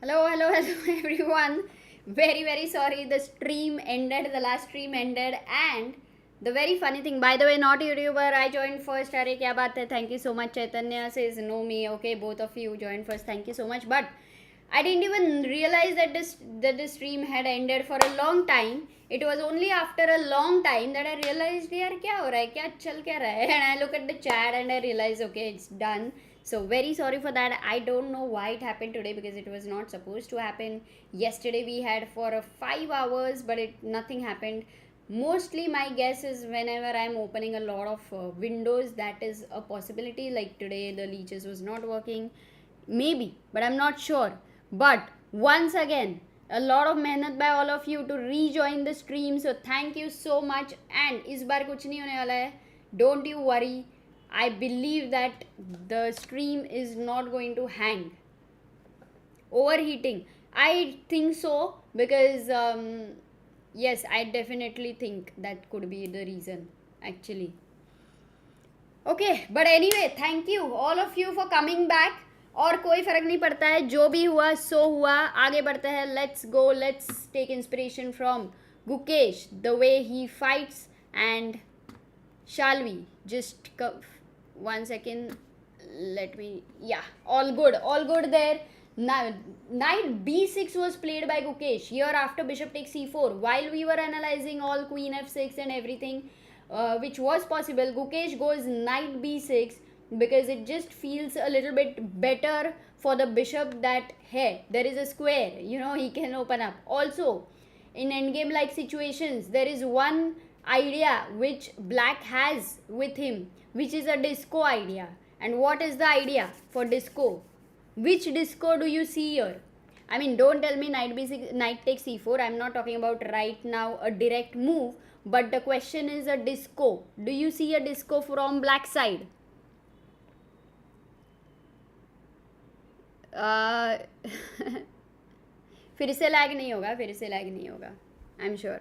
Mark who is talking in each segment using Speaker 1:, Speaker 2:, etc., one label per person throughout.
Speaker 1: Hello everyone. Very sorry. The stream ended. The last stream ended, and the very funny thing. By the way, not YouTuber. I joined first. Arey, kya baat hai? Thank you so much. Chaitanya says no me. Okay, both of you joined first. Thank you so much. But I didn't even realize that the stream had ended for a long time. It was only after a long time that I realized, यार क्या हो रहा है, क्या चल क्या रहा है? And I look at the chat and I realize, okay, it's done. So very sorry for that. I don't know why it happened today because it was not supposed to happen. Yesterday we had for 5 hours, but nothing happened. Mostly my guess is whenever I'm opening a lot of windows, that is a possibility. Like today the leeches was not working, maybe, but I'm not sure. But once again, a lot of mehnat by all of you to rejoin the stream, so thank you so much. And इस बार कुछ नहीं होने वाला है, don't you worry. I believe that the stream is not going to hang. Overheating, I think so, because yes, I definitely think that could be the reason actually. Okay, but anyway, thank you all of you for coming back. और कोई फर्क नहीं पड़ता है, जो भी हुआ सो हुआ, आगे बढ़ते हैं. Let's go, let's take inspiration from Gukesh, the way he fights. And shall we just one second, let me, yeah, all good there. Now knight b6 was played by Gukesh here after bishop takes c4. While we were analyzing all queen f6 and everything which was possible, Gukesh goes knight b6 because it just feels a little bit better for the bishop that hey, there is a square, he can open up. Also in endgame like situations, there is one idea which black has with him, which is a disco idea. And what is the idea for disco? Which disco do you see here? I mean, don't tell me knight b6, knight takes c4. I'm not talking about right now a direct move, but the question is a disco. Do you see a disco from black side? फिर से lag नहीं होगा, I'm sure.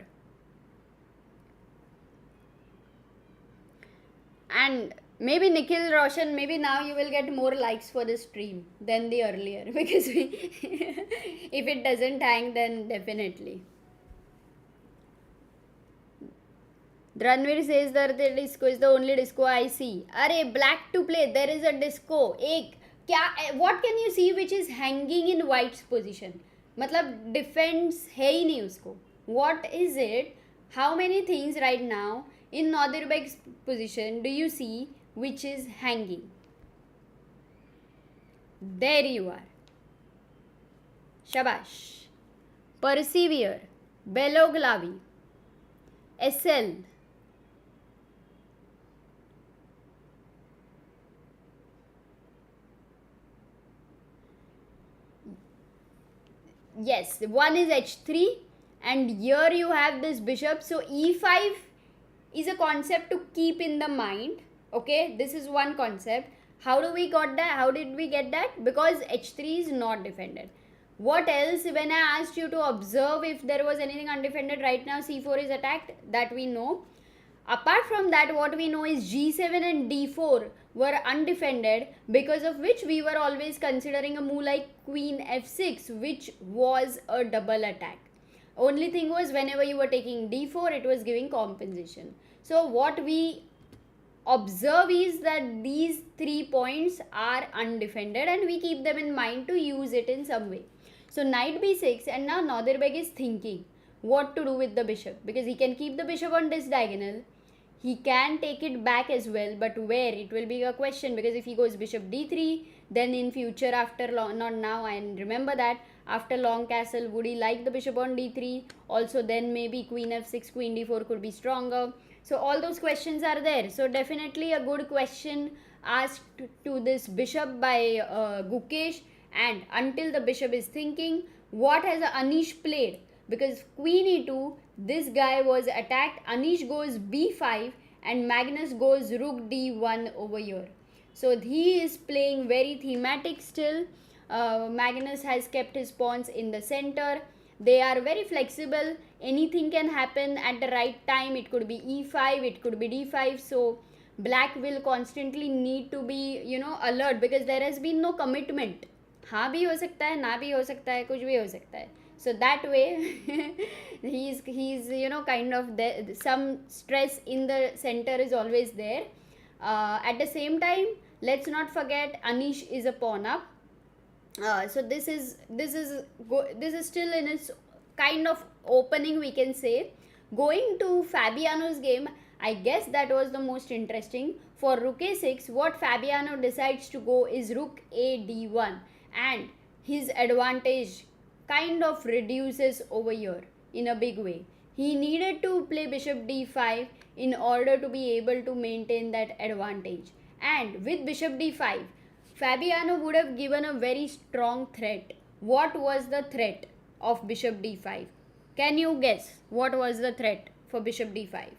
Speaker 1: And maybe Nikhil Roshan, maybe now you will get more likes for this stream than the earlier, because if it doesn't hang, then definitely. Ranveer says that the disco is the only disco I see. Arey, black to play, there is a disco. What can you see which is hanging in white's position? मतलब defense है ही नहीं उसको. What is it? How many things right now in Nodirbek's position do you see which is hanging? There you are. Shabash. Persevere. Beloglavi. SL. Yes, one is h3 and here you have this bishop. So e5 is a concept to keep in the mind. Okay, this is one concept. How did we get that? Because h3 is not defended. What else? When I asked you to observe if there was anything undefended, right now c4 is attacked, that we know. Apart from that, what we know is g7 and d4 were undefended, because of which we were always considering a move like queen f6, which was a double attack. Only thing was, whenever you were taking d4, it was giving compensation. So what we observe is that these 3 points are undefended and we keep them in mind to use it in some way. So knight b6, and now Nodirbek is thinking what to do with the bishop, because he can keep the bishop on this diagonal. He can take it back as well, but where? It will be a question, because if he goes bishop d3, then in future after long, not now, and remember that, after long castle, would he like the bishop on d3? Also then maybe queen f6, queen d4 could be stronger. So all those questions are there. So definitely a good question asked to this bishop by Gukesh. And until the bishop is thinking, what has Anish played? Because queen e2, this guy was attacked. Anish goes b5 and Magnus goes rook d1 over here. So he is playing very thematic still. Magnus has kept his pawns in the center. They are very flexible. Anything can happen at the right time. It could be e5, it could be d5. So black will constantly need to be, alert, because there has been no commitment हाँ भी हो सकता है, ना भी हो सकता है, कुछ भी हो सकता है. So that way, he's kind of there. Some stress in the center is always there. At the same time, let's not forget Anish is a pawn up. So this is still in its kind of opening, we can say. Going to Fabiano's game, I guess that was the most interesting. For rook a6, what Fabiano decides to go is rook a d1, and his advantage kind of reduces over here in a big way. He needed to play bishop d5 in order to be able to maintain that advantage. And with bishop d5, Fabiano would have given a very strong threat. What was the threat of bishop d5? Can you guess what was the threat for bishop d5?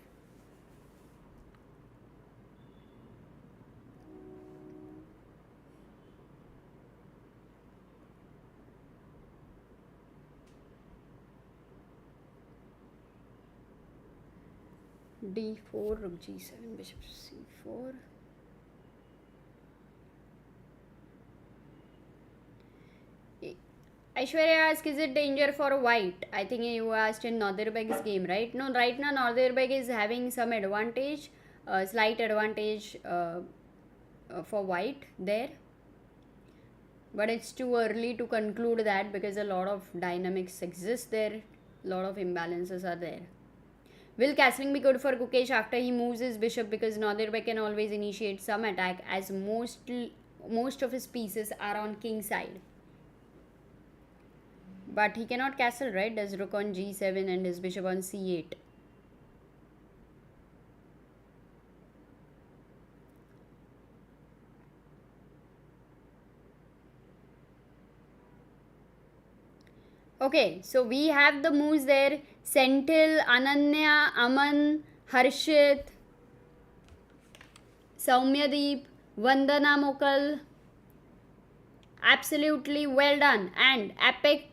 Speaker 1: d4, rook g7, bishop c4. Aishwarya asked, is it danger for white? I think you asked in Nodirbek's game, right? No, right now Nodirbek is having some advantage, slight advantage for white there. But it's too early to conclude that because a lot of dynamics exist there, a lot of imbalances are there. Will castling be good for Gukesh after he moves his bishop, because Nodirbek can always initiate some attack as most of his pieces are on king side. But he cannot castle, right? Does rook on g7 and his bishop on c8. Okay, so we have the moves there. Senthil, Ananya, Aman, Harshit, Saumyadeep, Vandana Mokal. Absolutely well done. And epic,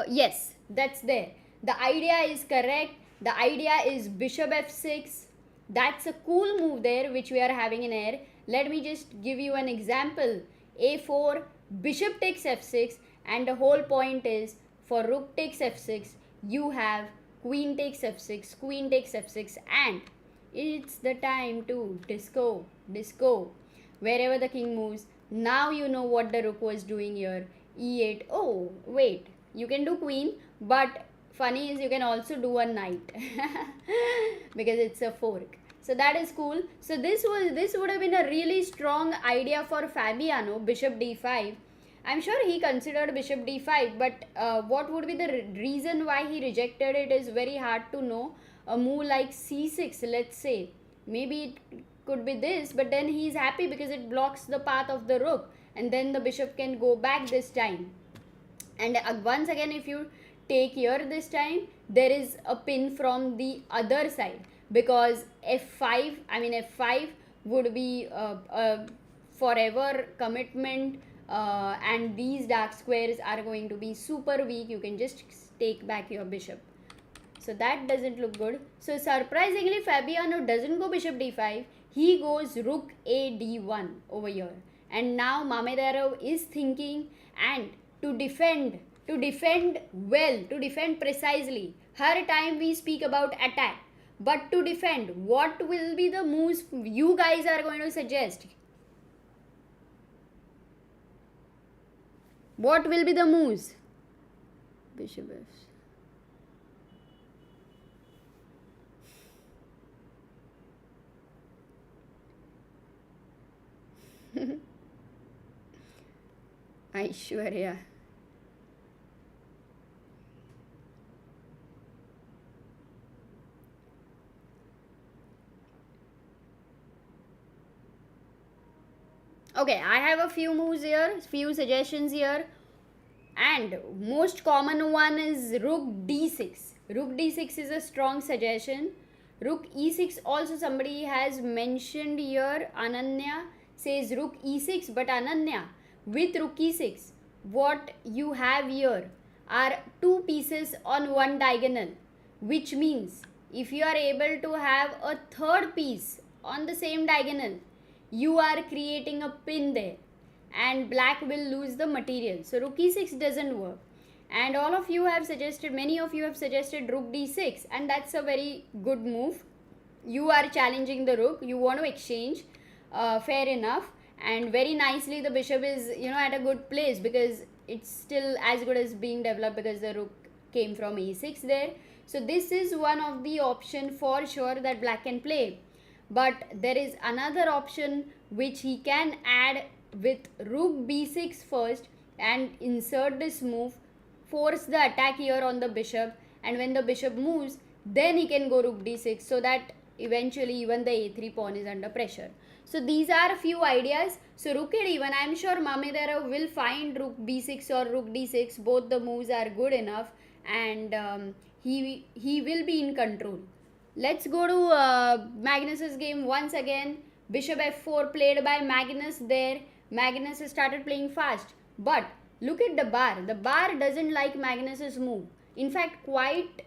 Speaker 1: yes, that's there. The idea is correct. The idea is bishop f6. That's a cool move there which we are having in air. Let me just give you an example. a4, bishop takes f6, and the whole point is for rook takes f6, you have queen takes f6, queen takes f6, and it's the time to disco. Wherever the king moves, now you know what the rook was doing here. e8. Oh, wait. You can do queen, but funny is you can also do a knight because it's a fork. So that is cool. So this would have been a really strong idea for Fabiano, bishop d5. I'm sure he considered bishop d5, but what would be the reason why he rejected it is very hard to know. A move like c6, let's say, maybe it could be this, but then he's happy because it blocks the path of the rook, and then the bishop can go back this time. And once again, if you take here this time, there is a pin from the other side, because f5 would be a forever commitment, and these dark squares are going to be super weak. You can just take back your bishop. So that doesn't look good. So surprisingly, Fabiano doesn't go bishop d5. He goes rook a d1 over here. And now Mamedyarov is thinking, and to defend well, to defend precisely. Her time we speak about attack. But to defend, what will be the moves you guys are going to suggest? What will be the moves? Bishop f. Aishwarya. Okay, I have a few moves here, few suggestions here, and most common one is rook d6. Rook d6 is a strong suggestion. Rook e6 also somebody has mentioned here. Ananya says rook e6, but Ananya, with rook e6, what you have here are two pieces on one diagonal, which means if you are able to have a third piece on the same diagonal, you are creating a pin there. and black will lose the material. So rook e6 doesn't work. And all of you have suggested, many of you have suggested rook d6, and that's a very good move. You are challenging the rook, you want to exchange, fair enough, and very nicely the bishop is, you know, at a good place because it's still as good as being developed because the rook came from e6 there. So this is one of the option for sure that black can play. But there is another option which he can add with rook b6 first and insert this move, force the attack here on the bishop, and when the bishop moves, then he can go rook d6, so that eventually even the a3 pawn is under pressure. So these are a few ideas. So rook a1, I am sure Mamedyarov will find rook b6 or rook d6. Both the moves are good enough, and he will be in control. Let's go to Magnus's game once again. Bishop f4 played by Magnus there. Magnus has started playing fast, but look at the bar. The bar doesn't like Magnus's move. In fact,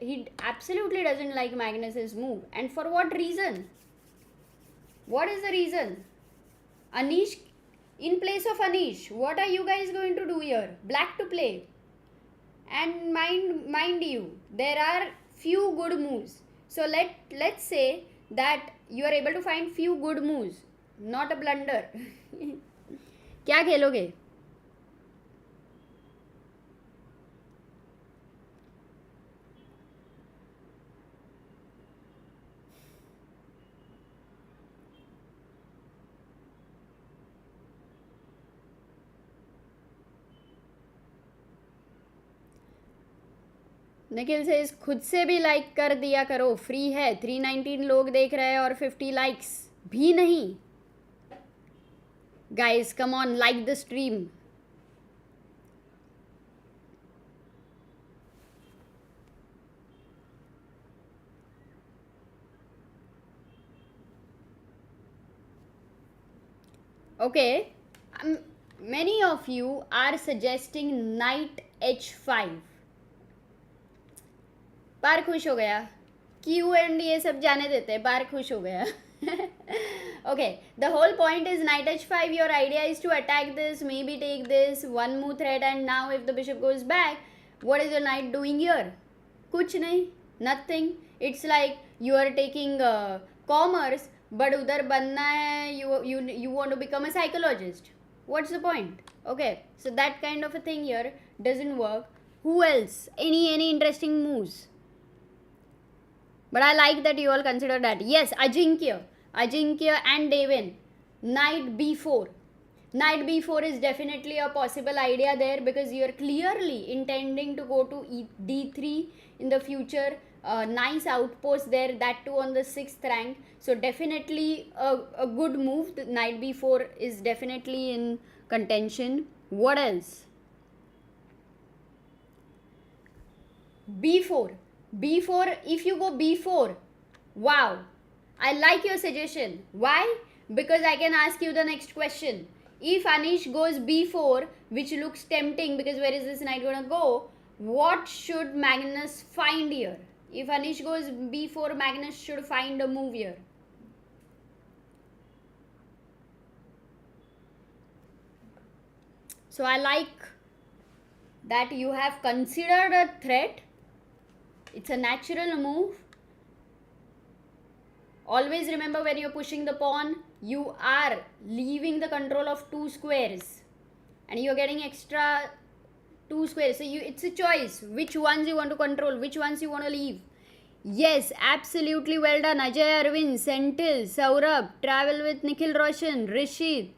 Speaker 1: he absolutely doesn't like Magnus's move. And for what reason? What is the reason? Anish, in place of Anish, what are you guys going to do here? Black to play. And mind you, there are few good moves. So let's say that you are able to find few good moves, not a blunder. क्या खेलोगे? निखिल से खुद से भी like कर दिया करो, free है. 319 लोग देख रहे हैं और 50 लाइक्स भी नहीं. Guys come on, like the stream. Okay, many of you are suggesting knight h5. बार खुश हो गया. क्यू एंड ये सब जाने देते हैं, बार खुश हो गया. Okay, the whole point is knight h5. Your idea is to attack this, maybe take this, one move threat, and now if the bishop goes back, what is your knight doing here? कुछ नहीं, nothing. It's like you are taking commerce, but उधर बनना है, you want to become a psychologist. What's the point? Okay, so that kind of a thing here doesn't work. Who else? Any interesting moves? But I like that you all consider that. Yes, Ajinkya and Devin. Knight b4. Knight b4 is definitely a possible idea there because you are clearly intending to go to d3 in the future. Nice outpost there, that too on the 6th rank. So definitely a good move. The knight b4 is definitely in contention. What else? b4. If you go b4, wow, I like your suggestion. Why? Because I can ask you the next question. If Anish goes b4, which looks tempting because where is this knight gonna go, what should Magnus find here? If Anish goes b4, Magnus should find a move here. So I like that you have considered a threat. It's a natural move. Always remember, when you're pushing the pawn, you are leaving the control of 2 squares and you're getting extra 2 squares. So it's a choice which ones you want to control, which ones you want to leave. Yes, absolutely well done. Ajay Arvind, Sentil, Saurabh, Travel with Nikhil Roshan, Rishit,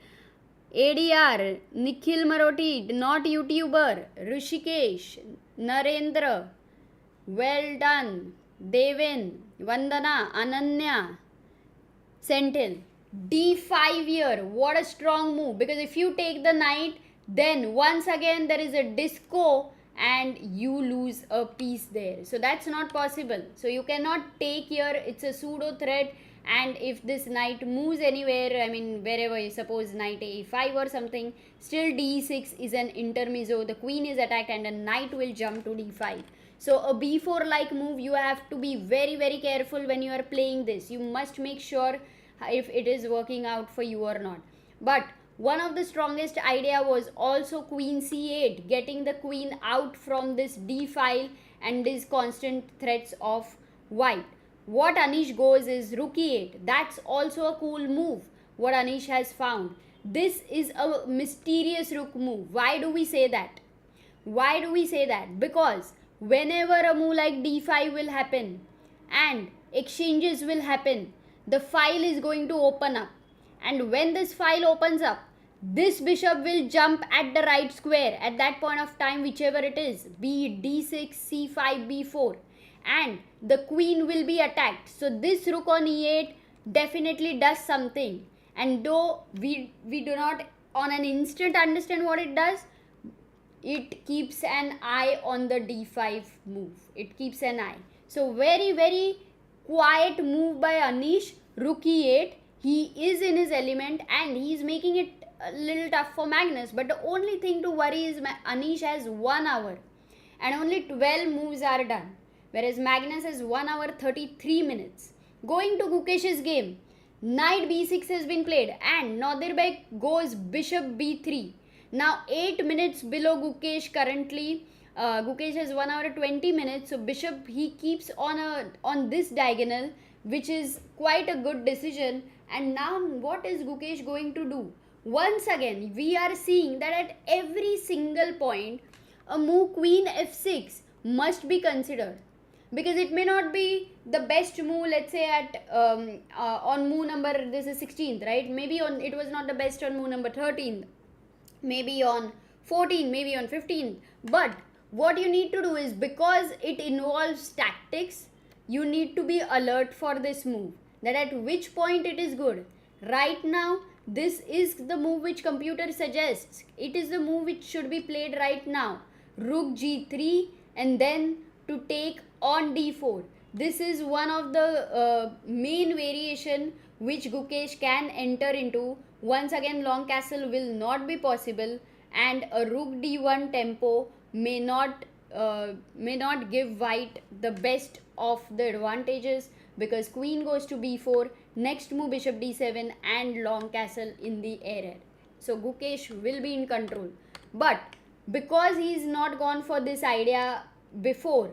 Speaker 1: ADR, Nikhil Maroti, not YouTuber, Rishikesh, Narendra. Well done. Devin, Vandana, Ananya, Sentil. d5 here. What a strong move. Because if you take the knight, then once again there is a disco and you lose a piece there. So that's not possible. So you cannot take here. It's a pseudo threat. And if this knight moves anywhere, I mean wherever, you suppose knight a5 or something, still d6 is an intermezzo. The queen is attacked and a knight will jump to d5. So a b4 like move, you have to be very careful when you are playing this. You must make sure if it is working out for you or not. But One of the strongest idea was also queen c8, getting the queen out from this d file and these constant threats of white. What Anish goes is rook e8. That's also a cool move, what Anish has found. This is a mysterious rook move. Why do we say that? Why do we say that? Because whenever a move like d5 will happen and exchanges will happen, the file is going to open up. And when this file opens up, this bishop will jump at the right square at that point of time, whichever it is, be it d6, c5, b4, and the queen will be attacked. So this rook on e8 definitely does something. And though we do not on an instant understand what it does, it keeps an eye on the d5 move. It keeps an eye. So very, very quiet move by Anish. Rook e8. He is in his element and he is making it a little tough for Magnus. But the only thing to worry is Anish has 1 hour and only 12 moves are done. Whereas Magnus has 1 hour 33 minutes. Going to Gukesh's game. Knight b6 has been played and Nodirbek goes bishop b3. Now 8 minutes below Gukesh currently. Gukesh has 1 hour 20 minutes. So bishop he keeps on this diagonal, which is quite a good decision. And now what is Gukesh going to do? Once again we are seeing that at every single point a move queen f6 must be considered. Because it may not be the best move, let's say at on move number, this is 16th, right? Maybe it was not the best on move number 13th. Maybe on 14, maybe on 15. But what you need to do is, because it involves tactics, you need to be alert for this move. That at which point it is good. Right now, this is the move which computer suggests. It is the move which should be played right now. Rook g3 and then to take on d4. This is one of the main variation which Gukesh can enter into. Once again, long castle will not be possible and a rook d1 tempo may not give white the best of the advantages, because queen goes to b4, next move bishop d7 and long castle in the air. So Gukesh will be in control. But because he is not gone for this idea before,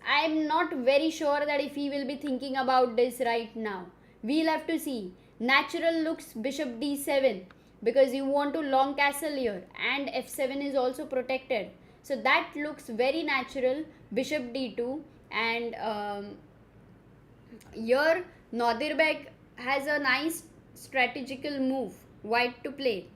Speaker 1: I'm not very sure that if he will be thinking about this right now. We'll have to see. Natural looks bishop d7 because you want to long castle here and f7 is also protected. So that looks very natural. Bishop d2 and here Nodirbek has a nice strategical move white to play.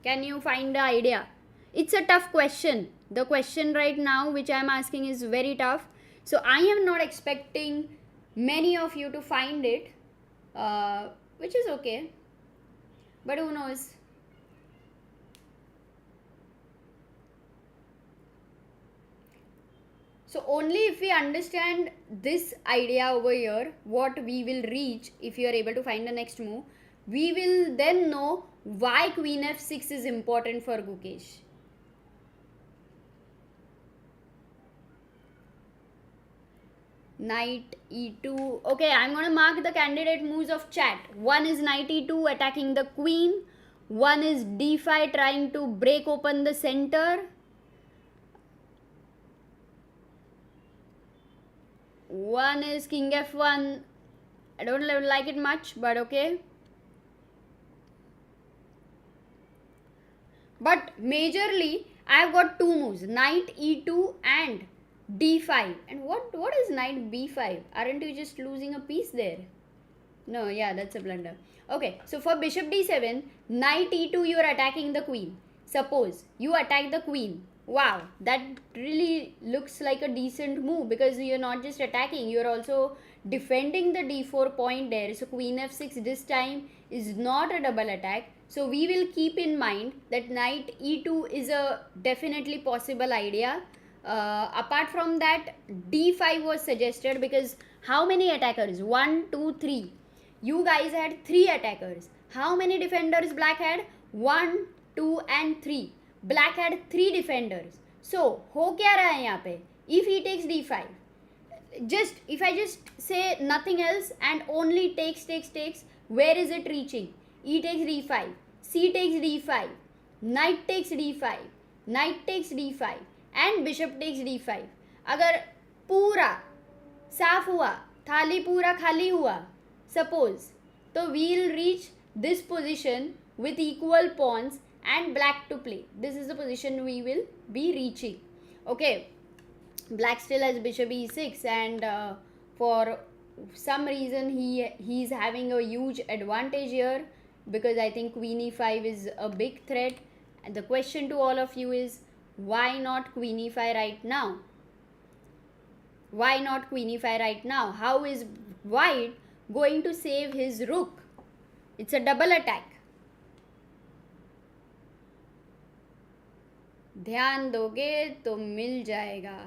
Speaker 1: Can you find the idea? It's a tough question. The question right now which I am asking is very tough. So I am not expecting many of you to find it, which is okay. But who knows? So only if we understand this idea over here, what we will reach if you are able to find the next move, we will then know why queen f6 is important for Gukesh. Knight e2. Okay, I'm going to mark the candidate moves of chat. One is knight e2 attacking the queen. One is d5 trying to break open the center. One is king f1. I don't like it much, but okay. But majorly, I've got two moves. Knight e2 and d5. And what is knight b5? Aren't you just losing a piece there? No, yeah, that's a blunder. Okay, so for bishop d7, knight e2, you are attacking the queen. Suppose you attack the queen. Wow, that really looks like a decent move because you're not just attacking, you're also defending the d4 point there. So queen f6 this time is not a double attack. So we will keep in mind that knight e2 is a definitely possible idea. Apart from that, d5 was suggested because how many attackers? 1, 2, 3. You guys had 3 attackers. How many defenders black had? 1, 2 and 3. Black had 3 defenders. So, हो क्या रहा है यहाँ पे? If he takes d5, if I just say nothing else and only takes, where is it reaching? E takes d5. c takes d5, knight takes d5, knight takes d5 and bishop takes d5. अगर पूरा साफ हुआ, थाली पूरा खाली हुआ suppose, तो we'll reach this position with equal pawns and black to play. This is the position we will be reaching. Okay, black still has bishop e6 and for some reason he's having a huge advantage here, because I think queen e5 is a big threat. And the question to all of you is, why not queen e5 right now? Why not queen e5 right now? How is white going to save his rook? It's a double attack. ध्यान दोगे तो मिल जाएगा.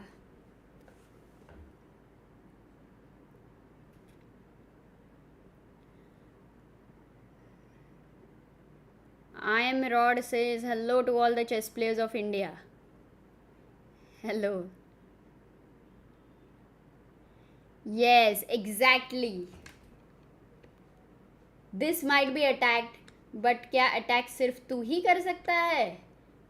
Speaker 1: I am Rod says hello to all the chess players of India. Hello. Yes, exactly. This might be attacked, but क्या attack सिर्फ तू ही कर सकता है?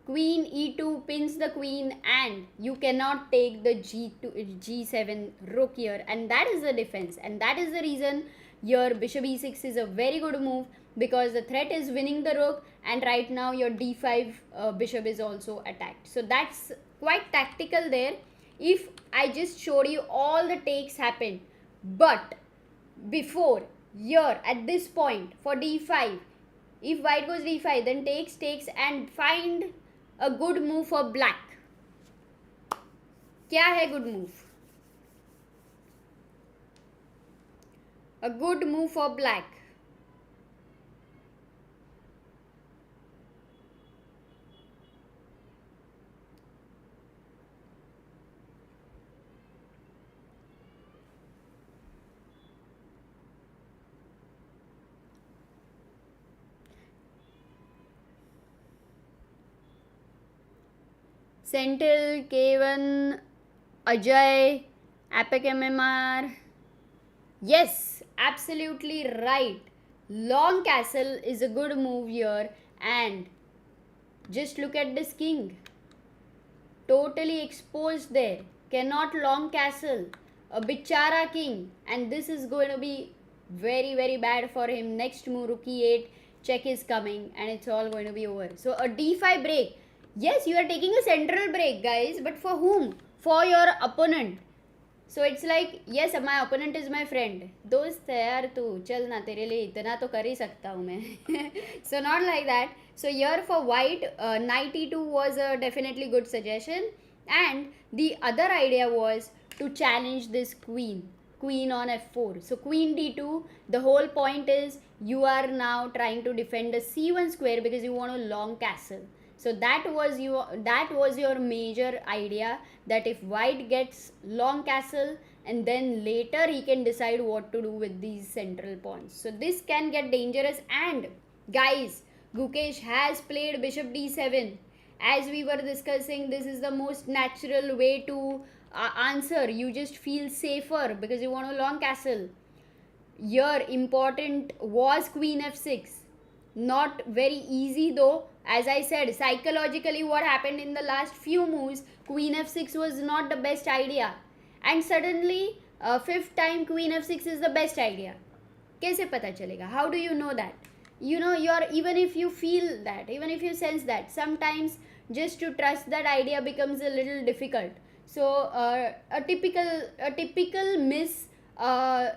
Speaker 1: Queen e2 pins the queen and you cannot take the g7 rook here, and that is the defense, and that is the reason your bishop e6 is a very good move, because the threat is winning the rook and right now your d5 bishop is also attacked. So that's quite tactical there. If I just showed you all the takes happened, but before here at this point for d5, if white goes d5 then takes and find a good move for black. क्या है good move? A good move for black. Sentil, K1, Ajay, Apex MMR. Yes, absolutely right. Long castle is a good move here, and just look at this king. Totally exposed there. Cannot long castle. A bichara king, and this is going to be very, very bad for him. Next move, rook e8, check is coming, and it's all going to be over. So a d5 break. Yes, you are taking a central break, guys, but for whom? For your opponent. So it's like, yes, my opponent is my friend. दोस्त है यार तू, चल ना, तेरे लिए इतना तो कर ही सकता हूँ मैं. So not like that. So here for white, knight e2 was a definitely good suggestion, and the other idea was to challenge this queen on f4. So queen d2, the whole point is you are now trying to defend the c1 square because you want a long castle. So that was your major idea, that if white gets long castle and then later he can decide what to do with these central pawns. So this can get dangerous, and guys, Gukesh has played bishop d7. As we were discussing, this is the most natural way to answer. You just feel safer because you want a long castle. Here important was queen f6. Not very easy though. As I said, psychologically what happened in the last few moves, queen f6 was not the best idea, and suddenly fifth time queen f6 is the best idea. कैसे पता चलेगा? How do you know that? You know, even if you feel that, even if you sense that, sometimes just to trust that idea becomes a little difficult. So a typical miss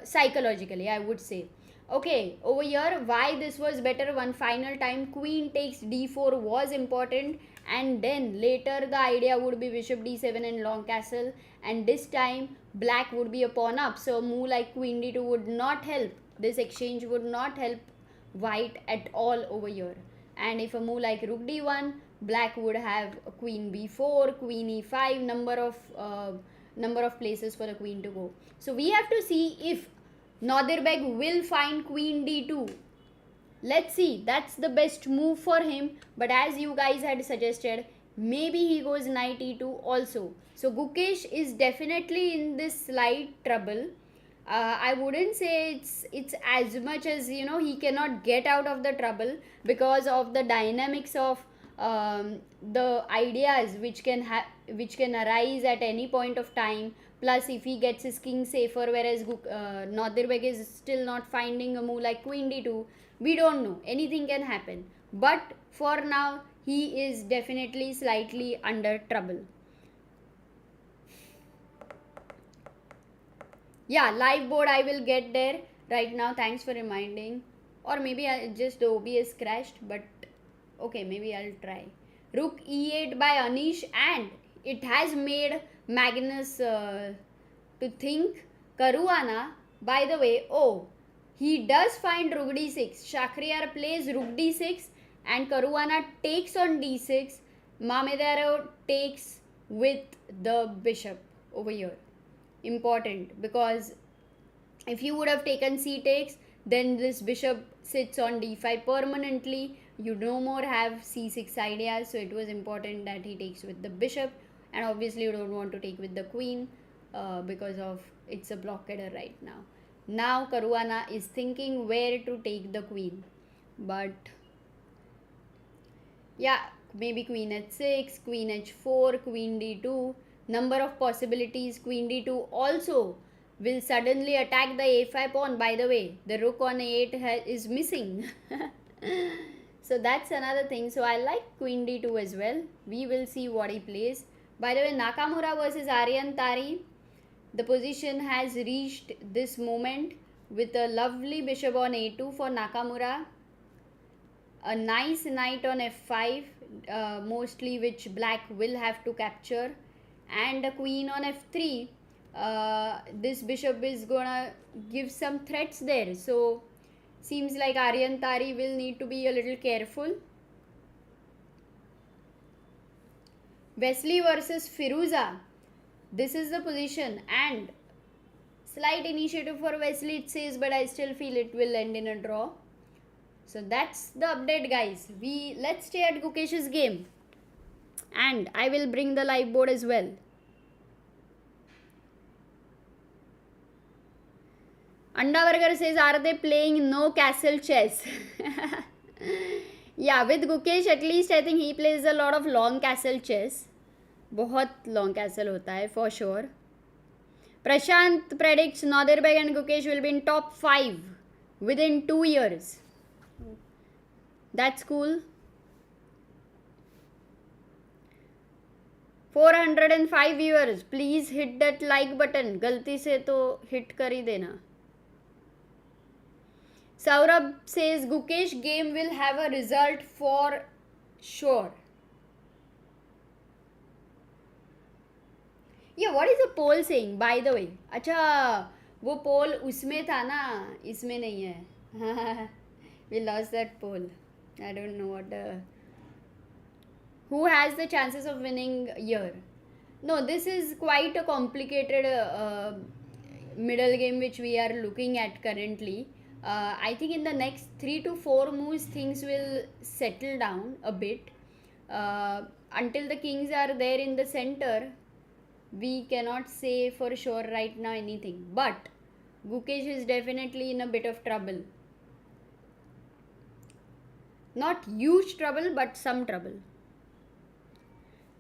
Speaker 1: psychologically, I would say. Okay, over here, why this was better, one final time, queen takes d4 was important, and then later the idea would be bishop d7 and long castle, and this time black would be a pawn up, so a move like queen d2 would not help. This exchange would not help white at all over here. And if a move like rook d1, black would have queen b4, queen e5, number of places for the queen to go. So we have to see if Nodirbek will find queen d2. Let's see, that's the best move for him, but as you guys had suggested, maybe he goes knight e2 also. So Gukesh is definitely in this slight trouble. I wouldn't say it's as much as, he cannot get out of the trouble because of the dynamics of the ideas which can arise at any point of time. Plus, if he gets his king safer, whereas Nodirbek is still not finding a move like queen d2, we don't know. Anything can happen. But for now, he is definitely slightly under trouble. Yeah, live board, I will get there right now. Thanks for reminding. Or maybe I just the OBS crashed, but okay, maybe I'll try. Rook e8 by Anish, and it has made Magnus to think. Caruana, by the way, he does find rook d6. Shakhriyar plays rook d6 and Caruana takes on d6. Mamedyarov takes with the bishop over here. Important, because if you would have taken c takes, then this bishop sits on d5 permanently. You no more have c6 ideas, so it was important that he takes with the bishop. And obviously you don't want to take with the queen because of it's a blockader right now. Now Caruana is thinking where to take the queen, but yeah, maybe queen h6, queen h4, queen d2. Number of possibilities. Queen d2 also will suddenly attack the a5 pawn. By the way, the rook on a8 is missing. So that's another thing. So I like queen d2 as well. We will see what he plays. By the way, Nakamura versus Aryan Tari. The position has reached this moment with a lovely bishop on a2 for Nakamura. A nice knight on f5, mostly which black will have to capture. And a queen on f3. This bishop is gonna give some threats there. So seems like Aryan Tari will need to be a little careful. Wesley versus Firuza. This is the position, and slight initiative for Wesley it says, but I still feel it will end in a draw. So that's the update, guys. Let's stay at Gukesh's game, and I will bring the live board as well. Andavargar says, are they playing no castle chess? Yeah, with Gukesh at least I think he plays a lot of long castle chess. बहुत long castle होता है for sure. Prashant predicts Nodirbek and Gukesh will be in top 5 within 2 years. That's cool. 405 viewers. Please hit that like button. गलती से तो hit कर ही देना. Saurabh says Gukesh game will have a result for sure. Yeah, what is the poll saying, by the way? अच्छा, वो poll उसमें था ना, इसमें नहीं है. We lost that poll. I don't know what the... Who has the chances of winning here? No, this is quite a complicated middle game which we are looking at currently. I think in the next 3 to 4 moves things will settle down a bit. Until the kings are there in the center, we cannot say for sure right now anything. But Gukesh is definitely in a bit of trouble. Not huge trouble, but some trouble.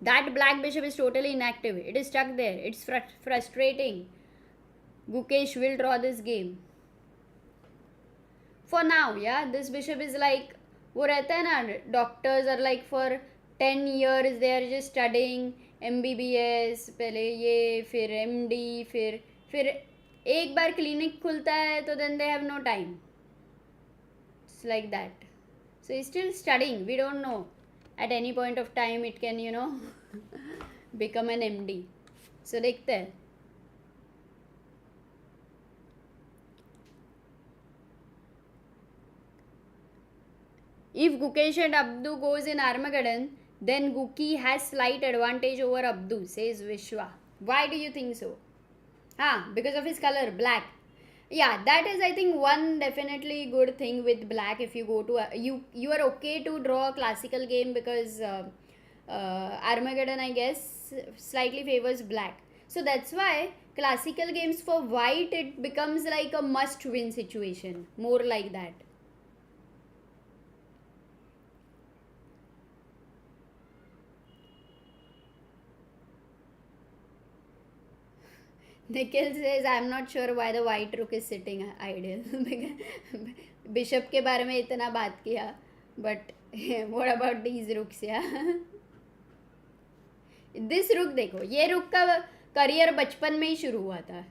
Speaker 1: That black bishop is totally inactive. It is stuck there. It's frustrating. Gukesh will draw this game. For now, yeah, this bishop is like, वो रहता है ना, doctors are like for 10 years they are just studying MBBS, पहले ये, फिर MD, फिर एक बार clinic खुलता है तो then they have no time. It's like that. So he's still studying. We don't know. At any point of time it can, become an MD. So देखते हैं. If Gukesh and Abdu goes in Armageddon, then Guki has slight advantage over Abdu, says Vishwa. Why do you think so? Because of his color, black. Yeah, that is I think one definitely good thing with black. If you go to, you are okay to draw a classical game because Armageddon I guess slightly favors black. So that's why classical games for white, it becomes like a must win situation, more like that. Nikhil says, I'm not sure why the white rook is sitting ideal. Bishop के बारे में इतना बात किया, but what about these rooks, yeah? This rook देखो, ये rook का career बचपन में ही शुरू हुआ था.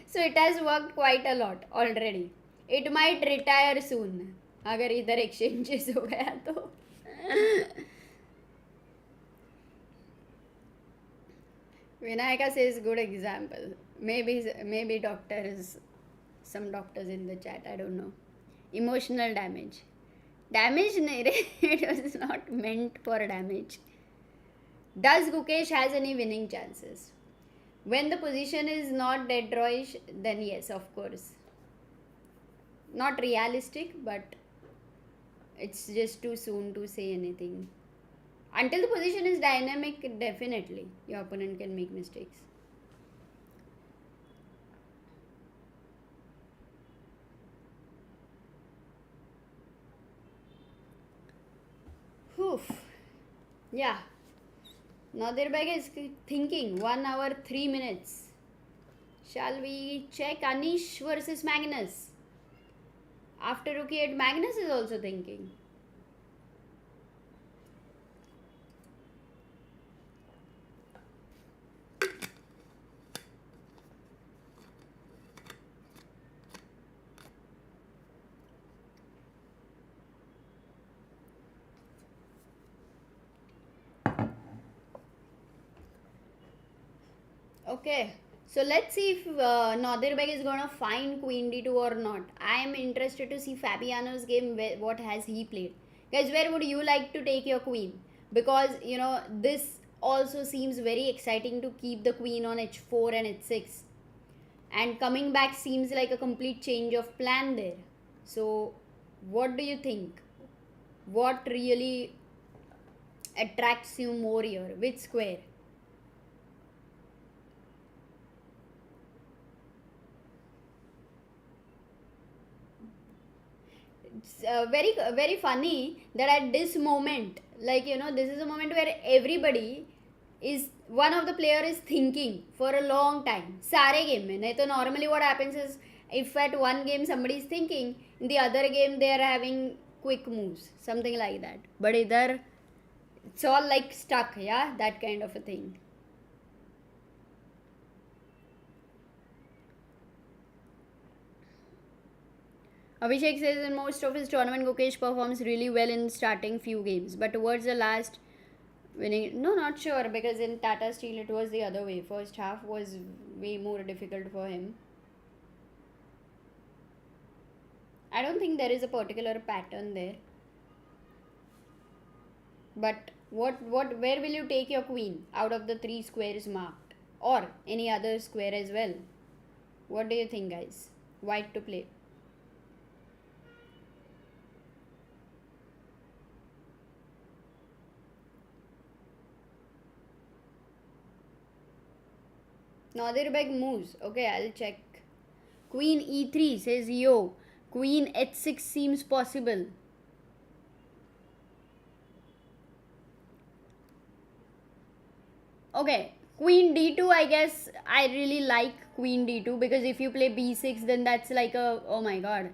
Speaker 1: So it has worked quite a lot already. It might retire soon अगर इधर exchanges हो गया तो. Vinayaka says good example. Maybe doctors, some doctors in the chat, I don't know. Emotional damage. Damage nahi re. It was not meant for damage. Does Gukesh has any winning chances? When the position is not dead drawish, then yes, of course. Not realistic, but it's just too soon to say anything. Until the position is dynamic, definitely your opponent can make mistakes. Oof. Yeah. Nodirbek is thinking 1 hour 3 minutes. Shall we check Anish versus Magnus? After rook e8, Magnus is also thinking. Okay, so let's see if Nodirbek is going to find queen d2 or not. I am interested to see Fabiano's game, what has he played. Guys, where would you like to take your queen? Because, you know, this also seems very exciting to keep the queen on h4 and h6. And coming back seems like a complete change of plan there. So, what do you think? What really attracts you more here? Which square? It's very funny that at this moment, like, you know, this is a moment where everybody is, one of the player is thinking for a long time. Sare game mein. Nahi to normally what happens is, if at one game somebody is thinking, in the other game they are having quick moves, something like that. But either it's all like stuck, yeah, that kind of a thing. Abhishek says in most of his tournament, Gukesh performs really well in starting few games, but towards the last winning, no, not sure, because in Tata Steel it was the other way. First half was way more difficult for him. I don't think there is a particular pattern there. But where will you take your queen out of the 3 squares marked, or any other square as well? What do you think, guys? White to play. Nodirbek moves. Okay, I'll check. Queen e3 says yo. Queen h6 seems possible. Okay, queen d2, I guess I really like queen d2, because if you play b6, then that's like a, oh my god,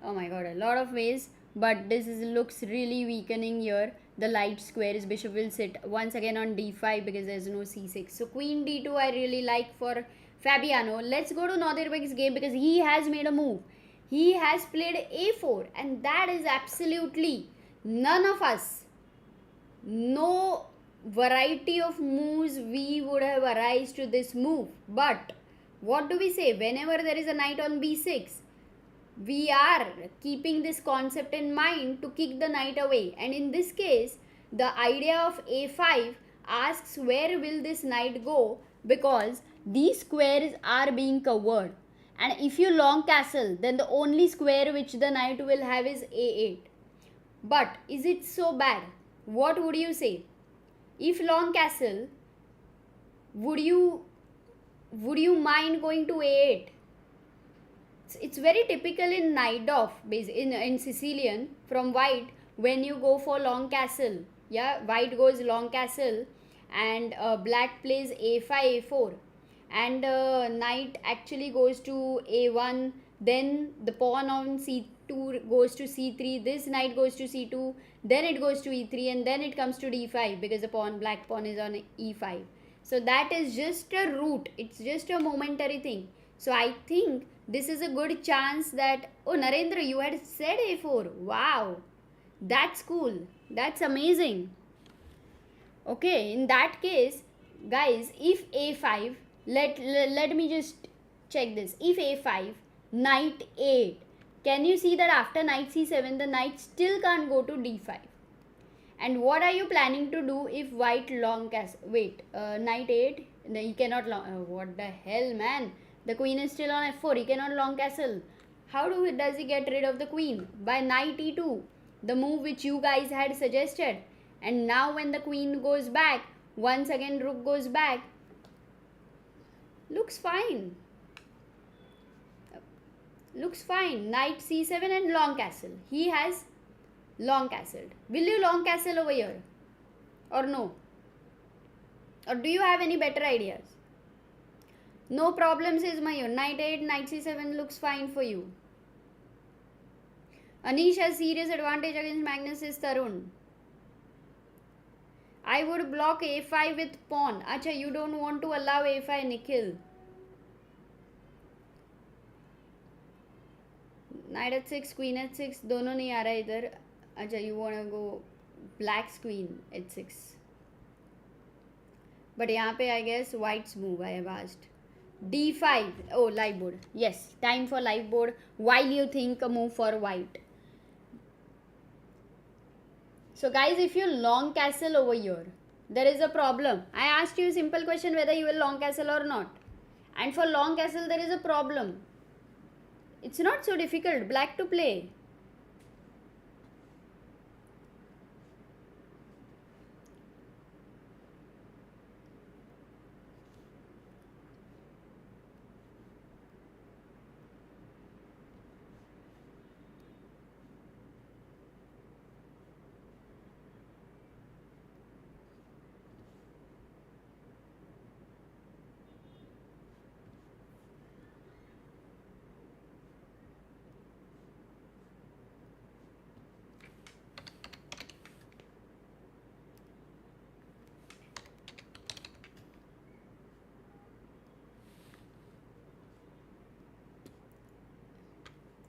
Speaker 1: a lot of ways. But this looks really weakening here. The light squares, bishop will sit once again on d5 because there's no c6. So queen d2 I really like for Fabiano. Let's go to Nodirbek's game, because he has made a move. He has played a4, and that is absolutely none of us, no variety of moves we would have arise to this move. But what do we say? Whenever there is a knight on b6, we are keeping this concept in mind to kick the knight away. And in this case, the idea of a5 asks where will this knight go, because these squares are being covered. And if you long castle, then the only square which the knight will have is a8. But is it so bad? What would you say? If long castle, would you would you mind going to a8? It's very typical in knight off in Sicilian from white when you go for long castle. Yeah, white goes long castle and black plays a5 a4 and knight actually goes to a1, then the pawn on c2 goes to c3, this knight goes to c2, then it goes to e3 and then it comes to d5 because the black pawn is on e5. So that is just a route, it's just a momentary thing. So I think this is a good chance that, oh Narendra, you had said a4. Wow, that's cool, that's amazing. Okay, in that case, guys, if a5, let me just check this. If a5, knight 8, can you see that after knight c7 the knight still can't go to d5? And what are you planning to do if white long castle? Wait, knight 8, he cannot long, what the hell, man, the queen is still on f4, he cannot long castle. How does he get rid of the queen? By knight e2, the move which you guys had suggested. And now when the queen goes back, once again rook goes back. Looks fine. Looks fine. Knight c7 and long castle. He has long castled. Will you long castle over here? Or no? Or do you have any better ideas? No problem, says Mayur. Knight 8, knight c7 looks fine for you. Anish has serious advantage against Magnus, says Tarun. I would block a5 with pawn. Acha, you don't want to allow a5, Nikhil. Knight at 6, queen at 6, dono nahi aa raha idhar. Acha, you want to go black's queen at 6. But yahan pe I guess white's move, I have asked. d5. Oh, live board. Yes, time for live board. While you think a move for white. So guys, if you long castle over here, there is a problem. I asked you a simple question whether you will long castle or not. And for long castle, there is a problem. It's not so difficult. Black to play.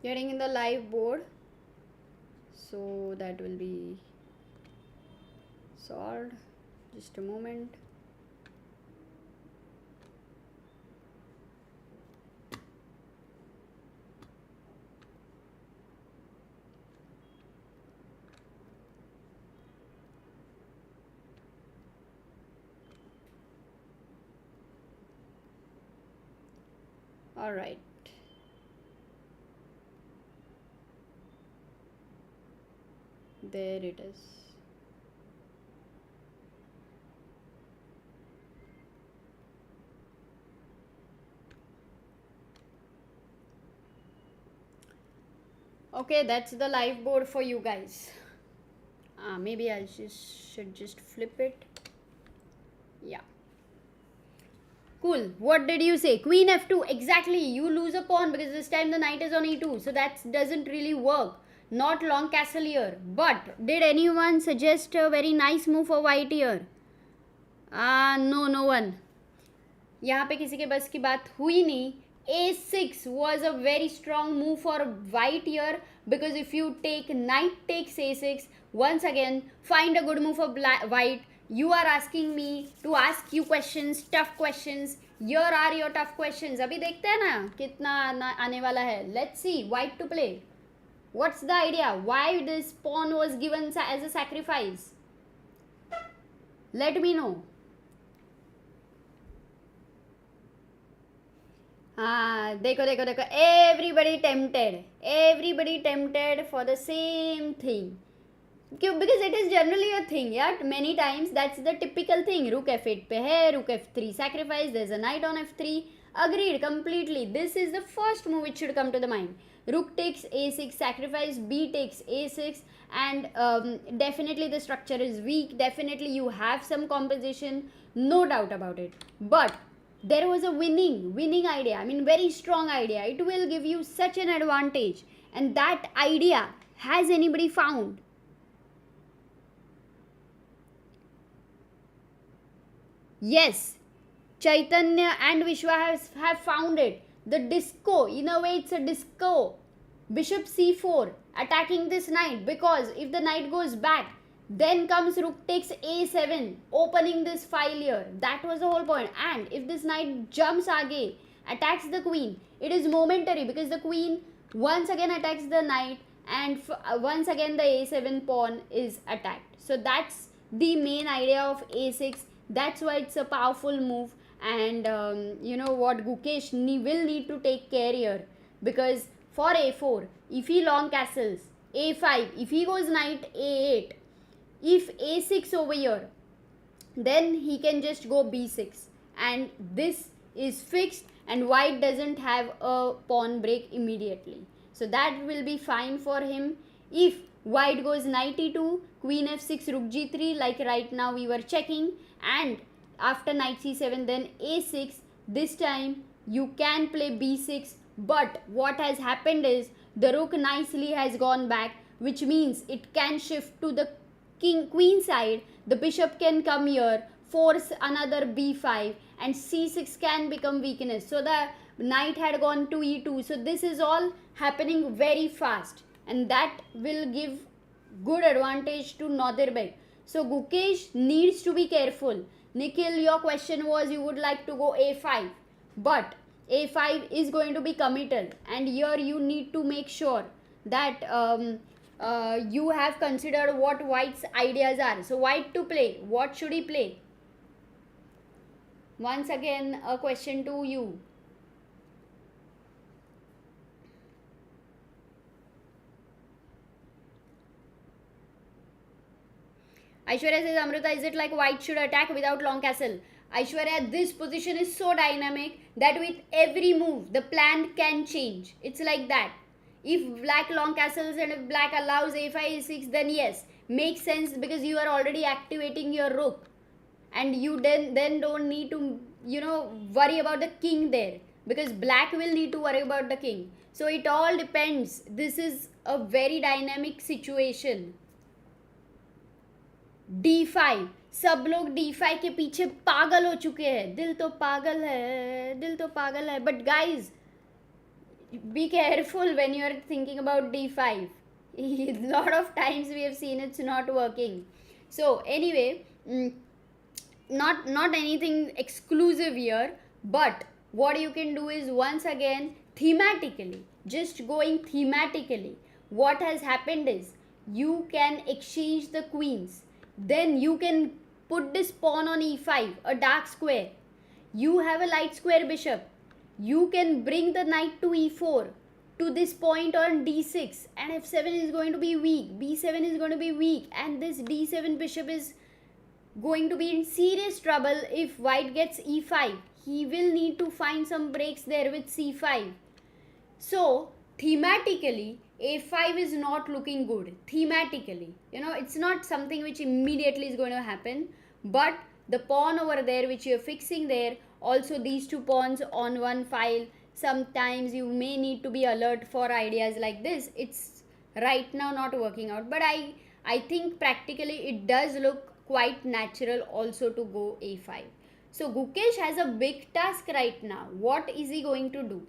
Speaker 1: Getting in the live board, so that will be solved. Just a moment. All right. There it is. Okay, that's the live board for you guys. Maybe I should just flip it. Yeah. Cool. What did you say? Queen f2. Exactly. You lose a pawn because this time the knight is on e2. So that doesn't really work. Not long castle here. But did anyone suggest a very nice move for white here? No one. यहाँ पे किसी के बस की बात हुई नहीं. a6 was a very strong move for white here because if you take knight takes a6, once again find a good move for white. You are asking me to ask you questions, tough questions. Here are your tough questions. अभी देखते हैं ना कितना आने वाला है. Let's see. White to play. What's the idea? Why this pawn was given as a sacrifice? Let me know. देखो देखो देखो. Everybody tempted for the same thing. because it is generally a thing, yeah, many times that's the typical thing. Rook f8 pe hai, rook f3 sacrifice, there's a knight on f3. Agreed completely. This is the first move which should come to the mind. Rook takes a6 sacrifice, b takes a6, and definitely the structure is weak. Definitely you have some composition, no doubt about it. But there was a winning idea. I mean, very strong idea. It will give you such an advantage. And that idea, has anybody found? Yes, Chaitanya and Vishwa have found it. The disco, in a way it's a disco. Bishop c4, attacking this knight, because if the knight goes back, then comes rook takes a7, opening this file here. That was the whole point. And if this knight jumps aage, attacks the queen, it is momentary, because the queen once again attacks the knight, and once again the a7 pawn is attacked. So that's the main idea of a6. That's why it's a powerful move. And you know what, Gukesh will need to take care here, because for a4, if he long castles, a5, if he goes knight a8, if a6 over here, then he can just go b6, and this is fixed, and white doesn't have a pawn break immediately. So that will be fine for him. If white goes knight e2, queen f6, rook g3, like right now we were checking, and after knight c7, then a6, this time you can play b6. But what has happened is the rook nicely has gone back, which means it can shift to the queen side. The bishop can come here, force another b5, and c6 can become weakness. So the knight had gone to e2. So this is all happening very fast, and that will give good advantage to Nodirbek. So Gukesh needs to be careful. Nikhil, your question was you would like to go a5, but a5 is going to be committal, and here you need to make sure that you have considered what white's ideas are. So white to play, what should he play? Once again a question to you. Aishwarya says, Amruta, is it like white should attack without long castle? Aishwarya, this position is so dynamic that with every move, the plan can change. It's like that. If black long castles and if black allows a5, a6, then yes, makes sense, because you are already activating your rook. And you then don't need to, worry about the king there, because black will need to worry about the king. So it all depends. This is a very dynamic situation. D5, सब लोग D5 के पीछे पागल हो चुके हैं. दिल तो पागल है. But guys, be careful when you are thinking about D5. A lot of times we have seen it's not working. So anyway, not anything exclusive here, but what you can do is, once again, thematically, just going thematically, what has happened is you can exchange the queens. Then you can put this pawn on e5, a dark square. You have a light square bishop. You can bring the knight to e4 to this point on d6, and f7 is going to be weak, b7 is going to be weak, and this d7 bishop is going to be in serious trouble if white gets e5. He will need to find some breaks there with c5. So thematically, a5 is not looking good. Thematically, it's not something which immediately is going to happen, but the pawn over there which you're fixing there, also these two pawns on one file, sometimes you may need to be alert for ideas like this. It's right now not working out, but I think practically it does look quite natural also to go a5. So Gukesh has a big task right now. What is he going to do?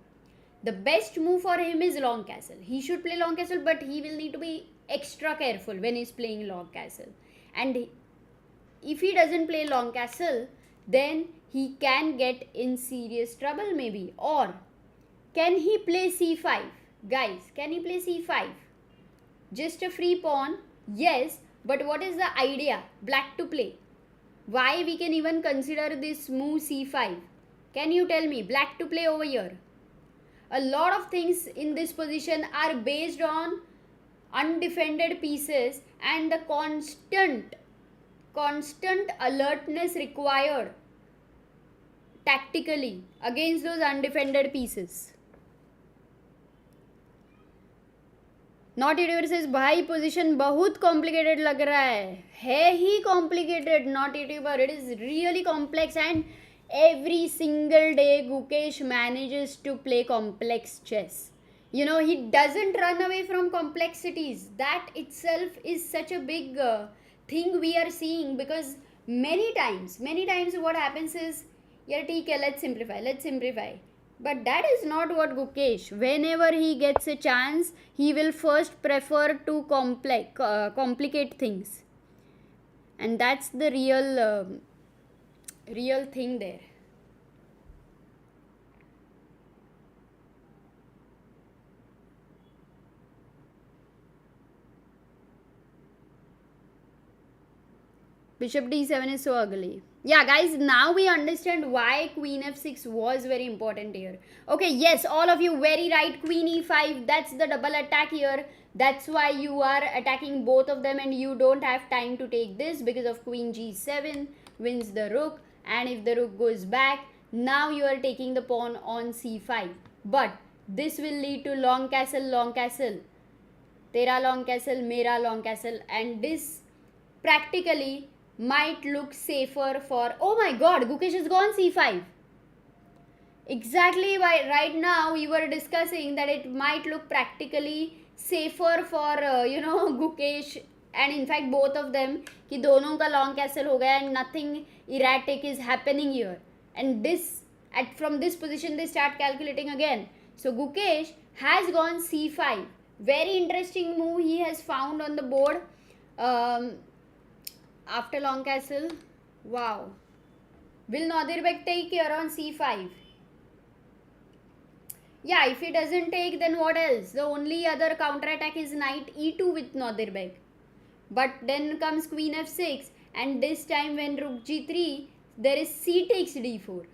Speaker 1: The best move for him is long castle. He should play long castle, but he will need to be extra careful when he's playing long castle. And if he doesn't play long castle, then he can get in serious trouble maybe. Or can he play c5? Guys, can he play c5? Just a free pawn? Yes, but what is the idea? Black to play. Why we can even consider this move c5? Can you tell me? Black to play over here. A lot of things in this position are based on undefended pieces and the constant alertness required tactically against those undefended pieces. Not YouTuber से भाई position बहुत complicated लग रहा है ही complicated. Not YouTuber, it is really complex and every single day Gukesh manages to play complex chess. You know, he doesn't run away from complexities. That itself is such a big thing we are seeing, because many times what happens is, yeah, ठीक है, let's simplify. But that is not what Gukesh. Whenever he gets a chance, he will first prefer to complicate things. And that's the real thing there. Bishop d7 is so ugly. Yeah, guys, now we understand why queen f6 was very important here. Okay, yes, all of you very right. Queen e5, that's the double attack here. That's why you are attacking both of them and you don't have time to take this, because of queen g7 wins the rook, and if the rook goes back, now you are taking the pawn on c5. But this will lead to long castle. Tera long castle, mera long castle, and this practically might look safer for, oh my god, Gukesh has gone c5. Exactly, right now we were discussing that it might look practically safer for Gukesh, and in fact both of them, कि दोनों का long castle हो गया and nothing erratic is happening here, and from this position they start calculating again. So Gukesh has gone c5. Very interesting move he has found on the board. After long castle, wow. Will Nodirbek take here on c5? Yeah, if he doesn't take, then what else? The only other counter attack is knight e2 with Nodirbek. But then comes queen f6, and this time when rook g3, there is c takes d4.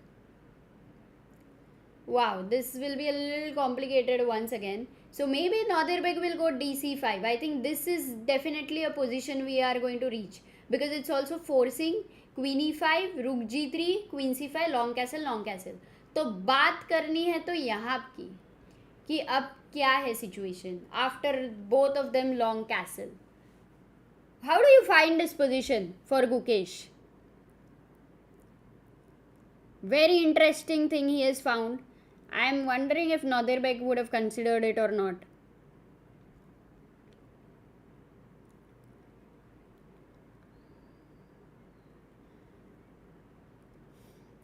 Speaker 1: Wow, this will be a little complicated once again. So maybe Nodirbek will go dc5. I think this is definitely a position we are going to reach, because it's also forcing queen e5, rook g3, queen c5, long castle. तो बात करनी है तो यहाँ की कि अब क्या है situation after both of them long castle. How do you find this position for Gukesh? Very interesting thing he has found. I am wondering if Nodirbek would have considered it or not.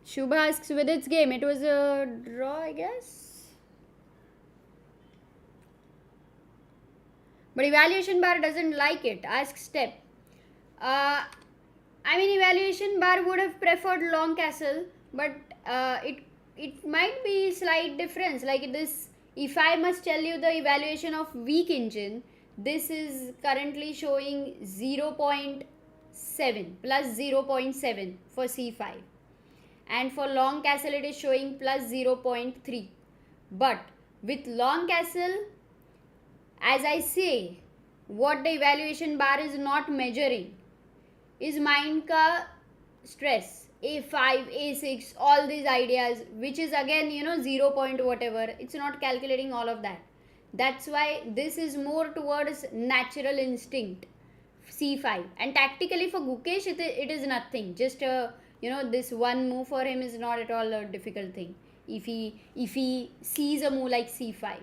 Speaker 1: Shubha asks, with its game, it was a draw, I guess. But evaluation bar doesn't like it. Ask Step. I mean, evaluation bar would have preferred long castle, but it might be slight difference. Like this, if I must tell you the evaluation of weak engine, this is currently showing 0.7 plus 0.7 for c5. And for long castle it is showing plus 0.3. But with long castle, as I say, what the evaluation bar is not measuring is mind ka stress, a5, a6, all these ideas, which is again 0 point whatever. It's not calculating all of that. That's why this is more towards natural instinct, c5. And tactically for Gukesh it is nothing, just a this one move for him is not at all a difficult thing if he sees a move like c5.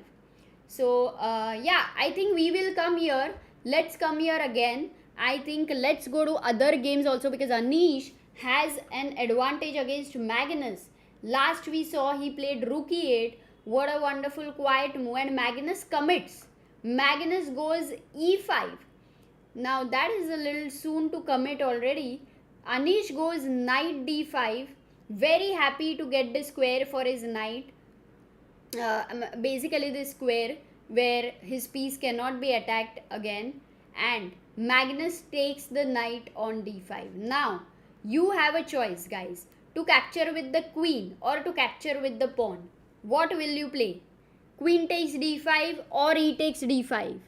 Speaker 1: So yeah, I think we will come here. Let's come here again. I think let's go to other games also, because Anish has an advantage against Magnus. Last we saw he played rook e8. What a wonderful quiet move, and Magnus commits. Magnus goes e5. Now that is a little soon to commit already. Anish goes knight d5, very happy to get the square for his knight, basically this square where his piece cannot be attacked again, and Magnus takes the knight on d5. Now you have a choice, guys, to capture with the queen or to capture with the pawn. What will you play? Queen takes d5 or e takes d5?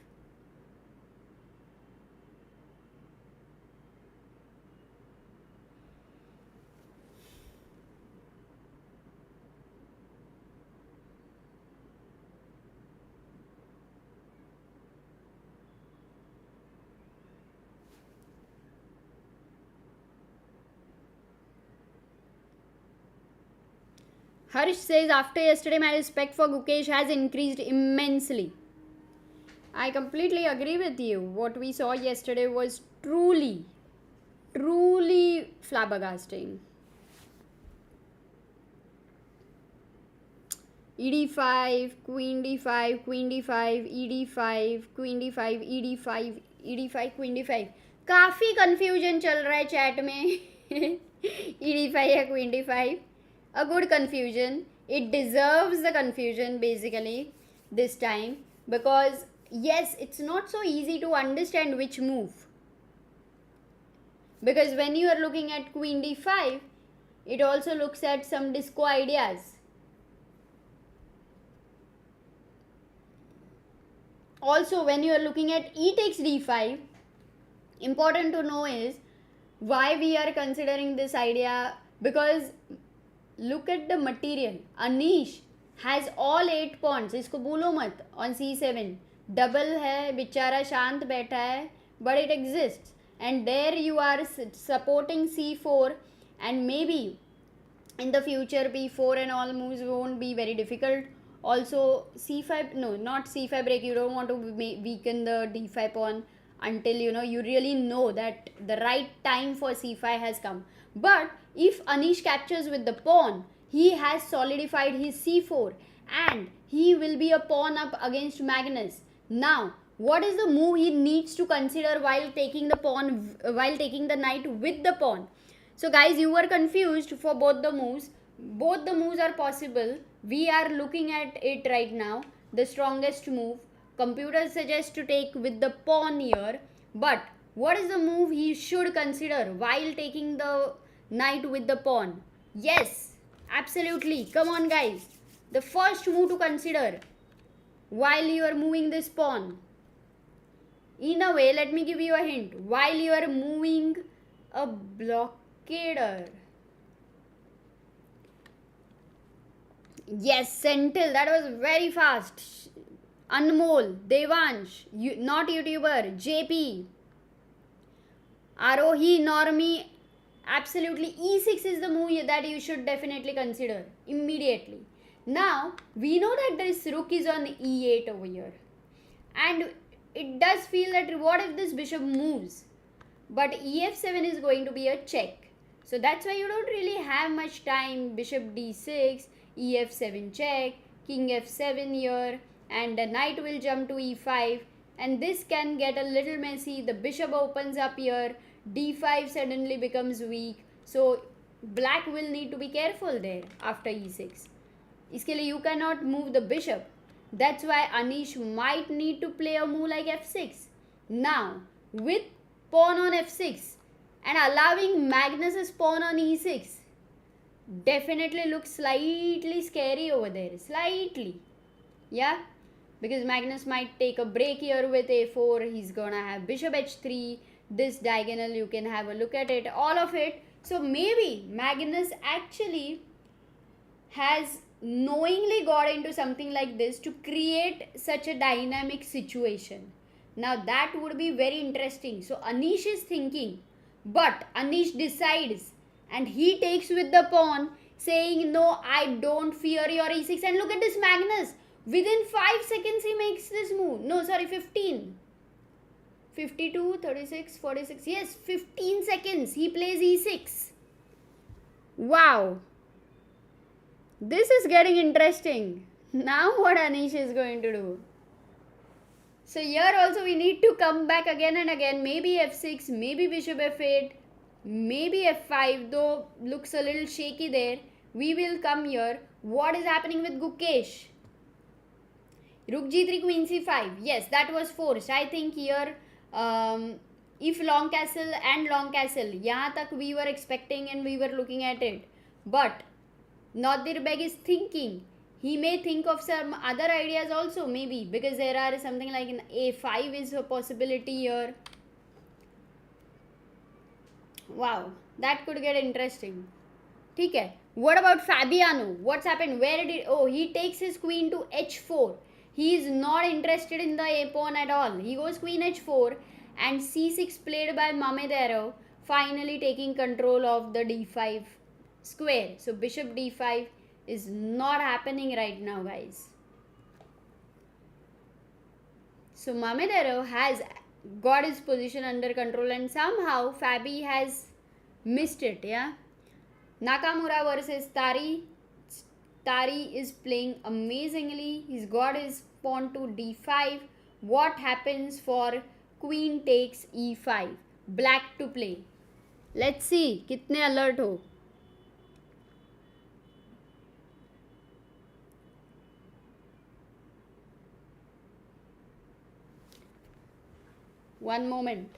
Speaker 1: Harsh says, after yesterday, my respect for Gukesh has increased immensely. I completely agree with you. What we saw yesterday was truly flabbergasting. ed5, queen d5, queen d5, ed5, queen d5, ed5, ed5, queen d5. काफ़ी confusion चल रहा है chat में. ed5 या queen d5. A good confusion. It deserves the confusion basically this time, because yes, it's not so easy to understand which move. Because when you are looking at queen d5, it also looks at some disco ideas. Also, when you are looking at e takes d5, important to know is why we are considering this idea, because look at the material. Anish has all 8 pawns. इसको बोलो मत. On c7 double है, बेचारा शांत बैठा है, but it exists. And there you are supporting c4, and maybe in the future b4 and all moves won't be very difficult. Also c5, no, not c5 break. You don't want to weaken the d5 pawn until you really know that the right time for c5 has come. But if Anish captures with the pawn, he has solidified his c4 and he will be a pawn up against Magnus. Now, what is the move he needs to consider while taking the knight with the pawn? So guys, you were confused for both the moves. Both the moves are possible. We are looking at it right now. The strongest move. Computer suggests to take with the pawn here. But what is the move he should consider while taking the knight with the pawn? Yes, absolutely. Come on guys. The first move to consider while you are moving this pawn. In a way, let me give you a hint. While you are moving a blockader. Yes, Sentil. That was very fast. Anmol, Devansh, not YouTuber, JP, Arohi, Normie. Absolutely, e6 is the move that you should definitely consider immediately. Now, we know that this rook is on e8 over here. And it does feel that what if this bishop moves? But ef7 is going to be a check. So that's why you don't really have much time. Bishop d6, ef7 check, king f7 here. And the knight will jump to e5, and this can get a little messy. The bishop opens up here, d5 suddenly becomes weak, so black will need to be careful there after e6. इसके लिए you cannot move the bishop. That's why Anish might need to play a move like f6. Now, with pawn on f6 and allowing Magnus's pawn on e6, definitely looks slightly scary over there. Slightly. Yeah? Because Magnus might take a break here with a4. He's gonna have bishop h3. This diagonal, you can have a look at it. All of it. So maybe Magnus actually has knowingly got into something like this to create such a dynamic situation. Now that would be very interesting. So Anish is thinking. But Anish decides. And he takes with the pawn, saying, no, I don't fear your e6. And look at this Magnus. Within 5 seconds he makes this move. No, sorry, 15. 52, 36, 46. Yes, 15 seconds. He plays e6. Wow. This is getting interesting. Now what Anish is going to do? So here also we need to come back again and again. Maybe f6, maybe bishop f8, maybe f5. Though looks a little shaky there. We will come here. What is happening with Gukesh? Rook g3, queen c5. Yes, that was forced. I think here, if long castle and long castle, yahan tak we were expecting and we were looking at it. But Nodirbek is thinking. He may think of some other ideas also, maybe, because there are something like an a5 is a possibility here. Wow, that could get interesting. ठीक है. What about Fabiano? What's happened? Where did he takes his queen to h4. He is not interested in the a pawn at all. He goes queen h4 and c6 played by Mamedyarov, finally taking control of the d5 square. So bishop d5 is not happening right now, guys. So Mamedyarov has got his position under control and somehow Fabi has missed it, yeah. Nakamura versus Tari. Tari is playing amazingly. He's got his pawn to d5. What happens for queen takes e5? Black to play. Let's see कितने alert हो. One moment.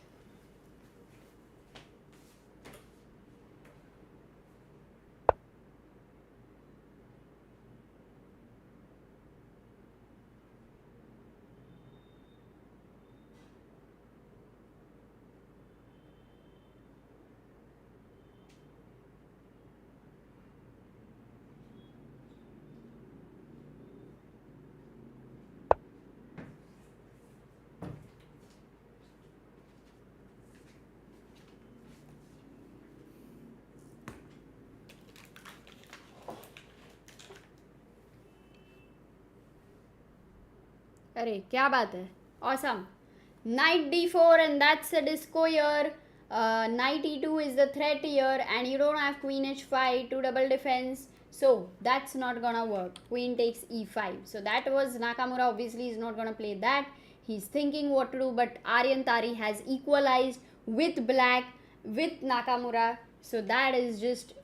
Speaker 1: अरे क्या बात है. Awesome. Knight d4 and that's a disco here. Knight e2 is the threat here and you don't have queen h5 to double defense. So that's not gonna work. Queen takes e5. So that was Nakamura. Obviously is not gonna play that. He's thinking what to do, but Aryan Tari has equalized with black with Nakamura. So that is just,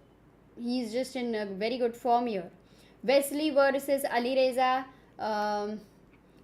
Speaker 1: he's just in a very good form here. Wesley versus Alireza.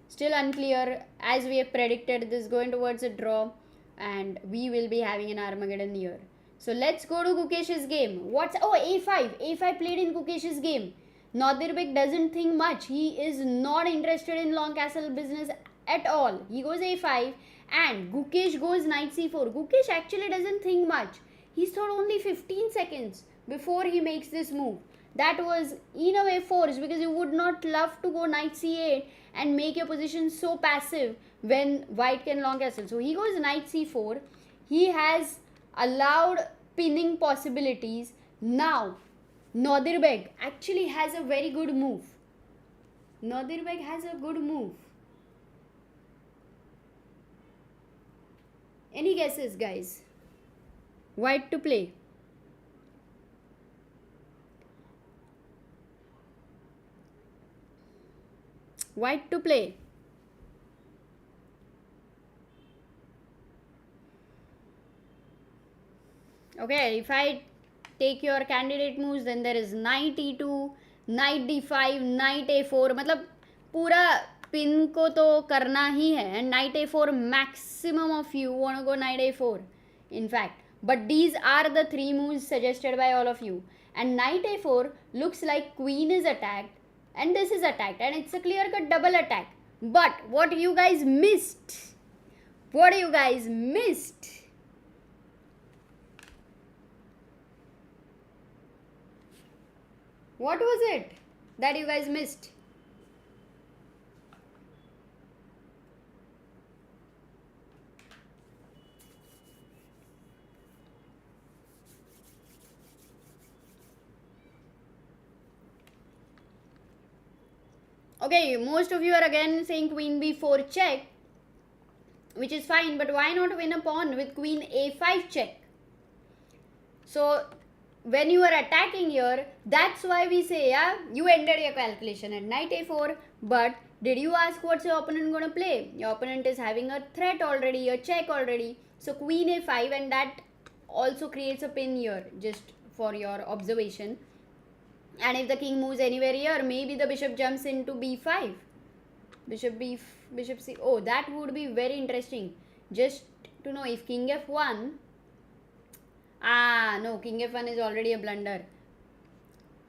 Speaker 1: Still unclear. As we have predicted, this is going towards a draw and we will be having an Armageddon here. So let's go to Gukesh's game. A5. A5 played in Gukesh's game. Nodirbek doesn't think much. He is not interested in long castle business at all. He goes A5 and Gukesh goes knight c4. Gukesh actually doesn't think much. He's thought only 15 seconds before he makes this move. That was in a way forced because you would not love to go knight c8 and make your position so passive when white can long castle. So he goes knight c4. He has allowed pinning possibilities. Now Nodirbek actually has a very good move. Nodirbek has a good move. Any guesses, guys? White to play. White to play. Okay, if I take your candidate moves, then there is knight e2, knight d5, knight a4. मतलब पूरा pin को तो करना ही है. And knight a4, maximum of you want to go knight a4. In fact, but these are the three moves suggested by all of you. And knight a4 looks like queen is attacked. And this is attacked and it's a clear-cut double attack. But what you guys missed? What you guys missed? What was it that you guys missed? Okay, most of you are again saying queen b4 check, which is fine, but why not win a pawn with queen a5 check? So when you are attacking here, that's why we say, yeah, you ended your calculation at knight a4, but did you ask what's your opponent going to play? Your opponent is having a threat already, a check already. So queen a5, and that also creates a pin here, just for your observation. And if the king moves anywhere here, maybe the bishop jumps into b5. Bishop c. Oh, that would be very interesting. Just to know if king f1. No, king f1 is already a blunder.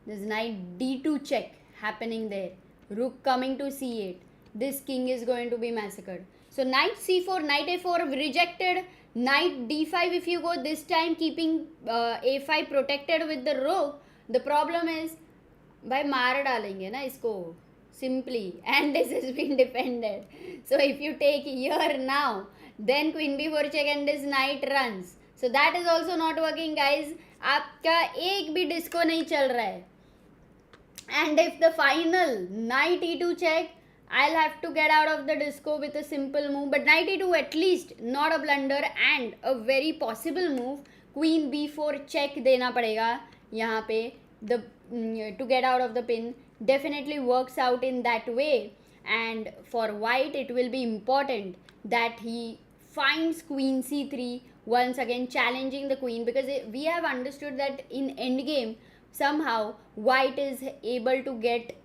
Speaker 1: There's knight d2 check happening there. Rook coming to c8. This king is going to be massacred. So knight c4, knight a4 rejected. Knight d5 if you go this time, keeping a5 protected with the rook. The problem is, भाई मार डालेंगे ना इसको simply, and this has been defended. So if you take here now, then queen b4 check and this knight runs. So that is also not working, guys. आपका एक भी disco नहीं चल रहा है. And if the final knight e2 check, I'll have to get out of the disco with a simple move. But knight e2 at least, not a blunder, and a very possible move. Queen b4 check देना पड़ेगा यहाँ पे, the to get out of the pin. Definitely works out in that way. And for white, it will be important that he finds queen c3, once again challenging the queen, because we have understood that in endgame somehow white is able to get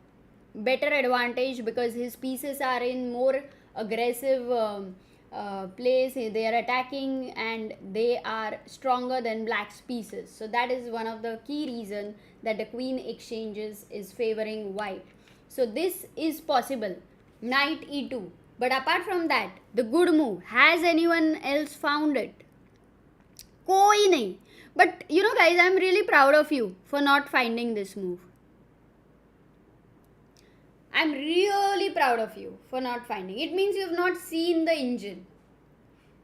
Speaker 1: better advantage because his pieces are in more aggressive place. They are attacking and they are stronger than black's pieces. So that is one of the key reason that the queen exchanges is favoring white. So this is possible, knight e2. But apart from that, the good move, has anyone else found it? कोई नहीं. But you know guys, I'm really proud of you for not finding this move. I'm really proud of you for not finding. It means you have not seen the engine.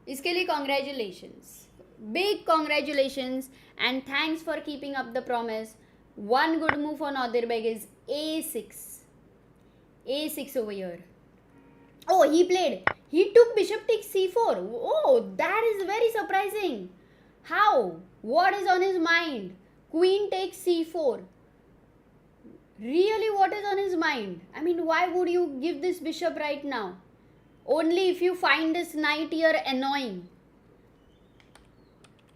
Speaker 1: इसके लिए congratulations. Big congratulations and thanks for keeping up the promise. One good move for Nodirbek is a6. a6 over here. Oh, he took bishop takes c4. Oh, that is very surprising. How? What is on his mind? Queen takes c4. Really, what is on his mind? I mean, why would you give this bishop right now? Only if you find this knight here annoying.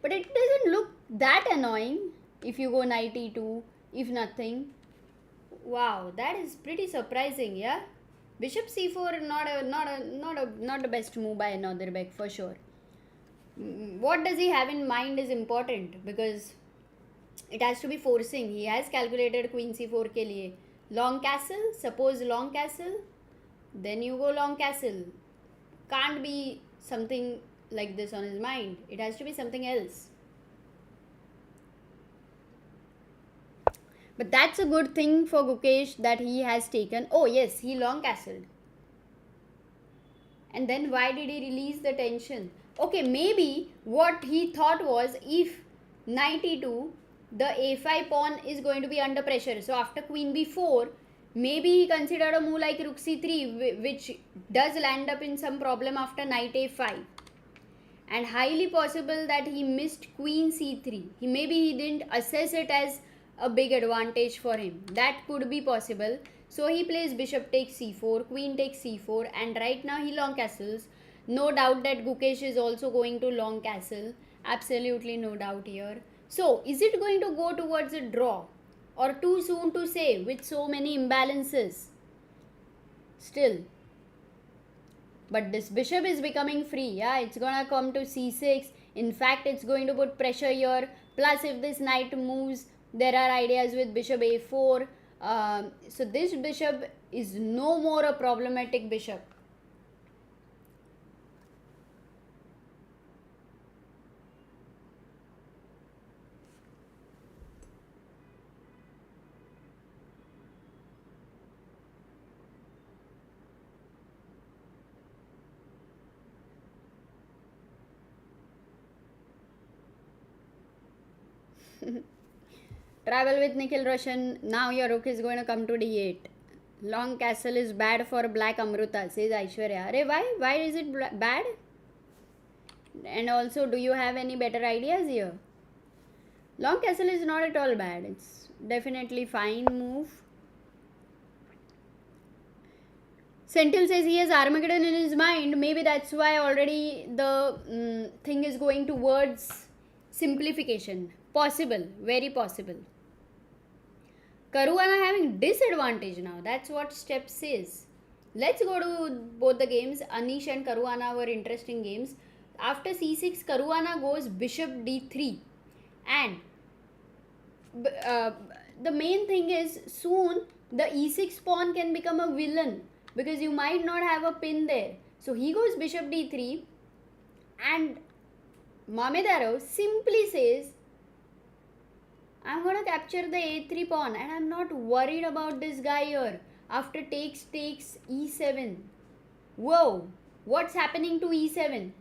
Speaker 1: But it doesn't look that annoying if you go knight e2, if nothing. Wow, that is pretty surprising, yeah? Bishop c4, not the best move by Nodirbek for sure. What does he have in mind is important, because it has to be forcing. He has calculated queen c4 ke liye. Long castle, suppose long castle, then you go long castle. Can't be something like this on his mind. It has to be something else. But that's a good thing for Gukesh that he has taken. Oh yes, he long castled. And then why did he release the tension? Okay, maybe what he thought was, if knight e2, the a5 pawn is going to be under pressure. So after queen b4, maybe he considered a move like rook c3, which does land up in some problem after knight a5. And highly possible that he missed queen c3. Maybe he didn't assess it as a big advantage for him. That could be possible. So he plays bishop takes c4, queen takes c4, and right now he long castles. No doubt that Gukesh is also going to long castle. Absolutely no doubt here. So, is it going to go towards a draw? Or too soon to say with so many imbalances? Still. But this bishop is becoming free. Yeah, it's gonna come to c6. In fact, it's going to put pressure here. Plus, if this knight moves, there are ideas with bishop a4. So, this bishop is no more a problematic bishop. Travel with Nikhil Roshan. Now your rook is going to come to d8. Long castle is bad for black Amruta, says Aishwarya. Arey, why? Why is it bad? And also, do you have any better ideas here? Long castle is not at all bad. It's definitely fine move. Sentil says he has Armageddon in his mind. Maybe that's why already the thing is going towards simplification. Possible. Very possible. Caruana having disadvantage now. That's what step says. Let's go to both the games. Anish and Caruana were interesting games. After c6, Caruana goes bishop d3. And the main thing is, soon the e6 pawn can become a villain, because you might not have a pin there. So he goes bishop d3, and Mamedyarov simply says, I'm going to capture the a3 pawn and I'm not worried about this guy here. After takes e7. Whoa, what's happening to e7?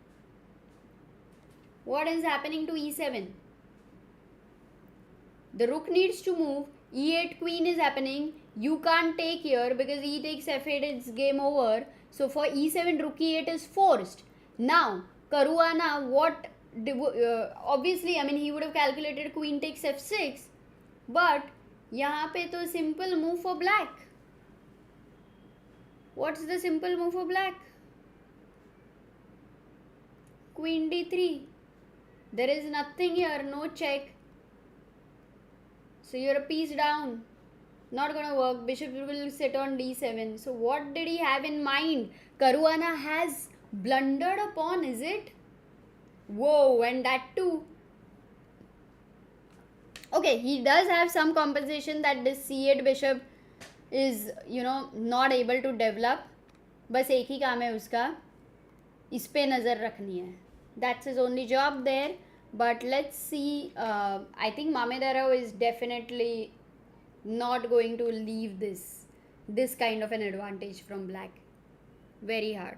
Speaker 1: What is happening to e7? The rook needs to move. e8 queen is happening. You can't take here because e takes f8, it's game over. So for e7, rook e8 is forced. Now, Caruana, obviously, I mean, he would have calculated queen takes f6. But, यहाँ पे तो simple move for black. What's the simple move for black? Queen d3. There is nothing here, no check. So you're a piece down. Not gonna work. Bishop will sit on d7. So what did he have in mind? Caruana has blundered upon, is it? Whoa, and that too. Okay, he does have some compensation that this c8 bishop is, not able to develop. बस एक ही काम है उसका, इस पे नज़र रखनी है. That's his only job there. But let's see. I think Mamedyarov is definitely not going to leave this kind of an advantage from black. Very hard.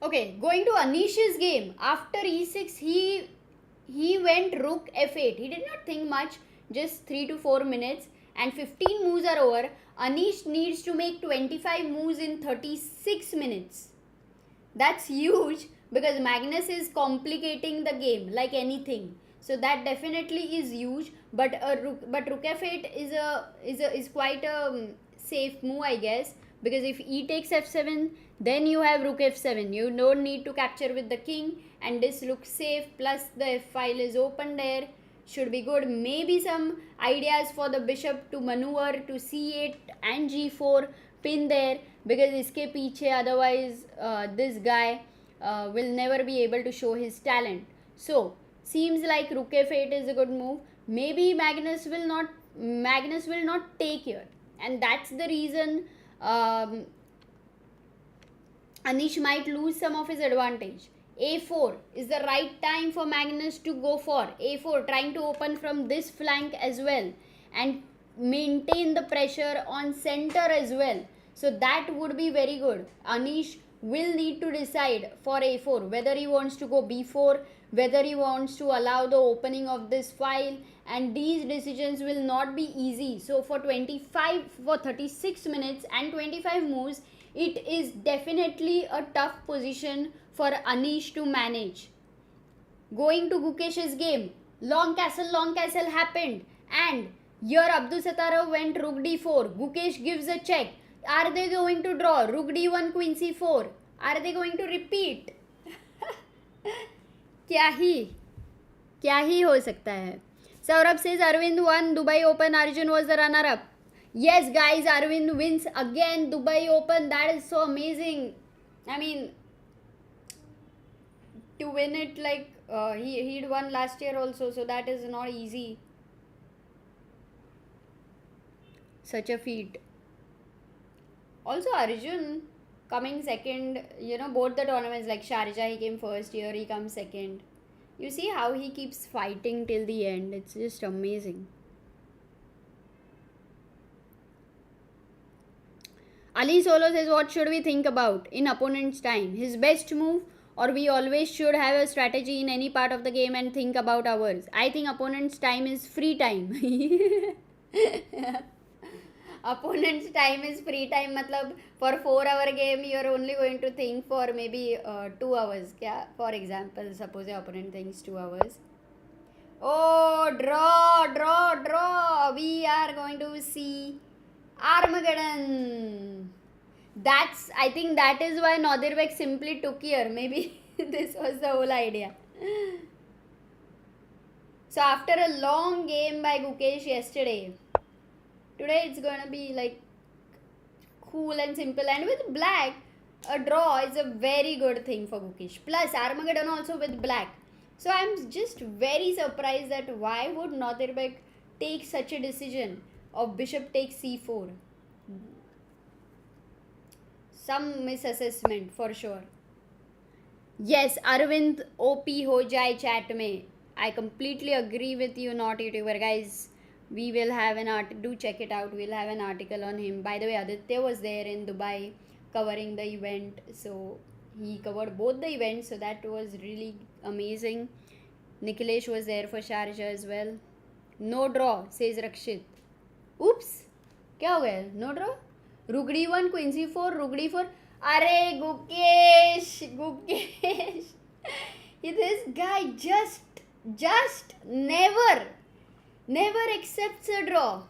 Speaker 1: Okay, going to Anish's game. After e6, he went rook f8. He did not think much, just 3 to 4 minutes, and 15 moves are over. Anish needs to make 25 moves in 36 minutes. That's huge because Magnus is complicating the game like anything. So that definitely is huge. But rook f8 is quite a safe move, I guess, because if e takes f7, then you have rook f7. You don't need to capture with the king, and this looks safe. Plus the f file is open there. Should be good. Maybe some ideas for the bishop to maneuver to c8 and g4, pin there, because iske piche otherwise this guy will never be able to show his talent. So seems like rook f8 is a good move. Maybe Magnus will not take here, and that's the reason Anish might lose some of his advantage. a4 is the right time for Magnus to go for. a4, trying to open from this flank as well and maintain the pressure on center as well. So that would be very good. Anish will need to decide for a4 whether he wants to go b4, whether he wants to allow the opening of this file, and these decisions will not be easy. So for 36 minutes and 25 moves, it is definitely a tough position for Anish to manage. Going to Gukesh's game, long castle happened, and here Abdusattorov went rook d4. Gukesh gives a check. Are they going to draw? Rook d1, queen c4. Are they going to repeat? क्या ही हो सकता है. Saurabh says Arvind won Dubai Open. Arjun was the runner-up. Yes, guys, Arvind wins again Dubai Open. That is so amazing. I mean, to win it like he'd won last year also, so that is not easy. Such a feat. Also, Arjun coming second, both the tournaments like Sharjah, he came first, here he comes second. You see how he keeps fighting till the end. It's just amazing. Ali Solo says, what should we think about in opponent's time? His best move, or we always should have a strategy in any part of the game and think about ours? I think opponent's time is free time. Opponent's time is free time. Matlab, for 4-hour game, you're only going to think for maybe 2 hours. Kya? For example, suppose your opponent thinks 2 hours. Oh, draw. We are going to see Armageddon. I think that is why Nodirbek simply took here. Maybe this was the whole idea. So after a long game by Gukesh yesterday, today it's going to be like cool and simple. And with black, a draw is a very good thing for Gukesh. Plus Armageddon also with black. So I'm just very surprised that why would Nodirbek take such a decision of bishop takes c4. Some misassessment for sure. Yes, Arvind OP ho jai chat mein. I completely agree with you, not YouTuber guys. We will have an article. Do check it out. We'll have an article on him. By the way, Aditya was there in Dubai covering the event. So he covered both the events. So that was really amazing. Nikhilesh was there for Sharjah as well. No draw, says Rakshit. Oops. क्या हो गया? No draw? Rook d1, queen c4, rook d4. अरे Gukesh. This guy just never accepts a draw.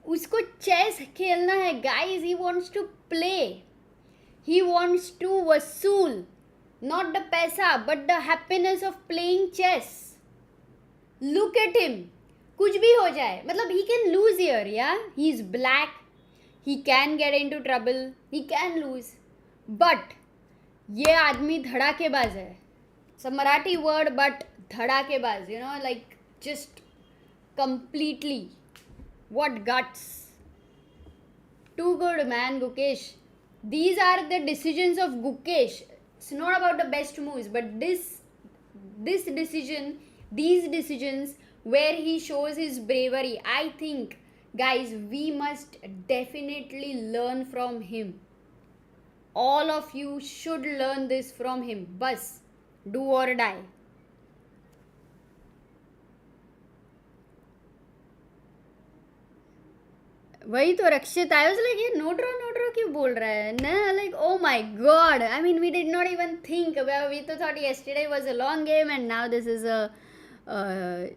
Speaker 1: उसको chess खेलना है guys. He wants to play. He wants to वसूल. Not the पैसा but the happiness of playing chess. Look at him. कुछ भी हो जाए, मतलब he can lose here, yeah. He is black. He can get into trouble. He can lose. But ये आदमी धड़ाकेबाज है. It's a Marathi word, but धड़ाकेबाज. You know, like just completely. What guts. Too good, man, Gukesh. These are the decisions of Gukesh. It's not about the best moves, but these decisions where he shows his bravery, I think, guys, we must definitely learn from him. All of you should learn this from him. Bas, do or die. वही तो रक्षित, I was like, ये no draw क्यों बोल रहा है ना? Like, oh my god, I mean, we did not even think. We thought yesterday was a long game and now this is a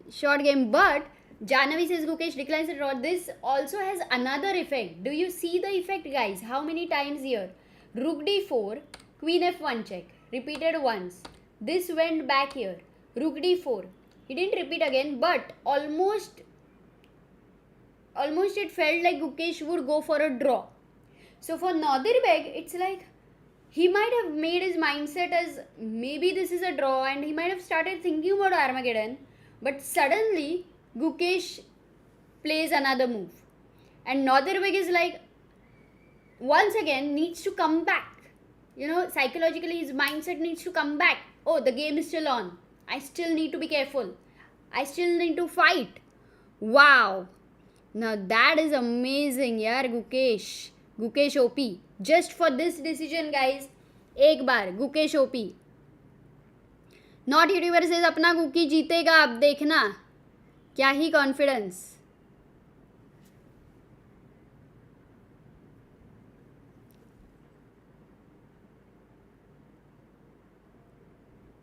Speaker 1: short game. But Jahnavi says Gukesh declines the draw. This also has another effect. Do you see the effect, guys? How many times here? Rook d4, queen f1 check, repeated once. This went back here. Rook d4. He didn't repeat again, but almost it felt like Gukesh would go for a draw. So for Nodirbek, it's like he might have made his mindset as maybe this is a draw and he might have started thinking about Armageddon, but suddenly Gukesh plays another move and Nodirbek is like once again needs to come back. You know, psychologically his mindset needs to come back. Oh, the game is still on. I still need to be careful. I still need to fight. Wow. Now that is amazing, yaar, Gukesh. Gukesh OP. Just for this decision, guys, एक बार Gukesh OP. Not YouTuber says अपना गुकी जीतेगा, अब देखना. क्या ही confidence.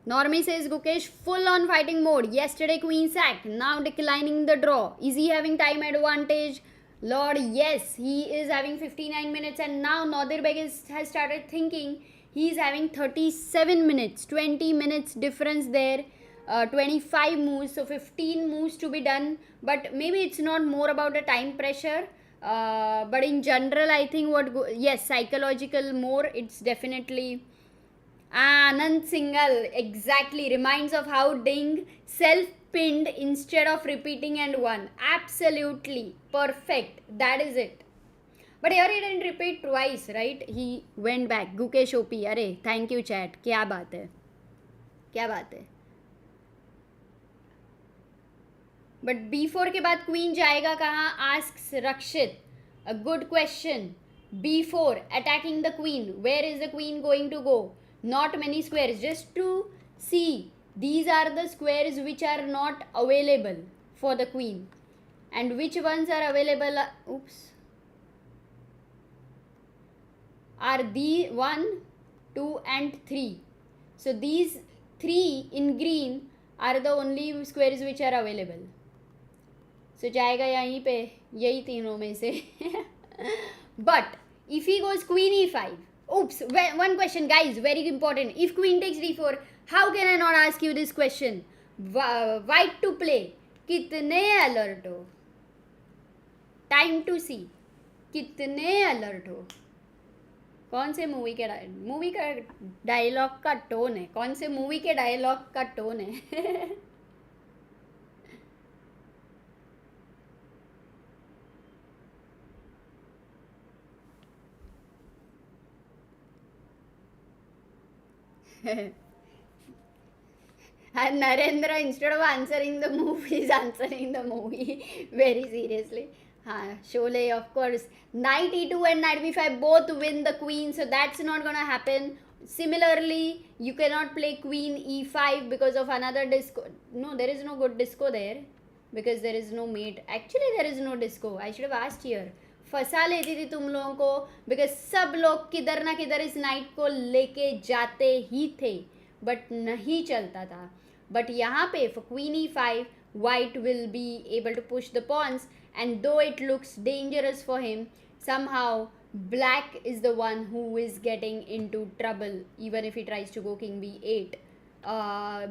Speaker 1: Normie says Gukesh full on fighting mode. Yesterday queen sack, now declining the draw. Is he having time advantage? Lord, yes, he is having 59 minutes and now Nodirbek has started thinking he is having 37 minutes, 20 minutes difference there, 25 moves, so 15 moves to be done. But maybe it's not more about the time pressure, but in general, I think yes, psychological more, it's definitely... Anand Singhal, exactly, reminds of how Ding self-pinned instead of repeating and won. Absolutely, perfect, that is it. But here he didn't repeat twice, right? He went back. Gukesh OP, अरे thank you chat, क्या बात है, क्या बात है. But b4 के बाद queen जाएगा कहाँ? Asks Rakshit. A good question. b4, attacking the queen. Where is the queen going to go? Not many squares, just to see these are the squares which are not available for the queen and which ones are available. Are the 1, 2 and 3. So these 3 in green are the only squares which are available. So जाएगा यहीं पे यही तीनों में से. But if he goes queen e5, oops, one question, guys, very important. If queen takes d4, how can I not ask you this question? White to play. कितने alert हो? Time to see. कितने alert हो? कौन से movie का dialogue का tone है? कौन से मूवी के डायलॉग का टोन है? And Narendra, instead of answering the movie, is answering the movie very seriously. Sholay, of course. Knight e2 and knight b5 both win the queen, so that's not gonna happen. Similarly, you cannot play queen e5 because of another disco. No, there is no good disco there. because there is no mate. Actually there is no disco. I should have asked here. फंसा लेती थी तुम लोगों को, because सब लोग किधर ना किधर इस नाइट को लेके जाते ही थे, बट नहीं चलता था. बट यहाँ पे for queen E5 white will be able to push the pawns, and though it looks dangerous for him, somehow black is the one who is getting into trouble even if he tries to go king B8,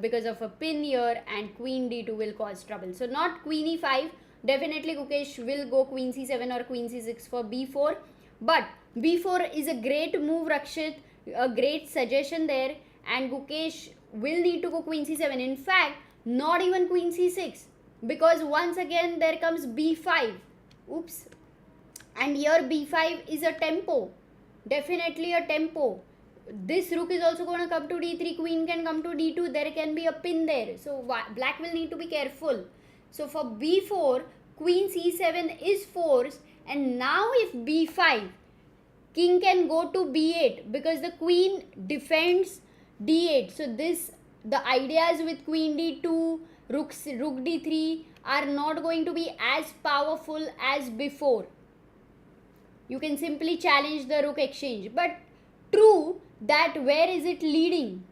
Speaker 1: because of a pin here, and queen D2 will cause trouble. So not queen E5. Definitely Gukesh will go queen C7 or queen C6 for B4. But B4 is a great move, Rakshit. A great suggestion there. And Gukesh will need to go queen C7. In fact, not even queen C6. Because once again there comes B5. Oops. And here B5 is a tempo. Definitely a tempo. This rook is also going to come to D3. Queen can come to D2. There can be a pin there. So black will need to be careful. So for B4, queen C7 is forced, and now if B5, king can go to B8 because the queen defends D8. So the ideas with queen D2, rook D3 are not going to be as powerful as before. You can simply challenge the rook exchange. But true that where is it leading?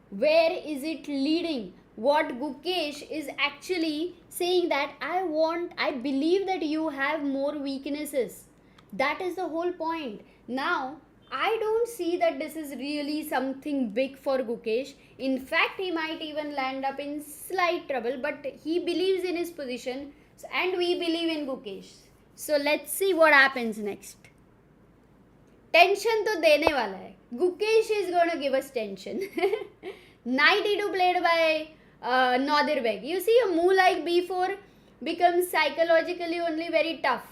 Speaker 1: Where is it leading? What Gukesh is actually saying that I believe that you have more weaknesses. That is the whole point. Now, I don't see that this is really something big for Gukesh. In fact, he might even land up in slight trouble, but he believes in his position and we believe in Gukesh. So let's see what happens next. Tension to dene wala hai. Gukesh is going to give us tension. Knight E2 played by Nodirbek. You see, a move like B4 becomes psychologically only very tough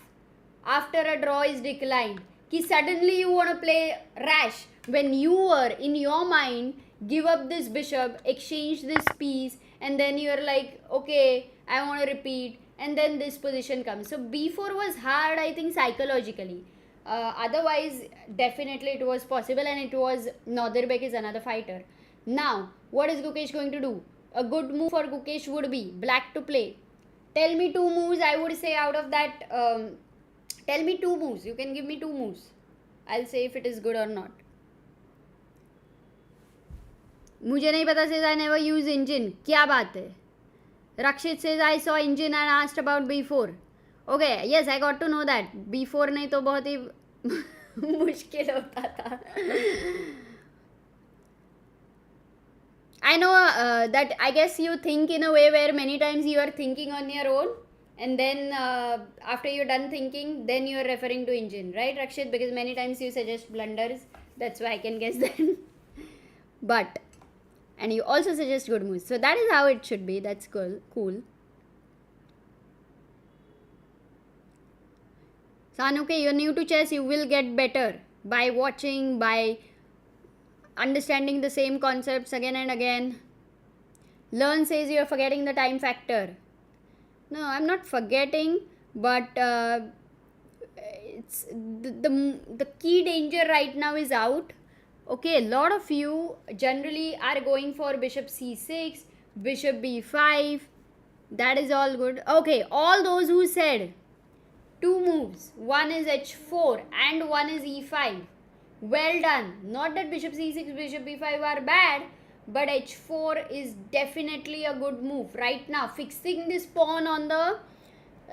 Speaker 1: after a draw is declined. Ki suddenly you want to play rash when you were in your mind give up this bishop, exchange this piece, and then you're like, okay, I want to repeat, and then this position comes. So B4 was hard, I think, psychologically. Otherwise, definitely it was possible, and it was Nodirbek is another fighter. Now, what is Gukesh going to do? A good move for Gukesh would be black to play. Tell me two moves, I would say out of that. Tell me two moves. You can give me two moves. I'll say if it is good or not. मुझे नहीं पता says I never use engine. क्या बात है? Rakshit says I saw engine and asked about B4. Okay, yes, I got to know that. B4 नहीं तो बहुत ही मुश्किल होता था. I know that I guess you think in a way where many times you are thinking on your own, and then after you're done thinking, then you're referring to engine, right, Rakshit? Because many times you suggest blunders. That's why I can guess that. But, and you also suggest good moves. So that is how it should be. That's cool. Sanuke, you're new to chess. You will get better by watching, by understanding the same concepts again and again. Learn says you're forgetting the time factor. No, I'm not forgetting, but it's the key danger right now is out. Okay, a lot of you generally are going for bishop c6, bishop b5. That is all good. Okay, all those who said two moves, one is h4 and one is e5. Well done. Not that bishop c6, bishop b5 are bad, but h4 is definitely a good move. Right now, fixing this pawn on the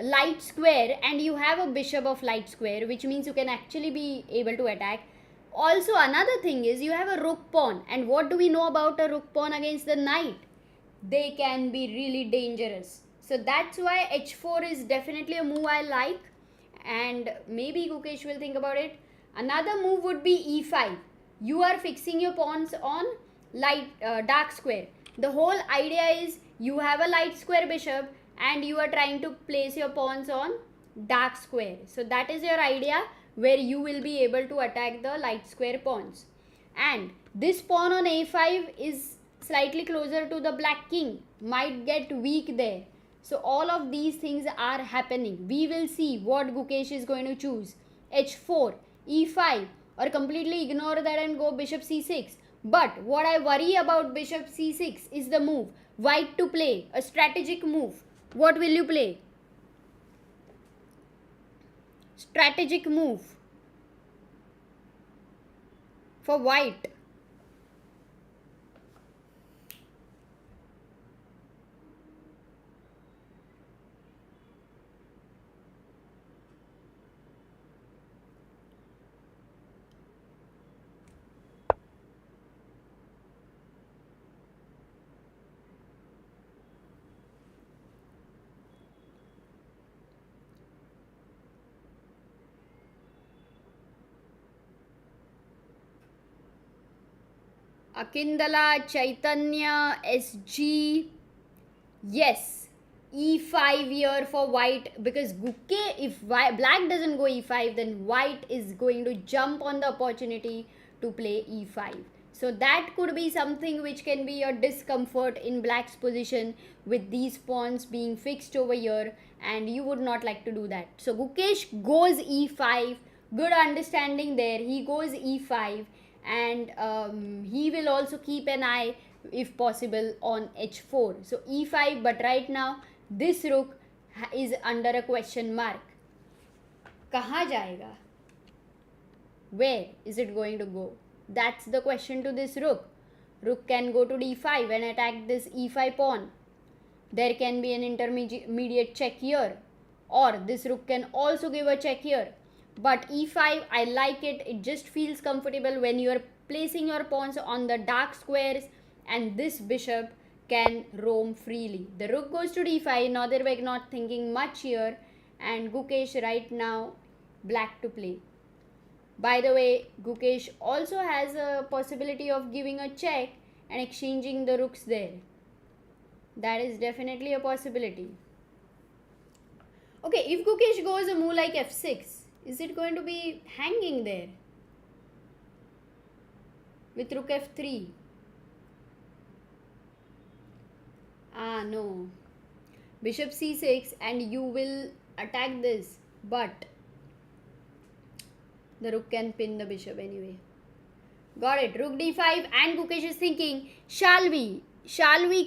Speaker 1: light square, and you have a bishop of light square, which means you can actually be able to attack. Also, another thing is you have a rook pawn, and what do we know about a rook pawn against the knight? They can be really dangerous. So that's why h4 is definitely a move I like, and maybe Gukesh will think about it. Another move would be e5. You are fixing your pawns on dark square. The whole idea is you have a light square bishop and you are trying to place your pawns on dark square. So that is your idea, where you will be able to attack the light square pawns. And this pawn on a5 is slightly closer to the black king, might get weak there. So all of these things are happening. We will see what Gukesh is going to choose. h4, e5, or completely ignore that and go bishop c6. But what I worry about bishop c6 is the move white to play, a strategic move. What will you play? Strategic move for white. Akindala, Chaitanya, SG. Yes, E5 here for white, because if black doesn't go E5, then white is going to jump on the opportunity to play E5. So that could be something which can be a discomfort in black's position with these pawns being fixed over here, and you would not like to do that. So Gukesh goes E5. Good understanding there. He goes E5, and he will also keep an eye if possible on h4. So e5, but right now this rook is under a question mark. Kahan jayega? Where is it going to go? That's the question to this rook. Rook can go to d5 and attack this e5 pawn. There can be an intermediate check here, or this rook can also give a check here. But e5, I like it. It just feels comfortable when you are placing your pawns on the dark squares, and this bishop can roam freely. The rook goes to d5. Nodirbek not thinking much here, and Gukesh right now black to play. By the way, Gukesh also has a possibility of giving a check and exchanging the rooks there. That is definitely a possibility. Okay, if Gukesh goes a move like f6, is it going to be hanging there with rook f3? No. Bishop c6, and you will attack this, but the rook can pin the bishop anyway. Got it. Rook d5, and Gukesh is thinking, shall we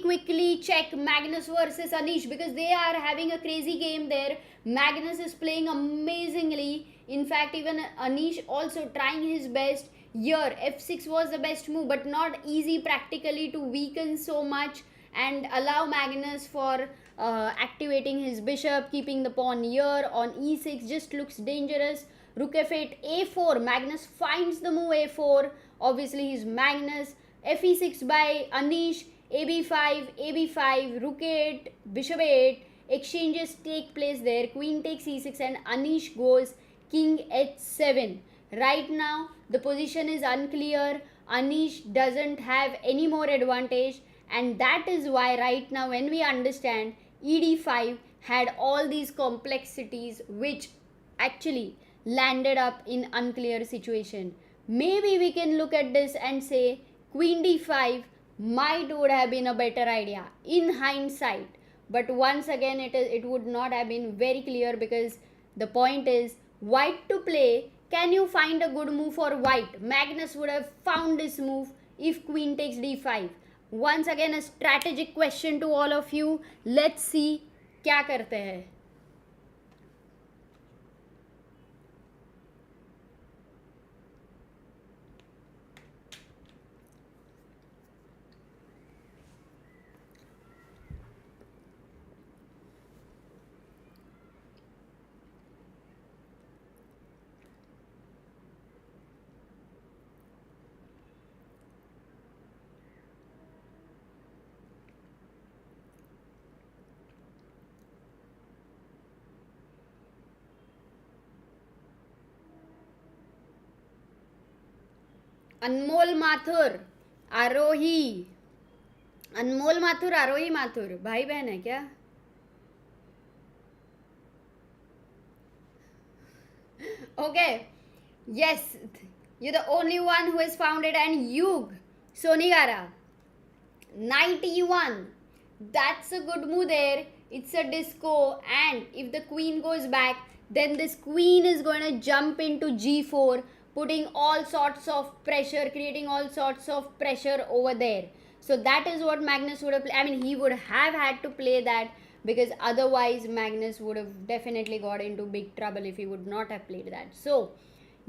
Speaker 1: quickly check Magnus versus Anish, because they are having a crazy game there. Magnus is playing amazingly. In fact, even Anish also trying his best. Here, f6 was the best move, but not easy practically to weaken so much and allow Magnus for activating his bishop, keeping the pawn here on e6 just looks dangerous. Rook f8, a4. Magnus finds the move a4. Obviously, he's Magnus. fe6 by Anish. ab5, rook 8, bishop 8. Exchanges take place there. Queen takes e6, and Anish goes king h7. Right now, the position is unclear. Anish doesn't have any more advantage, and that is why right now, when we understand, ed5 had all these complexities which actually landed up in unclear situation. Maybe we can look at this and say queen d5 would have been a better idea in hindsight, but once again it would not have been very clear, because the point is white to play. Can you find a good move for white? Magnus would have found this move if queen takes d5. Once again, a strategic question to all of you. Let's see क्या करते हैं. अनमोल माथुर आरोही माथुर भाई बहन है क्या? Okay, yes, you're the only one who has found it. And Yug Sonigara, knight e1, that's a good move there. It's a disco, and if the queen goes back, then this queen is going to jump into g4, putting all sorts of pressure, creating all sorts of pressure over there. So that is what Magnus would have played. I mean, he would have had to play that, because otherwise Magnus would have definitely got into big trouble if he would not have played that. So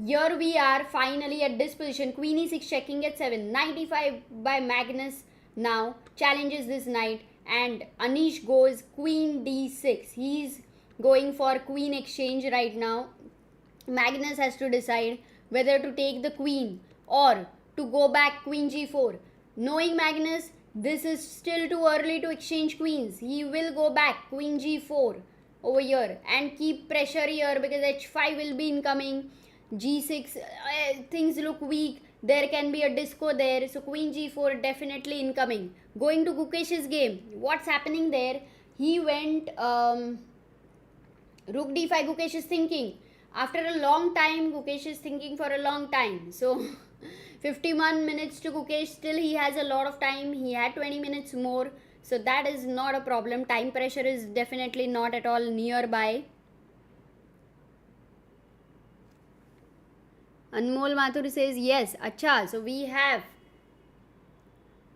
Speaker 1: here we are finally at this position. Queen e6 checking at 7. 95 by Magnus now challenges this knight, and Anish goes queen d6. He's going for queen exchange right now. Magnus has to decide whether to take the queen or to go back queen g4. Knowing Magnus, this is still too early to exchange queens. He will go back queen g4 over here and keep pressure here because h5 will be incoming. g6, things look weak. There can be a disco there. So queen g4 definitely incoming. Going to Gukesh's game. What's happening there? He went rook d5. Gukesh is thinking. After a long time, Gukesh is thinking for a long time. So 51 minutes to Gukesh. Still he has a lot of time. He had 20 minutes more. So that is not a problem. Time pressure is definitely not at all nearby. Anmol Mathur says yes. Acha. So we have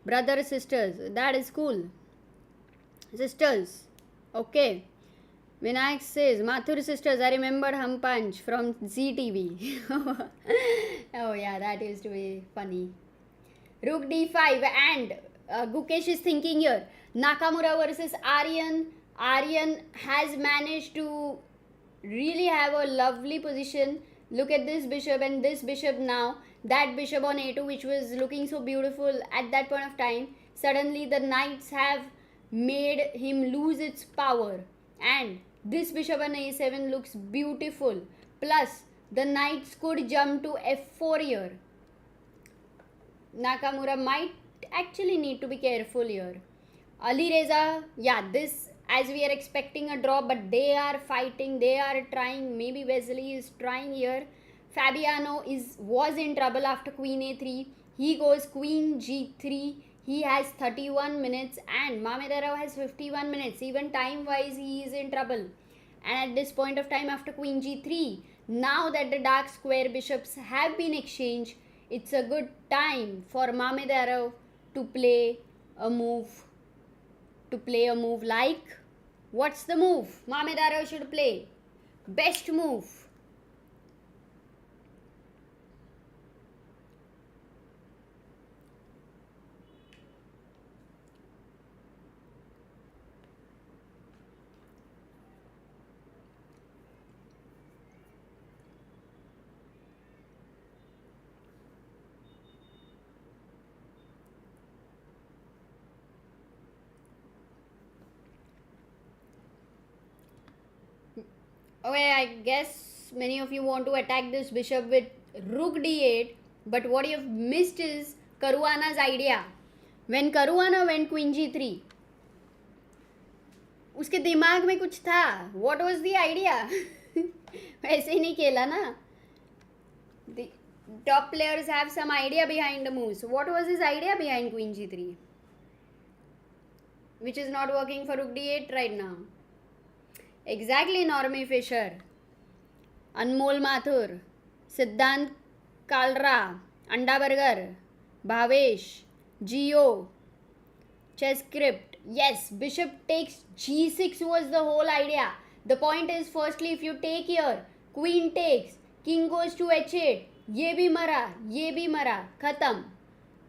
Speaker 1: brother sisters. That is cool. Sisters. Okay. Vinayak says Mathur sisters. I remember Hum Punch from ZTV. Oh yeah, that used to be funny. Rook d5 and Gukesh is thinking here. Nakamura versus Aryan. Aryan has managed to really have a lovely position. Look at this bishop and this bishop now. That bishop on a2, which was looking so beautiful at that point of time. Suddenly the knights have made him lose its power. And this bishop on a7 looks beautiful. Plus, the knights could jump to f4 here. Nakamura might actually need to be careful here. Ali Reza, yeah, this as we are expecting a draw, but they are fighting, they are trying. Maybe Wesley is trying here. Fabiano was in trouble after queen a3. He goes queen g3. He has 31 minutes and Mamedyarov has 51 minutes. Even time wise he is in trouble. And at this point of time after queen g3, now that the dark square bishops have been exchanged, it's a good time for Mamedyarov to play a move. Like, what's the move Mamedyarov should play? Best move. Okay, I guess many of you want to attack this bishop with rook d8, but what you have missed is Caruana's idea. When Caruana went queen g3, उसके दिमाग में कुछ था. What was the idea? वैसे ही नहीं खेला ना. The top players have some idea behind the moves. What was his idea behind queen g3? Which is not working for rook d8 right now. Exactly, Normie Fisher, Anmol Mathur, Siddhant Kalra, Anda Burger, Bhavesh, Geo, Chess Script. Yes, bishop takes g6 was the whole idea. The point is, firstly, if you take here, queen takes, king goes to h8, ye bhi mara, khatam.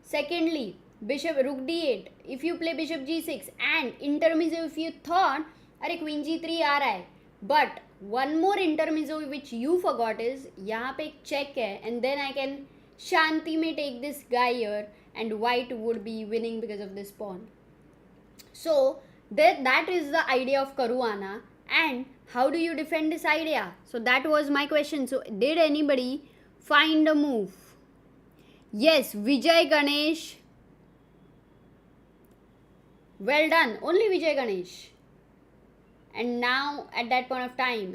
Speaker 1: Secondly, bishop rook d8. If you play bishop g6 and intermezzo, if you thought अरे queen जी3 आ रहा है, but one more intermezzo which you forgot is यहाँ पे एक check है and then I can शांति में take this guy here and white would be winning because of this pawn. So that is the idea of Caruana, and how do you defend this idea? So that was my question. So did anybody find a move? Yes, Vijay Ganesh. Well done, only Vijay Ganesh. And now at that point of time,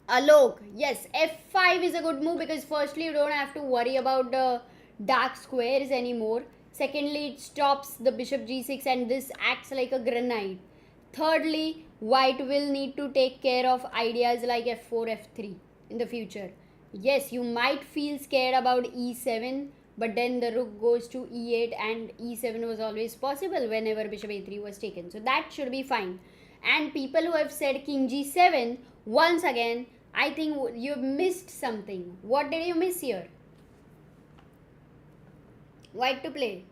Speaker 1: Alok, yes, f5 is a good move because firstly you don't have to worry about the dark squares anymore. Secondly, it stops the bishop g6 and this acts like a grenade. Thirdly, white will need to take care of ideas like f4, f3 in the future. Yes, you might feel scared about e7, but then the rook goes to e8 and e7 was always possible whenever bishop a3 was taken. So that should be fine. And people who have said king g7, once again, I think you've missed something. What did you miss here? White to play.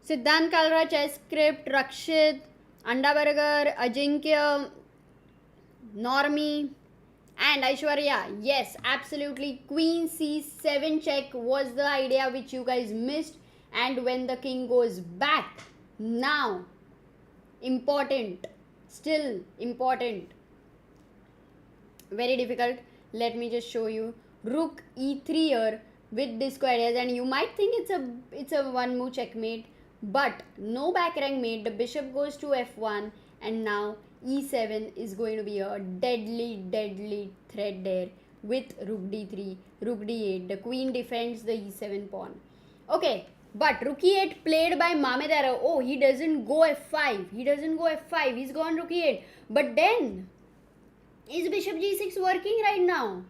Speaker 1: Siddhant Kalra, Chess Script, Rakshit, Andabargar, Ajinkya, Normi, and Aishwarya. Yes, absolutely. Queen c7 check was the idea which you guys missed. And when the king goes back, now, important, still important. Very difficult. Let me just show you. Rook e3 here with disco ideas, and you might think it's a one move checkmate, but no back rank mate. The bishop goes to f1, and now e7 is going to be a deadly threat there with rook d3, rook d8. The queen defends the e7 pawn. Okay, but rook e8 played by Mamedyarov. Oh, he doesn't go f5. He's gone rook e8. But then, is bishop g6 working right now?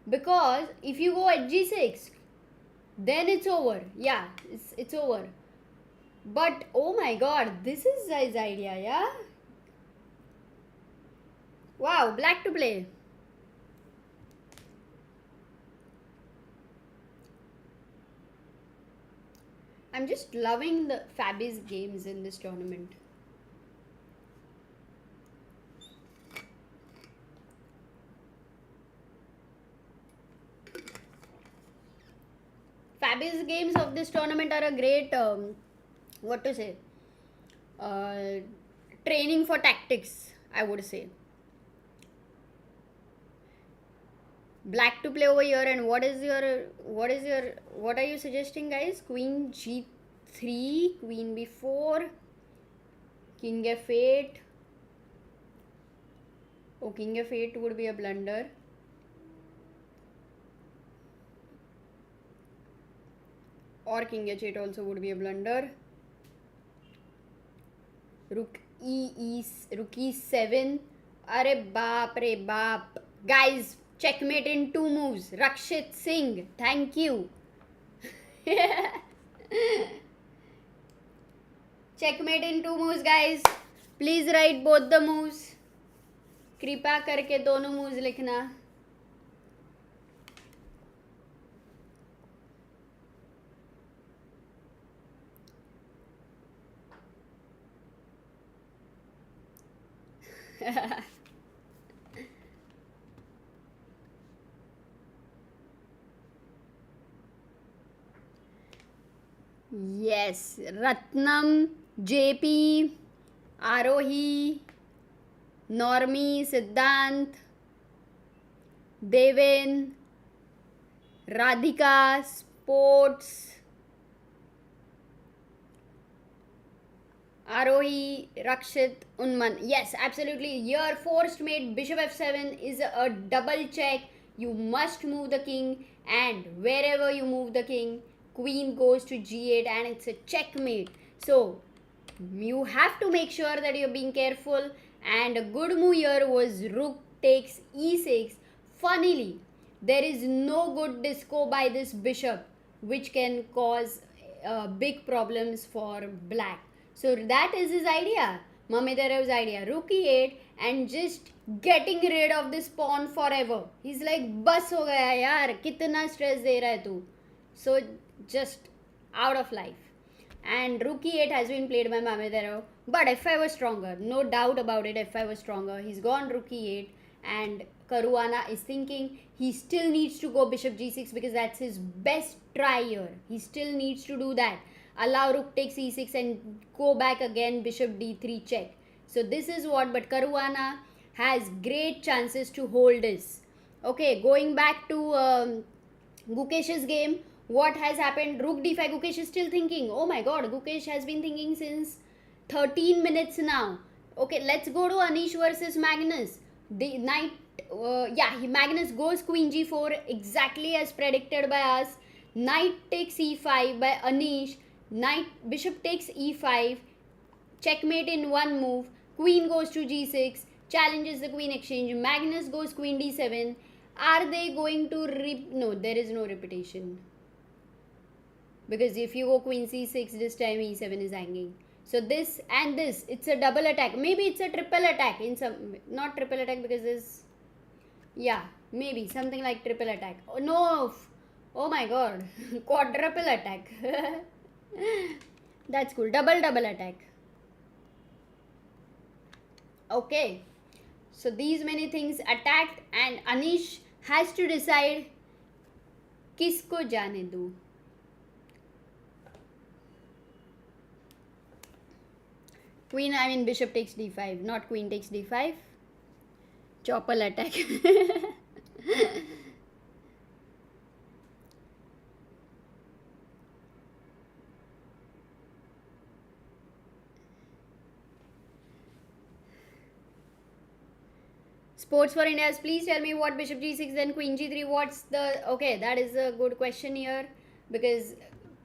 Speaker 1: Because if you go at g6, then it's over. Yeah, it's over. But oh my god, this is his idea, yeah? Wow, black to play. I'm just loving the Fabi's games in this tournament. Fabi's games of this tournament are a great, training for tactics, I would say. Black to play over here, and what are you suggesting, guys? Queen g3, queen b4, king f8. Oh, king f8 would be a blunder. Or king h8 also would be a blunder. Rook e7. Are baap re baap. Guys, checkmate in 2 moves. Rakshit Singh, thank you. Checkmate in 2 moves, guys. Please write both the moves. कृपा करके दोनों moves लिखना. Yes, Ratnam, JP, Arohi, Normi, Siddhant, Deven, Radhika, Sports, Arohi, Rakshit, Unman. Yes, absolutely. Your forced mate bishop f7 is a double check. You must move the king, and wherever you move the king, queen goes to g8 and it's a checkmate. So you have to make sure that you're being careful, and a good move here was rook takes e6. Funnily, there is no good disco by this bishop which can cause big problems for black. So that is his idea, Mamedyarov's idea. Rook e8 and just getting rid of this pawn forever. He's like, bas ho gaya yaar, kitna stress de raha hai tu. So just out of life. And rook e8 has been played by Mamedyarov, but f5 was stronger, no doubt about it. F5 was stronger. He's gone rook e8, and Caruana is thinking he still needs to go bishop g6 because that's his best try here. He still needs to do that. Allow rook takes e6 and go back again, bishop d3 check. So this is what, but Caruana has great chances to hold this. Okay, going back to Gukesh's game. What has happened? Rook d5. Gukesh is still thinking. Oh my god, Gukesh has been thinking since 13 minutes now. Okay, let's go to Anish versus Magnus. The knight, Magnus goes queen g4 exactly as predicted by us. Knight takes e5 by Anish. Bishop takes e5. Checkmate in one move. Queen goes to g6. Challenges the queen exchange. Magnus goes queen d7. Are they going to no, there is no repetition. Because if you go queen c6, this time e7 is hanging. So this and this, it's a double attack. Maybe it's a triple attack in some, not triple attack because this, yeah, maybe something like triple attack. Oh no, oh my god, quadruple attack. That's cool, double attack. Okay, so these many things attacked and Anish has to decide किसको जाने दूँ. Bishop takes d5, not queen takes d5. Chopper attack. Sports for India, please tell me what bishop g6 then queen g3. What's the, okay, that is a good question here, because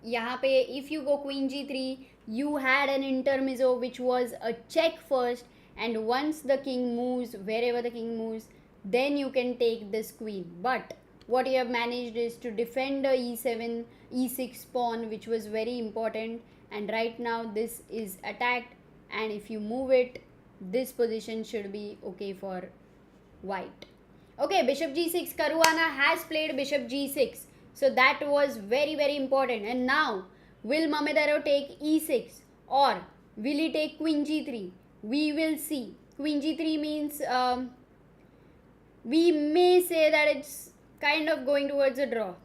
Speaker 1: यहाँ पे if you go queen g3, you had an intermezzo which was a check first, and once the king moves, wherever the king moves, then you can take this queen. But what you have managed is to defend the e7, e6 pawn, which was very important, and right now this is attacked, and if you move it, this position should be okay for white. Okay, bishop g6, Caruana has played bishop g6. So that was very, very important. And now, will Mamedyarov take e6 or will he take queen g3? We will see. Queen g3 means we may say that it's kind of going towards a draw.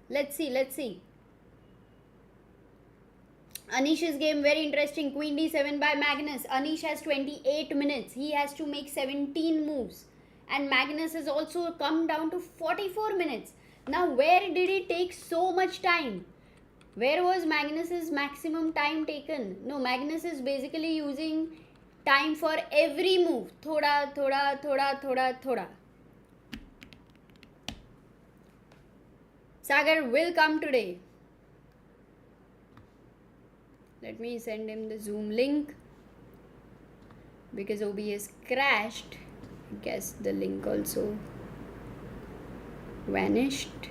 Speaker 1: Let's see, let's see. Anish's game, very interesting. Queen d7 by Magnus. Anish has 28 minutes. He has to make 17 moves. And Magnus has also come down to 44 minutes. Now, where did it take so much time? Where was Magnus's maximum time taken? No, Magnus is basically using time for every move. Thoda, thoda, thoda, thoda, thoda. Sagar will come today. Let me send him the Zoom link. Because OBS crashed. I guess the link also vanished.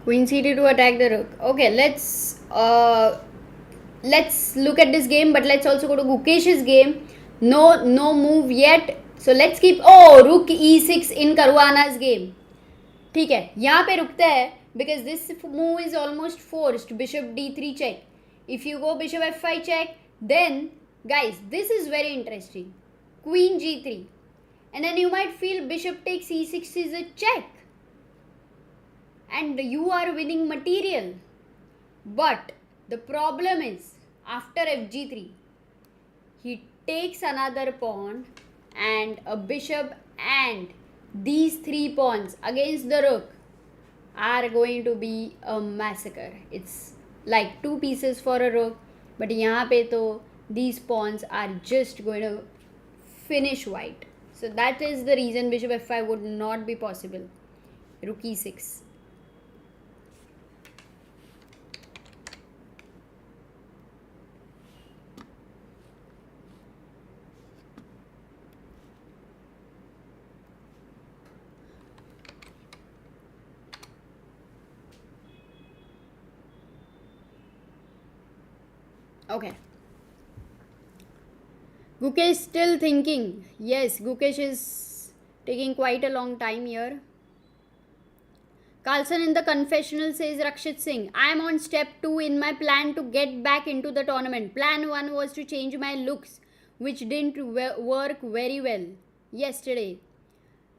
Speaker 1: Queen c2 to attack the rook. Okay, let's look at this game, but let's also go to Gukesh's game. No move yet. So let's keep rook e6 in Caruana's game. ठीक है, यहाँ पे रुकते हैं because this move is almost forced. Bishop d3 check. If you go bishop f5 check, then guys, this is very interesting. Queen g3, and then you might feel bishop takes e6 is a check and you are winning material. But the problem is after fg3 he takes another pawn and a bishop, and these 3 pawns against the rook are going to be a massacre. It's like 2 pieces for a rook, but यहाँ पे तो these pawns are just going to finish white. So that is the reason bishop f5 would not be possible. Rook e6. Okay. Gukesh still thinking. Yes, Gukesh is taking quite a long time here. Carlsen in the confessional says, Rakshit Singh, I am on step 2 in my plan to get back into the tournament. Plan 1 was to change my looks, which didn't work very well yesterday.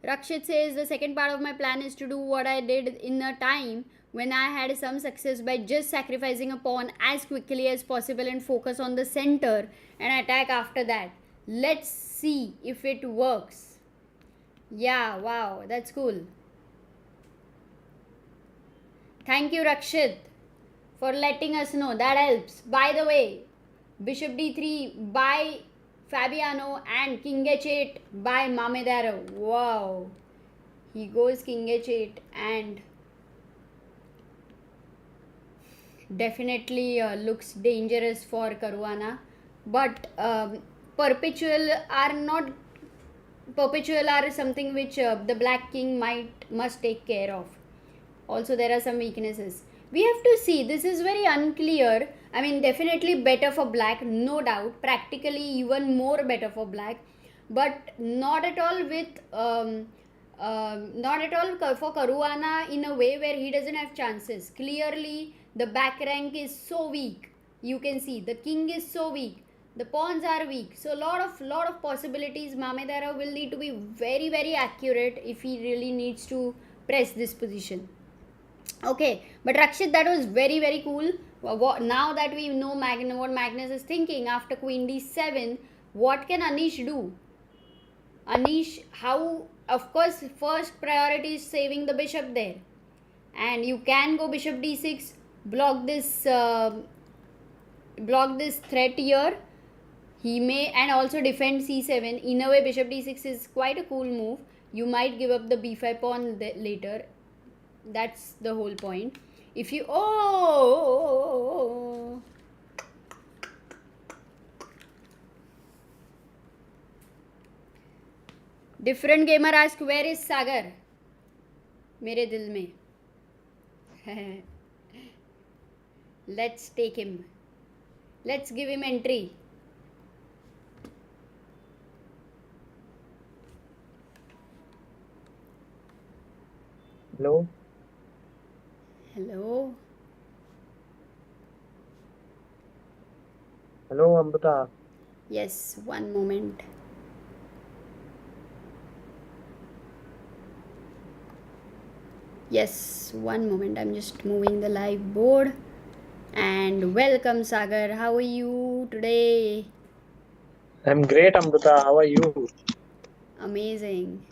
Speaker 1: Rakshit says, the second part of my plan is to do what I did in a time when I had some success by just sacrificing a pawn as quickly as possible and focus on the center and attack after that. Let's see if it works. Yeah, wow, that's cool. Thank you, Rakshit, for letting us know. That helps. By the way, bishop d3 by Fabiano and king h8 by Mamedyarov. Wow. He goes king h8 and definitely looks dangerous for Caruana. But perpetual are something which the black king must take care of. Also, there are some weaknesses. We have to see. This is very unclear. I mean, definitely better for black, no doubt. Practically, even more better for black, but not at all with not at all for Caruana in a way where he doesn't have chances. Clearly, the back rank is so weak. You can see the king is so weak. The pawns are weak. So lot of possibilities. Mamedyarov will need to be very accurate if he really needs to press this position. Okay, but Rakshit, that was very cool. Now that we know what Magnus is thinking after queen d7, what can Anish do? Anish, how? Of course, first priority is saving the bishop there, and you can go bishop d6, block this threat here. He may, and also defend c7. In a way, bishop d6 is quite a cool move. You might give up the b5 pawn later. That's the whole point. If you different gamer ask, where is Sagar? Mere dil mein. Let's take him. Let's give him entry.
Speaker 2: Hello.
Speaker 1: Hello.
Speaker 2: Hello, Amruta.
Speaker 1: Yes, one moment. Yes, one moment. I'm just moving the live board. And welcome, Sagar. How are you today?
Speaker 2: I'm great, Amruta. How are you?
Speaker 1: Amazing.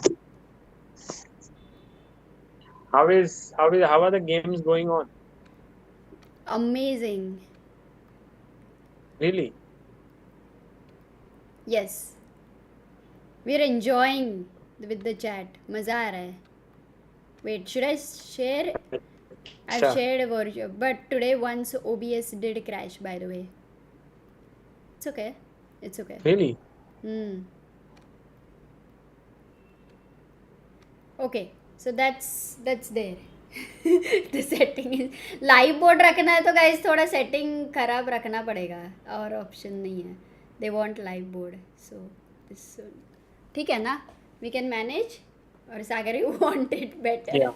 Speaker 2: How are the games going on?
Speaker 1: Amazing.
Speaker 2: Really?
Speaker 1: Yes. We're enjoying with the chat. Maza aa raha hai. Wait, should I share? I've
Speaker 2: Sure.
Speaker 1: shared a version, but today once OBS did crash, by the way. It's okay. It's okay.
Speaker 2: Really?
Speaker 1: Okay, so that's there. The setting is live board रखना है तो guys थोड़ा setting खराब रखना पड़ेगा और option नहीं है. They want live board, so this ठीक है ना? We can manage. और सागर you want it better.
Speaker 2: Yeah.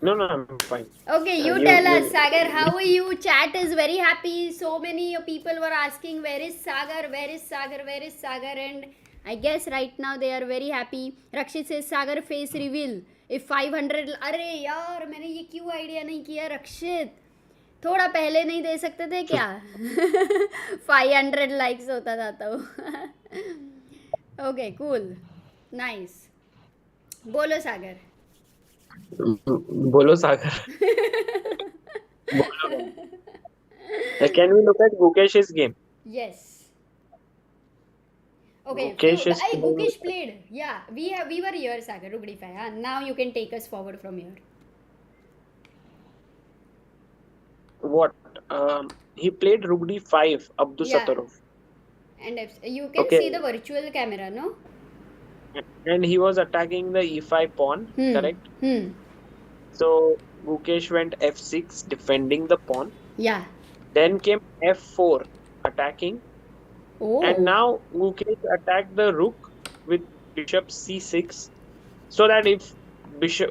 Speaker 2: No, I'm fine.
Speaker 1: Okay, you tell us, Sagar, how are you? Chat is very happy. So many people were asking, where is Sagar? Where is Sagar? Where is Sagar? And I guess right now they are very happy. Rakshit says, Sagar face reveal. If 500... अरे यार मैंने ये क्यों idea नहीं किया रक्षित, थोड़ा पहले नहीं दे सकते थे क्या? 500 लाइक्स होता था तो. Okay, cool. Nice. बोलो सागर.
Speaker 2: Bolo Sagar. Can we look at Gukesh's game?
Speaker 1: Yes. Okay.
Speaker 2: Gukesh
Speaker 1: played. Yeah, we were here, Sagar. Rook d5. Huh? Now you can take us forward from here.
Speaker 2: What? He played Rook d5, Abdul Sattarov.
Speaker 1: And you can see the virtual camera, no?
Speaker 2: And he was attacking the e5 pawn, correct? So Gukesh went f6, defending the pawn.
Speaker 1: Yeah.
Speaker 2: Then came f4, attacking.
Speaker 1: Oh.
Speaker 2: And now Gukesh attacked the rook with bishop c6, so that if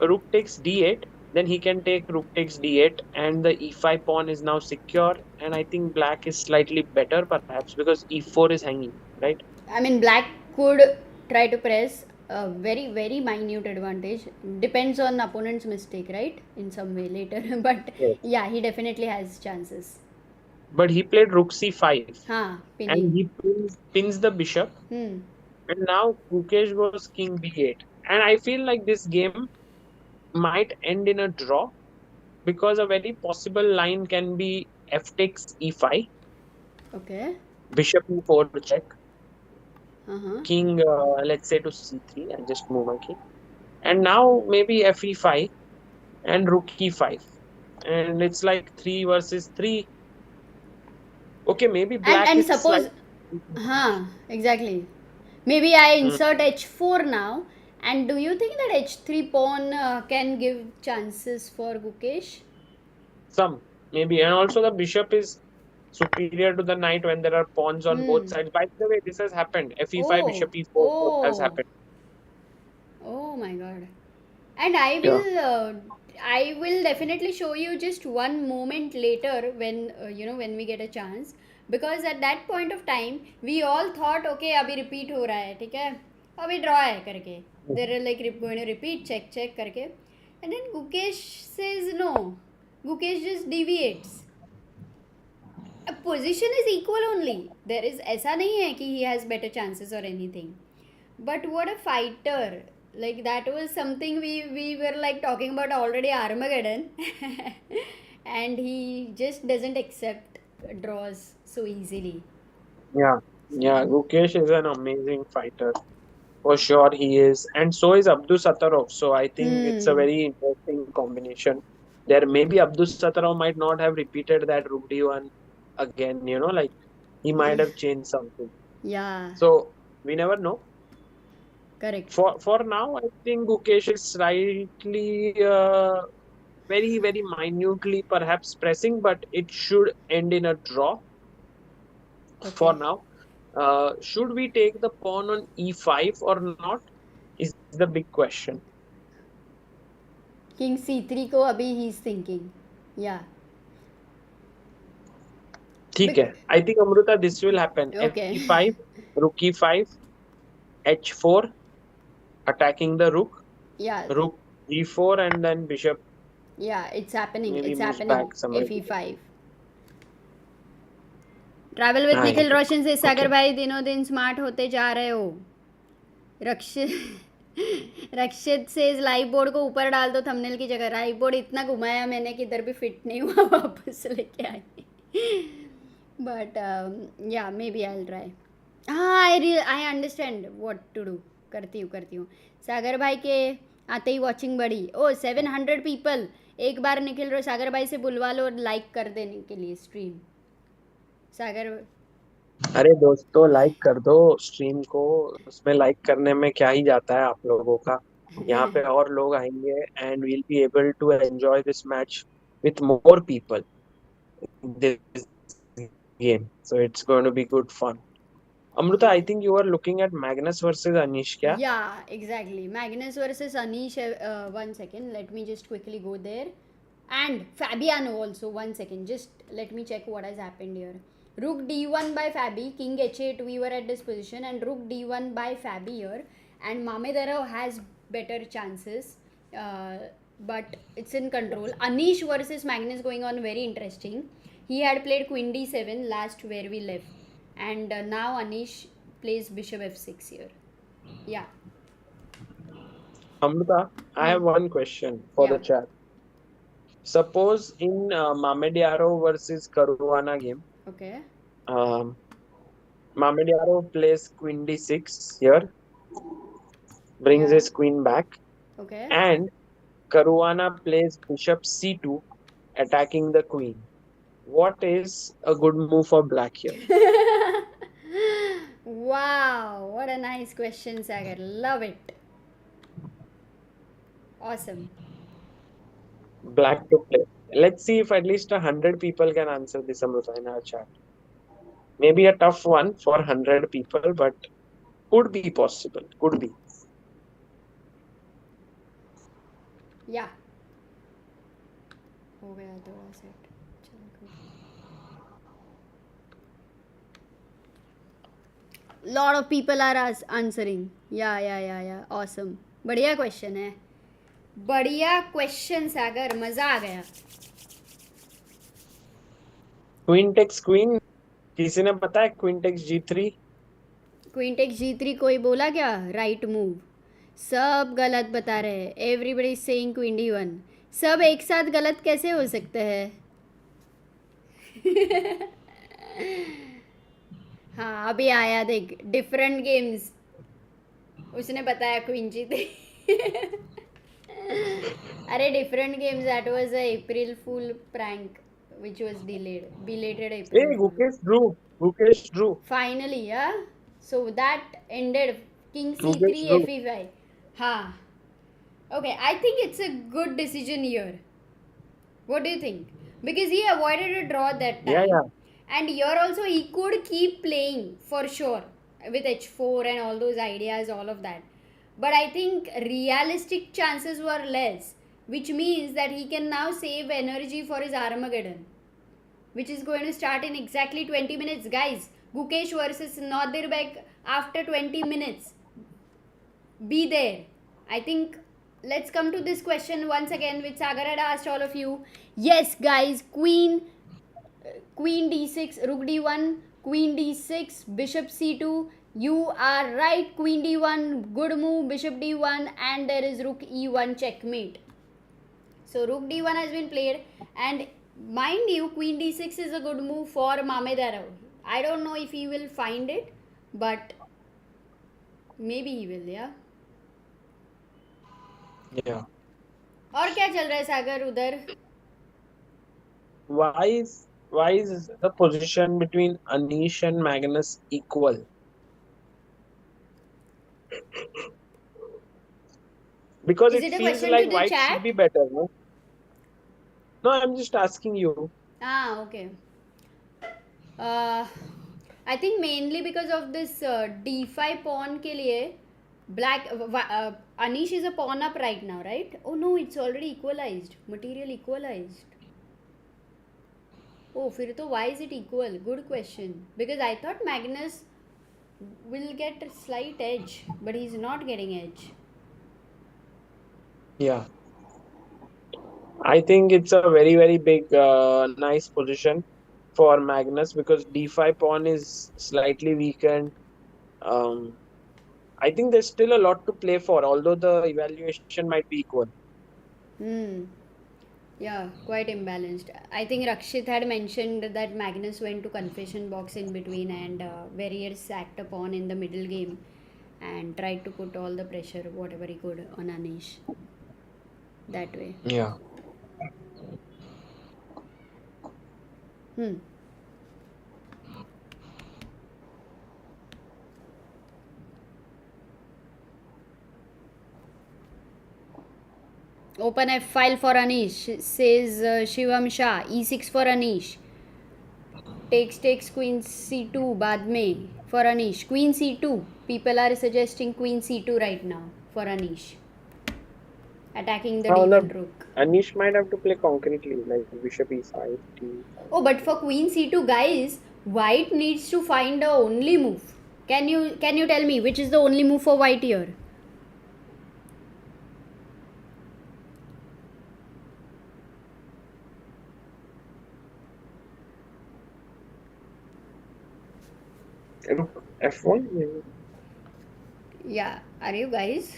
Speaker 2: rook takes d8, then he can take rook takes d8, and the e5 pawn is now secure. And I think black is slightly better, perhaps, because e4 is hanging, right?
Speaker 1: I mean, black could try to press a very minute advantage. Depends on opponent's mistake, right? In some way later. But
Speaker 2: yes.
Speaker 1: Yeah, he definitely has chances.
Speaker 2: But he played rook c5.
Speaker 1: And
Speaker 2: he pins the bishop. And now Gukesh goes king b8. And I feel like this game might end in a draw because a very possible line can be f takes e5,
Speaker 1: Okay.
Speaker 2: bishop e4 check,
Speaker 1: Uh-huh.
Speaker 2: king, let's say to c3. I just move my king. And now maybe f e5 and rook e5. And it's like 3 versus 3. Okay, maybe black
Speaker 1: And
Speaker 2: is
Speaker 1: suppose,
Speaker 2: slightly.
Speaker 1: exactly. Maybe I
Speaker 2: Hmm.
Speaker 1: insert h4 now. And do you think that h3 pawn can give chances for Gukesh?
Speaker 2: Some, maybe. And also the bishop is superior to the knight when there are pawns on both
Speaker 1: Hmm.
Speaker 2: sides. By the way, this has happened. F e5,
Speaker 1: Oh,
Speaker 2: bishop e4, both has
Speaker 1: oh,
Speaker 2: happened.
Speaker 1: oh my God. And
Speaker 2: Yeah.
Speaker 1: I will definitely show you just one moment later when when we get a chance, because at that point of time we all thought okay अभी repeat हो रहा है ठीक है अभी draw है करके they're like going to repeat check करके, and then Gukesh says no, Gukesh just deviates. A position is equal only, there is ऐसा नहीं है कि he has better chances or anything. But what a fighter! Like that was something we were like talking about already Armageddon, and he just doesn't accept draws so easily.
Speaker 2: Yeah.
Speaker 1: So
Speaker 2: Yeah. Gukesh is an amazing fighter. For sure he is. And so is Abdus Sattarov. So I think it's a
Speaker 1: hmm,
Speaker 2: very interesting combination. There maybe Abdus Sattarov might not have repeated that Rook D1 again, like he might have changed something.
Speaker 1: yeah,
Speaker 2: So we never know.
Speaker 1: correct.
Speaker 2: For now, I think Gukesh is slightly very, very minutely perhaps pressing, but it should end in a draw for
Speaker 1: Okay,
Speaker 2: now. Should we take the pawn on e5 or not? Is the big question.
Speaker 1: King C3 को अभी he's thinking, yeah.
Speaker 2: ठीक है.
Speaker 1: Bec-
Speaker 2: I think Amruta, this will happen.
Speaker 1: okay.
Speaker 2: F5, rook e5, h4, attacking the rook,
Speaker 1: Yeah,
Speaker 2: rook g4, and then bishop
Speaker 1: yeah,
Speaker 2: maybe
Speaker 1: it's
Speaker 2: moves
Speaker 1: happening
Speaker 2: back somewhere.
Speaker 1: FE5. Travel with
Speaker 2: Ah,
Speaker 1: Nikhil
Speaker 2: yeah.
Speaker 1: रोशन से सागर
Speaker 2: Okay.
Speaker 1: भाई दिनों दिन smart होते जा रहे हो. रक्षित रक्षित से इस लाइव बोर्ड को ऊपर डाल दो थंबनेल की जगह. लाइव बोर्ड इतना घुमाया मैंने कि इधर भी फिट नहीं हुआ, वापस लेके आई. बट या मे बी आई ट्राई. हाँ I understand what to do. करती हूँ. सागर भाई के आते ही वॉचिंग बढ़ी. Oh 700 people. एक बार निखिल रो सागर भाई से बुलवा लो लाइक कर देने के लिए स्ट्रीम. सागर
Speaker 2: अरे दोस्तों, लाइक कर दो स्ट्रीम को. उसमें लाइक करने में क्या ही जाता है आप लोगों का. यहाँ पे और लोग आएंगे and will be able to enjoy this match with more people in this game. So it's going to be good fun. Amruta, I think you are looking at Magnus versus Anish, kya?
Speaker 1: Yeah, exactly. Magnus versus Anish. 1 second. Let me just quickly go there. And Fabiano also. 1 second. Just let me check what has happened here. Rook d1 by Fabi. King h8. We were at this position. And rook d1 by Fabi here. And Mamedyarov has better chances. But it's in control. Anish versus Magnus going on very interesting. He had played queen d7 last where we left. And now Anish plays bishop f6 here. Yeah.
Speaker 2: Amruta, I
Speaker 1: Hmm.
Speaker 2: have one question for the
Speaker 1: Yeah.
Speaker 2: chat. Suppose in Mamedyarov versus Caruana game,
Speaker 1: Okay.
Speaker 2: um, Mamedyarov plays queen d6 here, brings
Speaker 1: Yeah.
Speaker 2: his queen back,
Speaker 1: Okay.
Speaker 2: and Caruana plays bishop c2, attacking the queen. What is a good move for black here?
Speaker 1: Wow. What a nice question, Sagar. Love it. Awesome.
Speaker 2: Black to play. Let's see if at least 100 people can answer this, Amruta, in our chat. Maybe a tough one for 100 people, but could be possible. Could be.
Speaker 1: Yeah. हो गया थोड़ा set. Lot of people are answering. Yeah. Awesome. बढ़िया question है. बढ़िया question सागर. मज़ा आ गया.
Speaker 2: Queen takes queen. किसी ने पता है queen takes g3?
Speaker 1: Queen takes g3 कोई बोला क्या? Right move. सब गलत बता रहे हैं. Everybody is saying queen d1. सब एक साथ गलत कैसे हो सकते हैं? हाँ अभी आया देख. Different games. उसने बताया क्वीन g3. अरे different games. That was a April fool prank which was delayed. Belated
Speaker 2: Hey,
Speaker 1: April Fool.
Speaker 2: Gukesh drew. Gukesh drew.
Speaker 1: Finally, yeah. So that ended king
Speaker 2: Gukesh
Speaker 1: c3
Speaker 2: drew.
Speaker 1: fe5. Ha. Okay, I think it's a good decision here. What do you think? Because he avoided a draw that
Speaker 2: Yeah,
Speaker 1: time.
Speaker 2: yeah.
Speaker 1: And here also he could keep playing for sure with h4 and all those ideas, all of that. But I think realistic chances were less, which means that he can now save energy for his Armageddon, which is going to start in exactly 20 minutes. Guys, Gukesh versus Nodirbek after 20 minutes. Be there. I think let's come to this question once again, which Sagar had asked all of you. Yes, guys, queen d6, rook d1, queen d6, bishop c2. You are right, queen d1, good move, bishop d1, and there is rook e1 checkmate. So rook d1 has been played, and mind you, queen d6 is a good move for Mamedyarov. I don't know if he will find it, but maybe he will, yeah.
Speaker 2: Yeah.
Speaker 1: और क्या चल रहा है सागर उधर?
Speaker 2: Why is the position between Anish and Magnus equal? Because
Speaker 1: Is
Speaker 2: it
Speaker 1: it a
Speaker 2: feels
Speaker 1: question to
Speaker 2: like
Speaker 1: the
Speaker 2: white should
Speaker 1: chat?
Speaker 2: be better, no? No, I'm just asking you.
Speaker 1: Ah, okay. I think mainly because of this d5 pawn के लिए black Anish is a pawn up right now, right? Oh no, it's already equalized. Material equalized. Oh, फिर तो why is it equal? Good question. Because I thought Magnus will get a slight edge, but he's not getting edge.
Speaker 2: Yeah. I think it's a very, very big, nice position for Magnus because d5 pawn is slightly weakened. Um, I think there's still a lot to play for, although the evaluation might be equal.
Speaker 1: Yeah, quite imbalanced. I think Rakshit had mentioned that Magnus went to confession box in between, and Verrier sacked a pawn in the middle game and tried to put all the pressure, whatever he could, on Anish. That way.
Speaker 2: Yeah.
Speaker 1: Open F file for Anish, says Shivam Shah. E6 for Anish. Takes queen c2 बाद में for Anish. Queen c2. People are suggesting queen c2 right now for Anish. Attacking the d1 rook.
Speaker 2: Anish might have to play concretely, like bishop e5.
Speaker 1: Oh, but for queen c2, guys, white needs to find the only move. Can you tell me which is the only move for white here?
Speaker 2: Rook f1 maybe.
Speaker 1: Yeah, are you guys?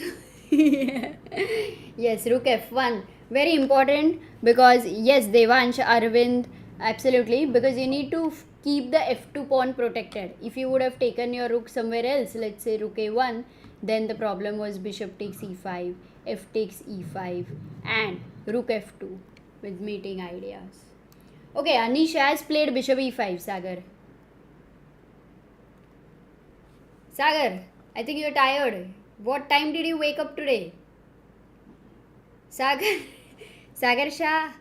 Speaker 1: Yes, rook f1. Very important because yes, Devansh, Arvind, absolutely, because you need to keep the f2 pawn protected. If you would have taken your rook somewhere else, let's say rook a1, then the problem was bishop takes e5, f takes e5, and rook f2 with meeting ideas. Okay, Anish has played bishop e5, Sagar. Sagar, I think you're tired. What time did you wake up today? Sagar Shah.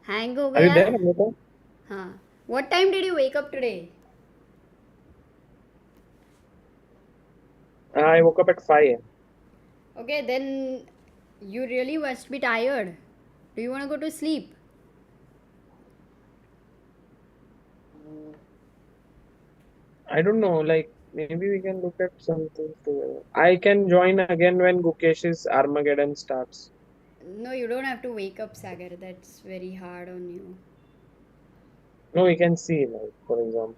Speaker 1: Hang ho
Speaker 2: Are you
Speaker 1: gaya?
Speaker 2: there, Amruta?
Speaker 1: हाँ. What time did you wake up today?
Speaker 2: I woke up at 5 a.m.
Speaker 1: Okay, then you really must be tired. Do you want to go to sleep?
Speaker 2: I don't know, like maybe we can look at something together. I can join again when Gukesh's Armageddon starts.
Speaker 1: No, you don't have to wake up, Sagar. That's very hard on you.
Speaker 2: No, we can see, like, for example.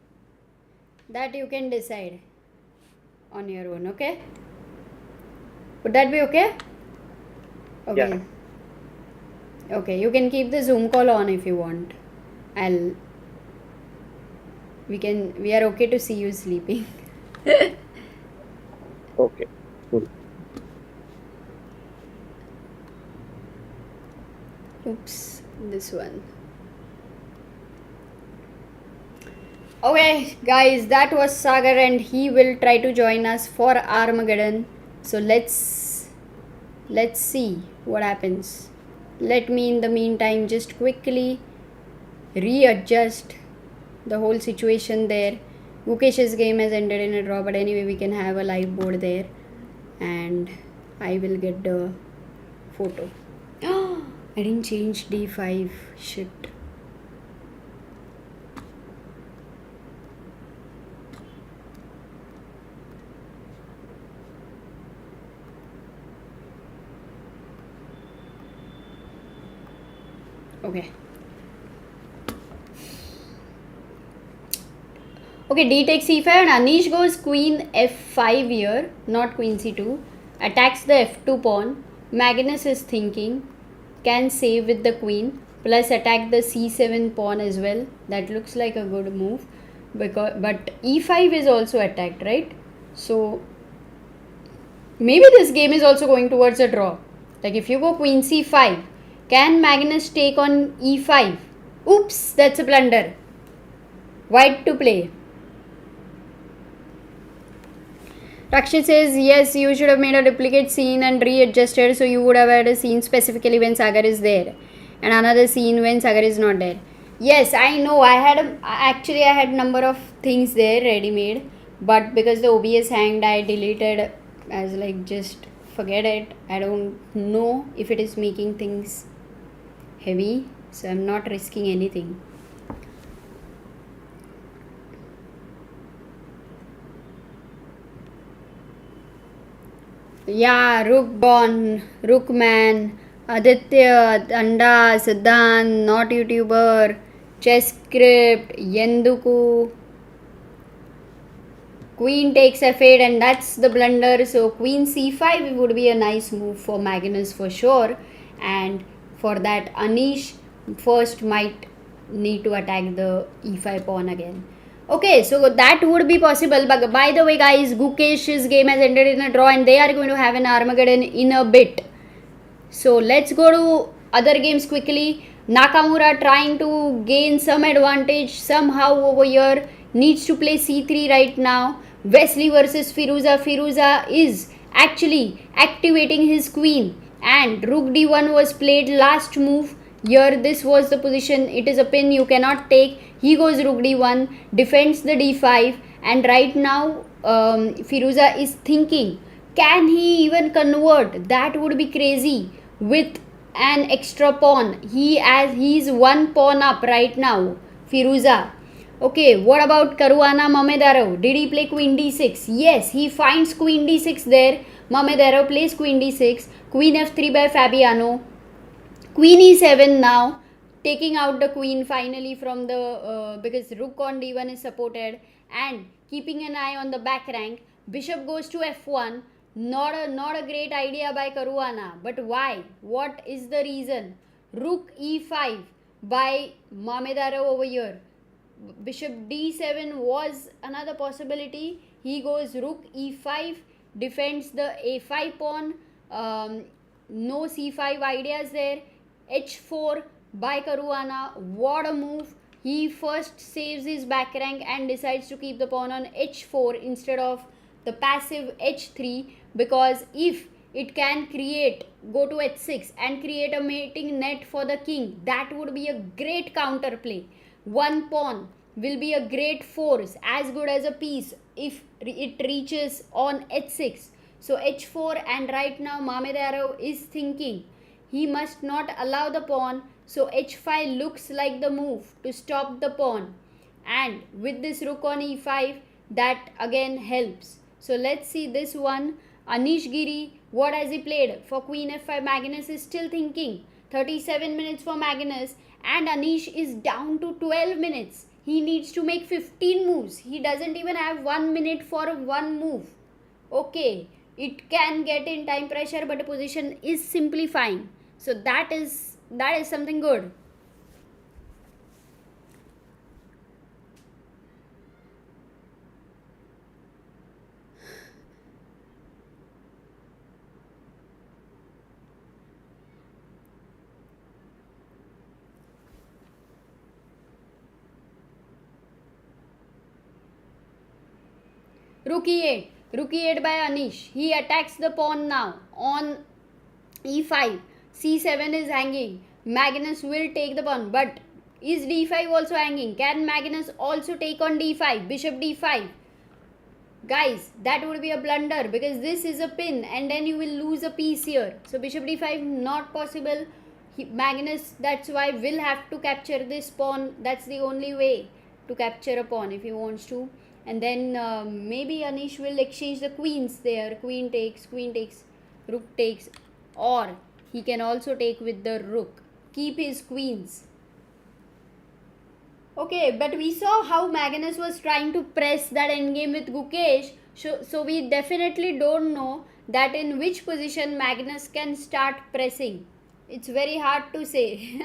Speaker 1: That you can decide on your own, okay? Would that be okay? Okay.
Speaker 2: Yeah.
Speaker 1: Okay, you can keep the Zoom call on if you want. We are okay to see you sleeping.
Speaker 2: Okay. Cool.
Speaker 1: Oops, this one. Okay, guys, that was Sagar and he will try to join us for Armageddon. So let's see what happens. Let me in the meantime just quickly readjust the whole situation there. Gukesh's game has ended in a draw, but anyway we can have a live board there and I will get the photo. I didn't change Day5. Shit. Okay. Okay, D takes c5 and Anish goes queen f5 here, not queen c2. Attacks the f2 pawn. Magnus is thinking, can save with the queen, plus attack the c7 pawn as well. That looks like a good move, but e5 is also attacked, right? So maybe this game is also going towards a draw. Like if you go queen c5, can Magnus take on e5? Oops, that's a blunder. White to play. Rakshit says, yes, you should have made a duplicate scene and readjusted so you would have had a scene specifically when Sagar is there and another scene when Sagar is not there. Yes, I know. I had number of things there ready made, but because the OBS hanged, I deleted as like just forget it. I don't know if it is making things heavy, so I'm not risking anything. Yeah, Rook Gone, Rookman, Aditya, Anda, Siddhan, not YouTuber, Chess Script, Yenduku. Queen takes f8 and that's the blunder. So Queen c5 would be a nice move for Magnus for sure. And for that Anish first might need to attack the e5 pawn again. Okay, so that would be possible. But by the way, guys, Gukesh's game has ended in a draw and they are going to have an Armageddon in a bit. So let's go to other games quickly. Nakamura trying to gain some advantage somehow over here. Needs to play c3 right now. Wesley versus Firuza. Firuza is actually activating his queen. And Rook d1 was played last move. Here this was the position. It is a pin you cannot take. He goes Rook d1, defends the d5, and right now Firuza is thinking, can he even convert? That would be crazy with an extra pawn. He's one pawn up right now, Firuza. Okay, what about Caruana Mamedyarov? Did he play queen d6? Yes, he finds queen d6 there. Mamedyarov plays queen d6, queen f3 by Fabiano. Queen e7 now, taking out the queen finally from the because rook on d1 is supported and keeping an eye on the back rank. Bishop goes to f1. Not a great idea by Caruana, but why? What is the reason? Rook e5 by Mamedyarov over here. Bishop d7 was another possibility. He goes rook e5, defends the a5 pawn. No c5 ideas there. h4 by Caruana. What a move. He first saves his back rank and decides to keep the pawn on h4 instead of the passive h3, because if it can go to h6 and create a mating net for the king, that would be a great counter play. One pawn will be a great force, as good as a piece if it reaches on h6. So h4, and right now Mamedyarov is thinking he must not allow the pawn, so h5 looks like the move to stop the pawn, and with this rook on e5, that again helps. So let's see this one. Anish Giri, what has he played? For queen f5, Magnus is still thinking. 37 minutes for Magnus and Anish is down to 12 minutes. He needs to make 15 moves. He doesn't even have 1 minute for one move. Okay, it can get in time pressure, but the position is simply fine. So that is something good. Rook e8. Rook e8 by Anish. He attacks the pawn now on e5. c7 is hanging. Magnus will take the pawn, but is d5 also hanging? Can Magnus also take on d5? Bishop d5. Guys, that would be a blunder because this is a pin and then you will lose a piece here. So bishop d5 not possible. Magnus, that's why, will have to capture this pawn. That's the only way to capture a pawn if he wants to. And then maybe Anish will exchange the queens there. Queen takes, rook takes, or he can also take with the rook. Keep his queens. Okay, but we saw how Magnus was trying to press that endgame with Gukesh. So we definitely don't know that in which position Magnus can start pressing. It's very hard to say.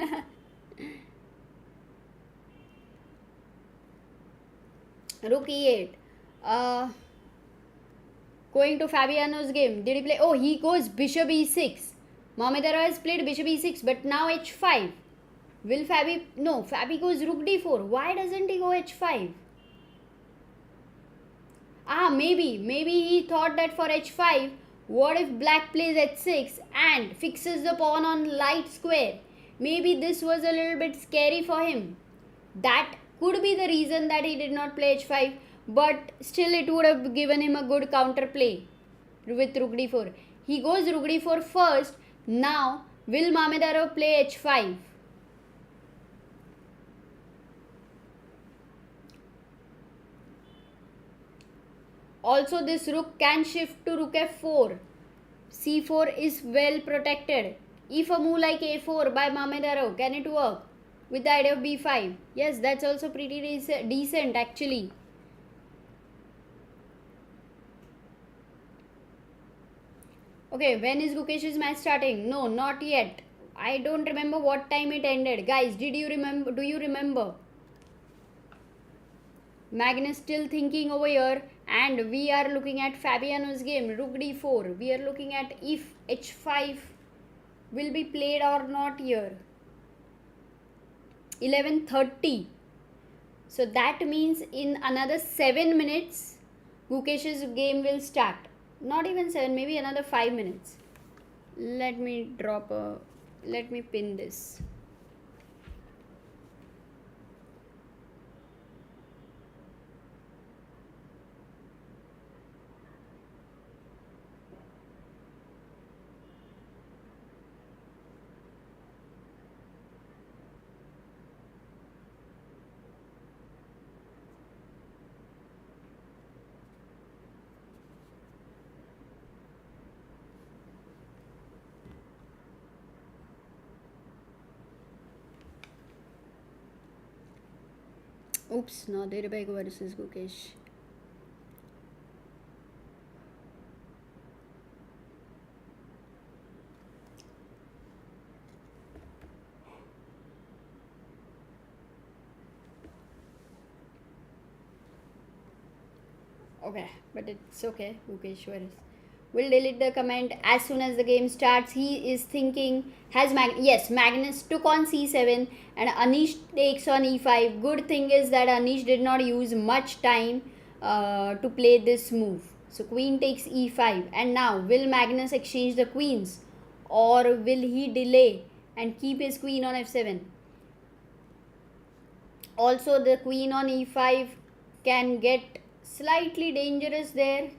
Speaker 1: Rook e8. Going to Fabiano's game. Did he play? Oh, he goes bishop e6. Mamedyarov has played bishop e6, but now h5. Will Fabi... No, Fabi goes rook d4. Why doesn't he go h5? Maybe he thought that for h5, what if black plays h6 and fixes the pawn on light square? Maybe this was a little bit scary for him. That could be the reason that he did not play h5, but still it would have given him a good counter play with rook d4. He goes rook d4 first. Now, will Mamedyarov play h5? Also, this rook can shift to rook f4. c4 is well protected. If a move like a4 by Mamedyarov, can it work? With the idea of b5. Yes, that's also pretty decent actually. Okay, when is Gukesh's match starting? No, not yet. I don't remember what time it ended. Guys, do you remember? Magnus still thinking over here, and we are looking at Fabiano's game, rook d4. We are looking at if h5 will be played or not here. 11:30. So that means in another 7 minutes, Gukesh's game will start. Not even 7, maybe another 5 minutes. Let me pin this. Oops, Nodirbek versus Gukesh. Okay, but it's okay. Gukesh will delete the comment as soon as the game starts. He is thinking, Magnus took on c7 and Anish takes on e5. Good thing is that Anish did not use much time to play this move. So queen takes e5, and now will Magnus exchange the queens, or will he delay and keep his queen on f7? Also, the queen on e5 can get slightly dangerous there.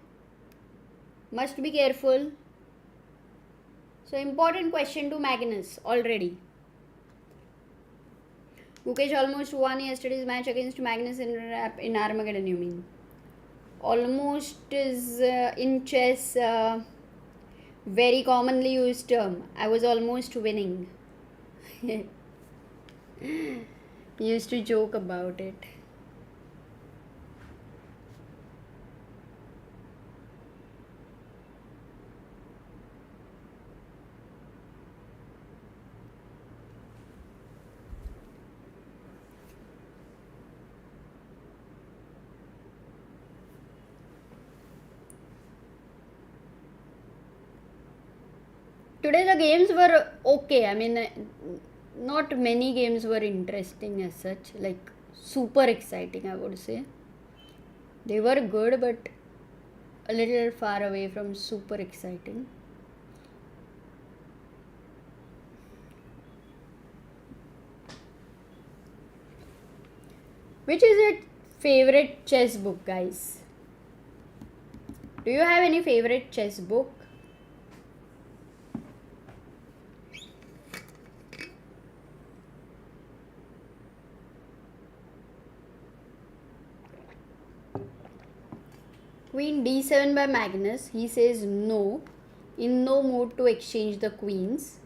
Speaker 1: Must be careful. So important question to Magnus already. Gukesh almost won yesterday's match against Magnus in Armageddon, you mean? Almost is in chess very commonly used term. I was almost winning. Used to joke about it. Today the games were okay. I mean, not many games were interesting as such, like super exciting, I would say. They were good, but a little far away from super exciting. Which is your favorite chess book, guys? Do you have any favorite chess book? Queen d7 by Magnus. He says no, in no mood to exchange the queens.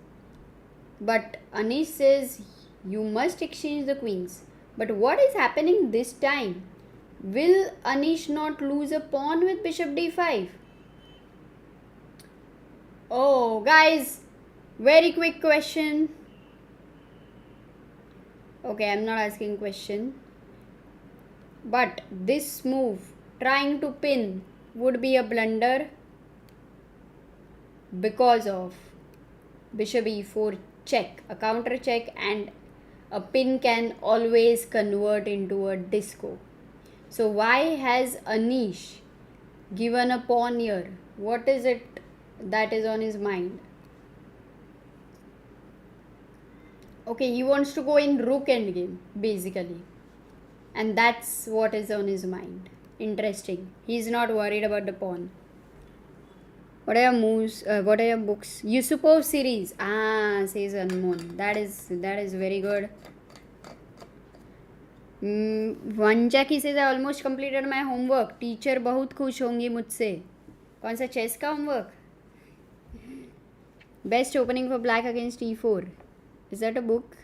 Speaker 1: But Anish says you must exchange the queens. But what is happening this time? Will Anish not lose a pawn with bishop d5? Oh, guys, very quick question. Okay, I'm not asking question. But this move, trying to pin, would be a blunder because of bishop e4 check, a counter check, and a pin can always convert into a disco. So why has Anish given a pawn here? What is it that is on his mind? Okay, he wants to go in rook endgame, basically. And that's what is on his mind. Interesting. He's not worried about the pawn. What are your moves? What are your books? Yusupov series. Says Anmon. That is very good. Vanjaki says I almost completed my homework. Teacher बहुत खुश होंगी मुझसे. कौन सा chess का homework? Best opening for black against e4. Is that a book?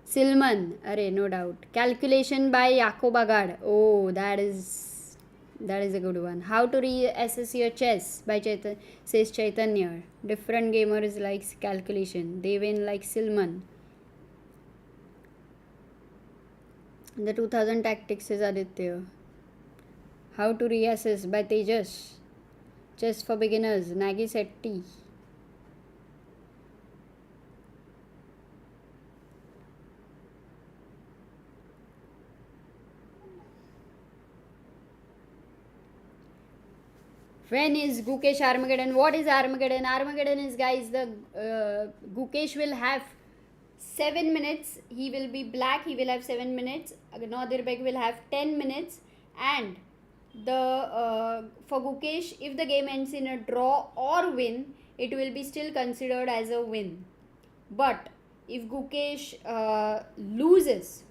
Speaker 1: Silman. Array, no doubt. Calculation by Jakob Agad. Oh, that is a good one. How to reassess your chess by says Chaitanya. Different gamers likes calculation. They win like Silman. The 2000 tactics is Aditya. How to reassess by Tejas. Chess for beginners. Nagi Setti. When is Gukesh Armageddon? What is Armageddon? Armageddon is, guys, the Gukesh will have 7 minutes. He will be black. He will have 7 minutes. Nodirbek will have 10 minutes. And the for Gukesh, if the game ends in a draw or win, it will be still considered as a win. But if Gukesh loses,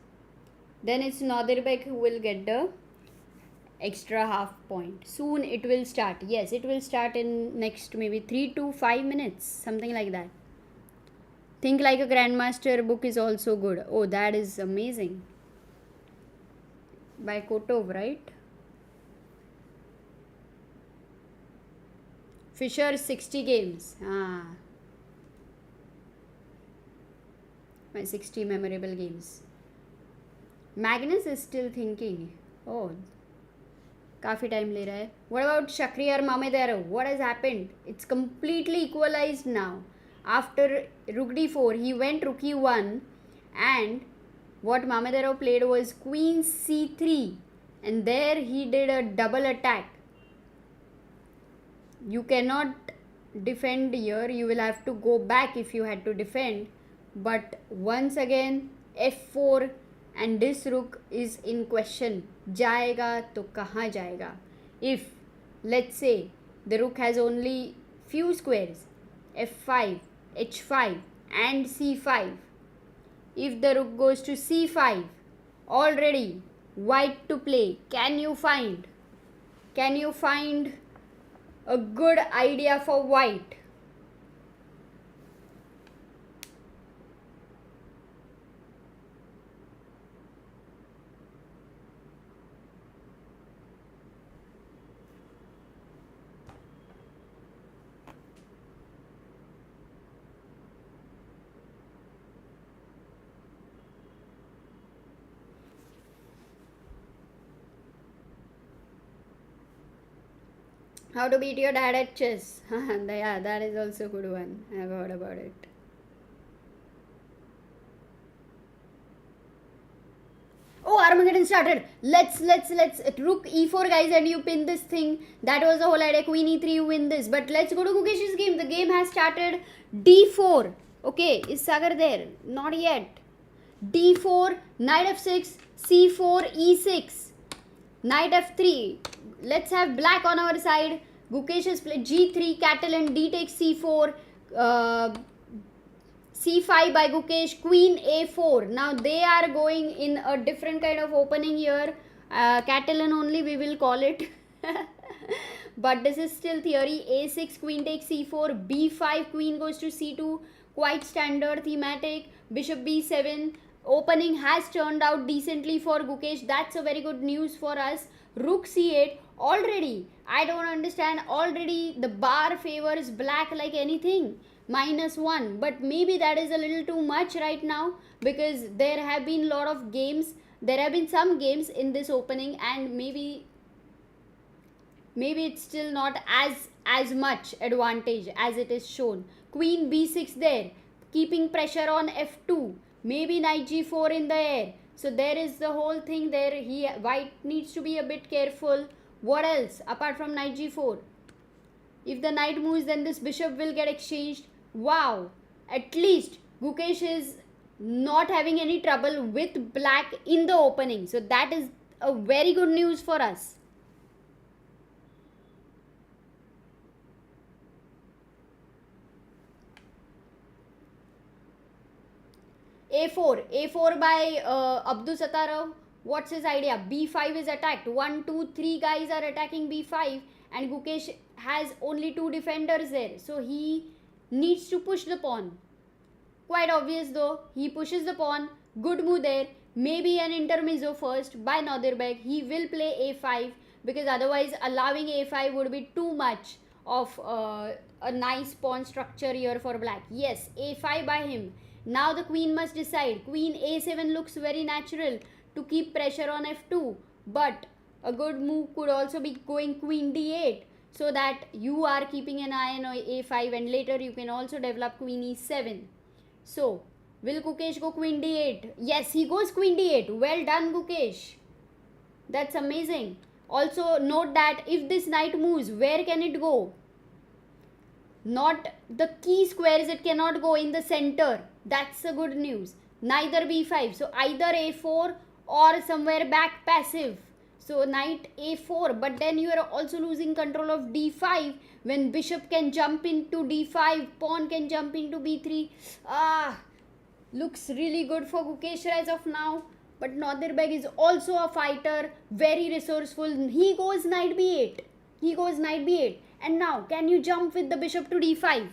Speaker 1: then it's Nodirbek who will get the extra half point. Soon it will start. Yes, it will start in next maybe 3 to 5 minutes, something like that. Think Like a Grandmaster book is also good. Oh, that is amazing. By Kotov, right? Fisher 60 games. My 60 memorable games. Magnus is still thinking. Oh, काफ़ी time ले रहा है. What about Shakhriyar Mamedyarov? What has happened? It's completely equalized now. After rook d4, he went rook e1, and what Mamedyarov played was queen c3, and there he did a double attack. You cannot defend here. You will have to go back if you had to defend. But once again, f4 and this rook is in question. जाएगा तो कहाँ जाएगा? If let's say the rook has only few squares, f5, h5 and c5. If the rook goes to c5, already white to play. Can you find a good idea for white? How to beat your dad at chess. Yeah, that is also a good one. I've heard about it. Oh, Armageddon started. Let's rook e4, guys, and you pin this thing. That was the whole idea. Queen e3, you win this. But let's go to Gukesh's game. The game has started. d4. Okay, is Sagar there? Not yet. d4, knight f6, c4, e6, knight f3. Let's have black on our side. Gukesh has played g3, Catalan, d takes c4, c5 by Gukesh, queen a4. Now they are going in a different kind of opening here. Catalan only we will call it. But this is still theory. a6, queen takes c4, b5, queen goes to c2. Quite standard thematic. Bishop b7. Opening has turned out decently for Gukesh. That's a very good news for us. Rook c8. Already, I don't understand. Already the bar favors black like anything. -1. But maybe that is a little too much right now, because there have been a lot of games. There have been some games in this opening, and maybe it's still not as much advantage as it is shown. Queen b6 there, keeping pressure on f2. Maybe knight g4 in the air. So there is the whole thing there. White needs to be a bit careful. What else apart from knight g4? If the knight moves, then this bishop will get exchanged. Wow, at least Gukesh is not having any trouble with black in the opening. So that is a very good news for us. A4 by Abdul Sattarov. What's his idea? b5 is attacked. 1, 2, 3 guys are attacking b5, and Gukesh has only 2 defenders there. So he needs to push the pawn. Quite obvious though. He pushes the pawn. Good move there. Maybe an intermezzo first by Nodirbek. He will play a5, because otherwise allowing a5 would be too much of a nice pawn structure here for black. Yes, a5 by him. Now the queen must decide. Queen a7 looks very natural to keep pressure on f2. But a good move could also be going queen d8, so that you are keeping an eye on a5, and later you can also develop queen e7. So, will Gukesh go queen d8? Yes, he goes queen d8. Well done, Gukesh. That's amazing. Also note that if this knight moves, where can it go? Not the key squares, it cannot go in the center. That's the good news. Neither b5. So either a4 or somewhere back passive. So knight a4, but then you are also losing control of d5 when bishop can jump into d5, pawn can jump into b3. Looks really good for Gukesh as of now. But Nodirbek is also a fighter, very resourceful. He goes knight b8. And now, can you jump with the bishop to d5?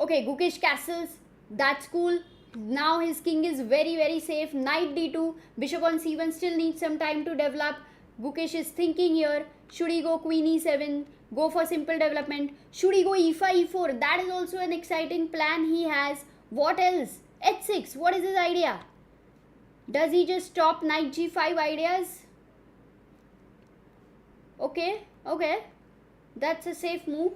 Speaker 1: Okay, Gukesh castles. That's cool. Now his king is very, very safe. Knight d2. Bishop on c1 still needs some time to develop. Gukesh is thinking here. Should he go queen e7? Go for simple development. Should he go e5, e4? That is also an exciting plan he has. What else? h6. What is his idea? Does he just stop knight g5 ideas? Okay. That's a safe move.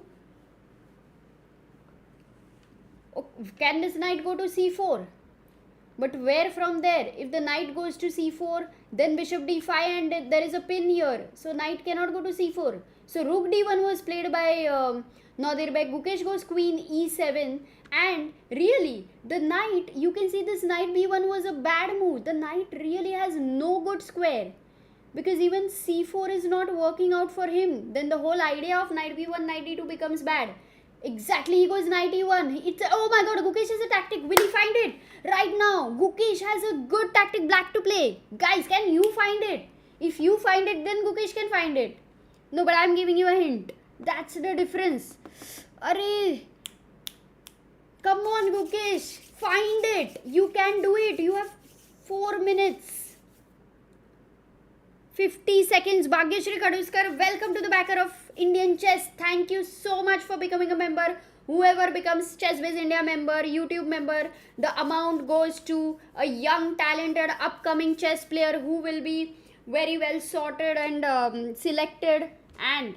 Speaker 1: Can this knight go to c4? But where from there? If the knight goes to c4, then bishop d5, and there is a pin here. So knight cannot go to c4. So rook d1 was played by Nodirbek. Gukesh goes queen e7. And really, the knight, you can see this knight b1 was a bad move. The knight really has no good square, because even c4 is not working out for him. Then the whole idea of knight b1, knight d2 becomes bad. Exactly, he goes knight e1. Oh my god, Gukesh has a tactic. Will he find it? Right now, Gukesh has a good tactic black to play. Guys, can you find it? If you find it, then Gukesh can find it. No, but I'm giving you a hint. That's the difference. Arey, come on, Gukesh. Find it. You can do it. You have 4 minutes. 50 seconds. Bhagyashree Kaduskar, welcome to the backer of Indian Chess. Thank you so much for becoming a member. Whoever becomes ChessBase India member, YouTube member, the amount goes to a young, talented, upcoming chess player who will be very well sorted and selected, and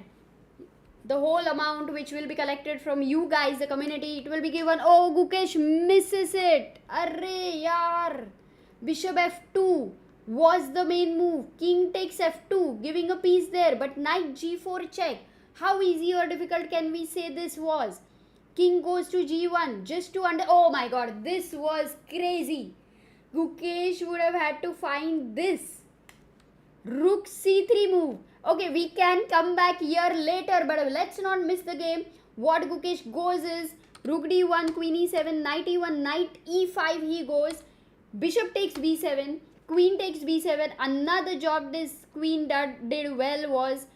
Speaker 1: the whole amount which will be collected from you guys, the community, it will be given. Oh, Gukesh misses it. Arre yaar. Bishop f2 was the main move. King takes f2, giving a piece there, but knight g4 check. How easy or difficult can we say this was? King goes to g1 just to oh my god, this was crazy. Gukesh would have had to find this. Rook c3 move. Okay, we can come back here later, but let's not miss the game. What Gukesh goes is rook d1, queen e7, knight e1, knight e5 he goes. Bishop takes b7, queen takes b7. Another job this queen did well was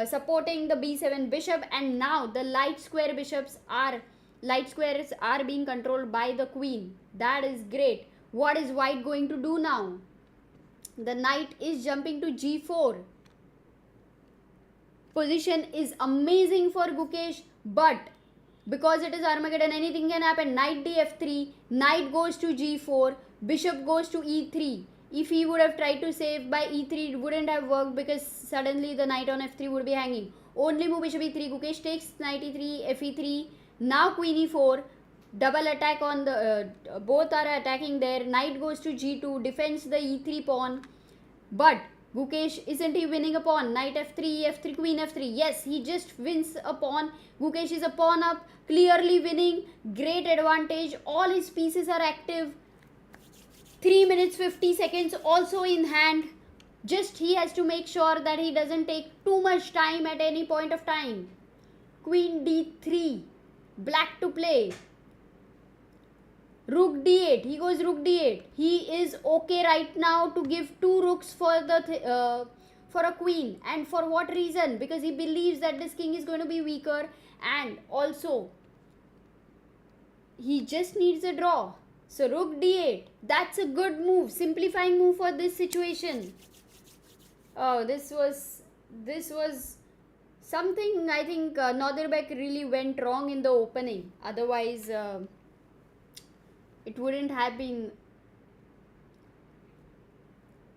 Speaker 1: supporting the b7 bishop, and now the light squares are being controlled by the queen. That is great. What is white going to do now? The knight is jumping to g4. Position is amazing for Gukesh, but because it is Armageddon, anything can happen. Knight df3, knight goes to g4, bishop goes to e3. If he would have tried to save by e3, it wouldn't have worked because suddenly the knight on f3 would be hanging. Only move bishop e3. Gukesh takes knight e3, fe3. Now queen e4. Double attack on the both are attacking there. Knight goes to g2, defends the e3 pawn. But Gukesh, isn't he winning a pawn? Knight f3, f3, queen f3. Yes, he just wins a pawn. Gukesh is a pawn up, clearly winning. Great advantage. All his pieces are active. 3 minutes 50 seconds also in hand. Just he has to make sure that he doesn't take too much time at any point of time. Queen d3. Black to play. Rook d8. He goes rook d8. He is okay right now to give 2 rooks for the for a queen. And for what reason? Because he believes that this king is going to be weaker, and also he just needs a draw. So rook d8. That's a good move. Simplifying move for this situation. Oh, this was something I think Nodirbek really went wrong in the opening. Otherwise, it wouldn't have been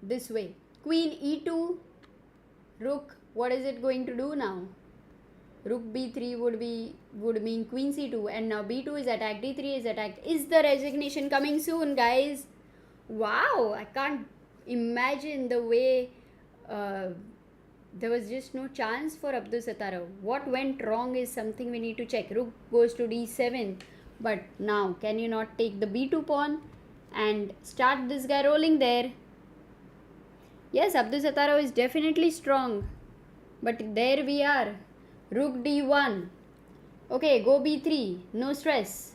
Speaker 1: this way. Queen e2, rook. What is it going to do now? Rook b3 would mean queen c2, and now b2 is attacked, d3 is attacked. Is the resignation coming soon, guys? Wow, I can't imagine the way there was just no chance for Abdusattorov. What went wrong is something we need to check. Rook goes to d7, but now can you not take the b2 pawn and start this guy rolling there? Yes, Abdusattorov is definitely strong, but there we are. Rook d1. Okay, go b3. No stress.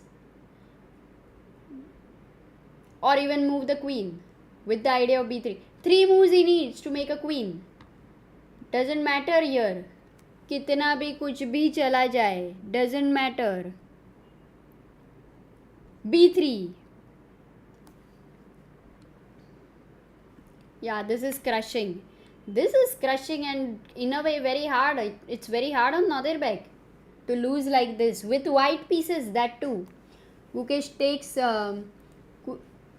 Speaker 1: Or even move the queen with the idea of b3. 3 moves he needs to make a queen. Doesn't matter here. कितना भी कुछ भी चला जाए. Doesn't matter. b3. Yeah, this is crushing. This is crushing, and in a way very hard. It's very hard on Nodirbek to lose like this with white pieces, that too. Gukesh takes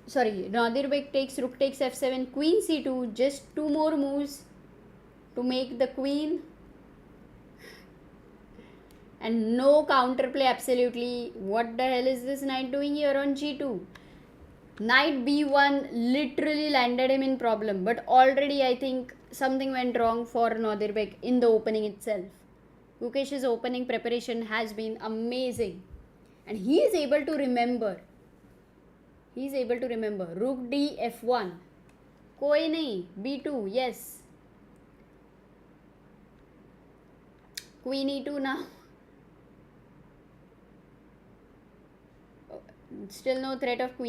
Speaker 1: Nodirbek takes rook takes f7, queen c2, just 2 more moves to make the queen, and no counterplay. Absolutely. What the hell is this knight doing here on g2? Knight b1 literally landed him in problem, but already I think something went wrong for Nodirbek in the opening itself. Gukesh's opening preparation has been amazing, and he is able to remember. Rook d f1. Koi nahi. b2. Yes. Queen e2 now. Still no threat of queen.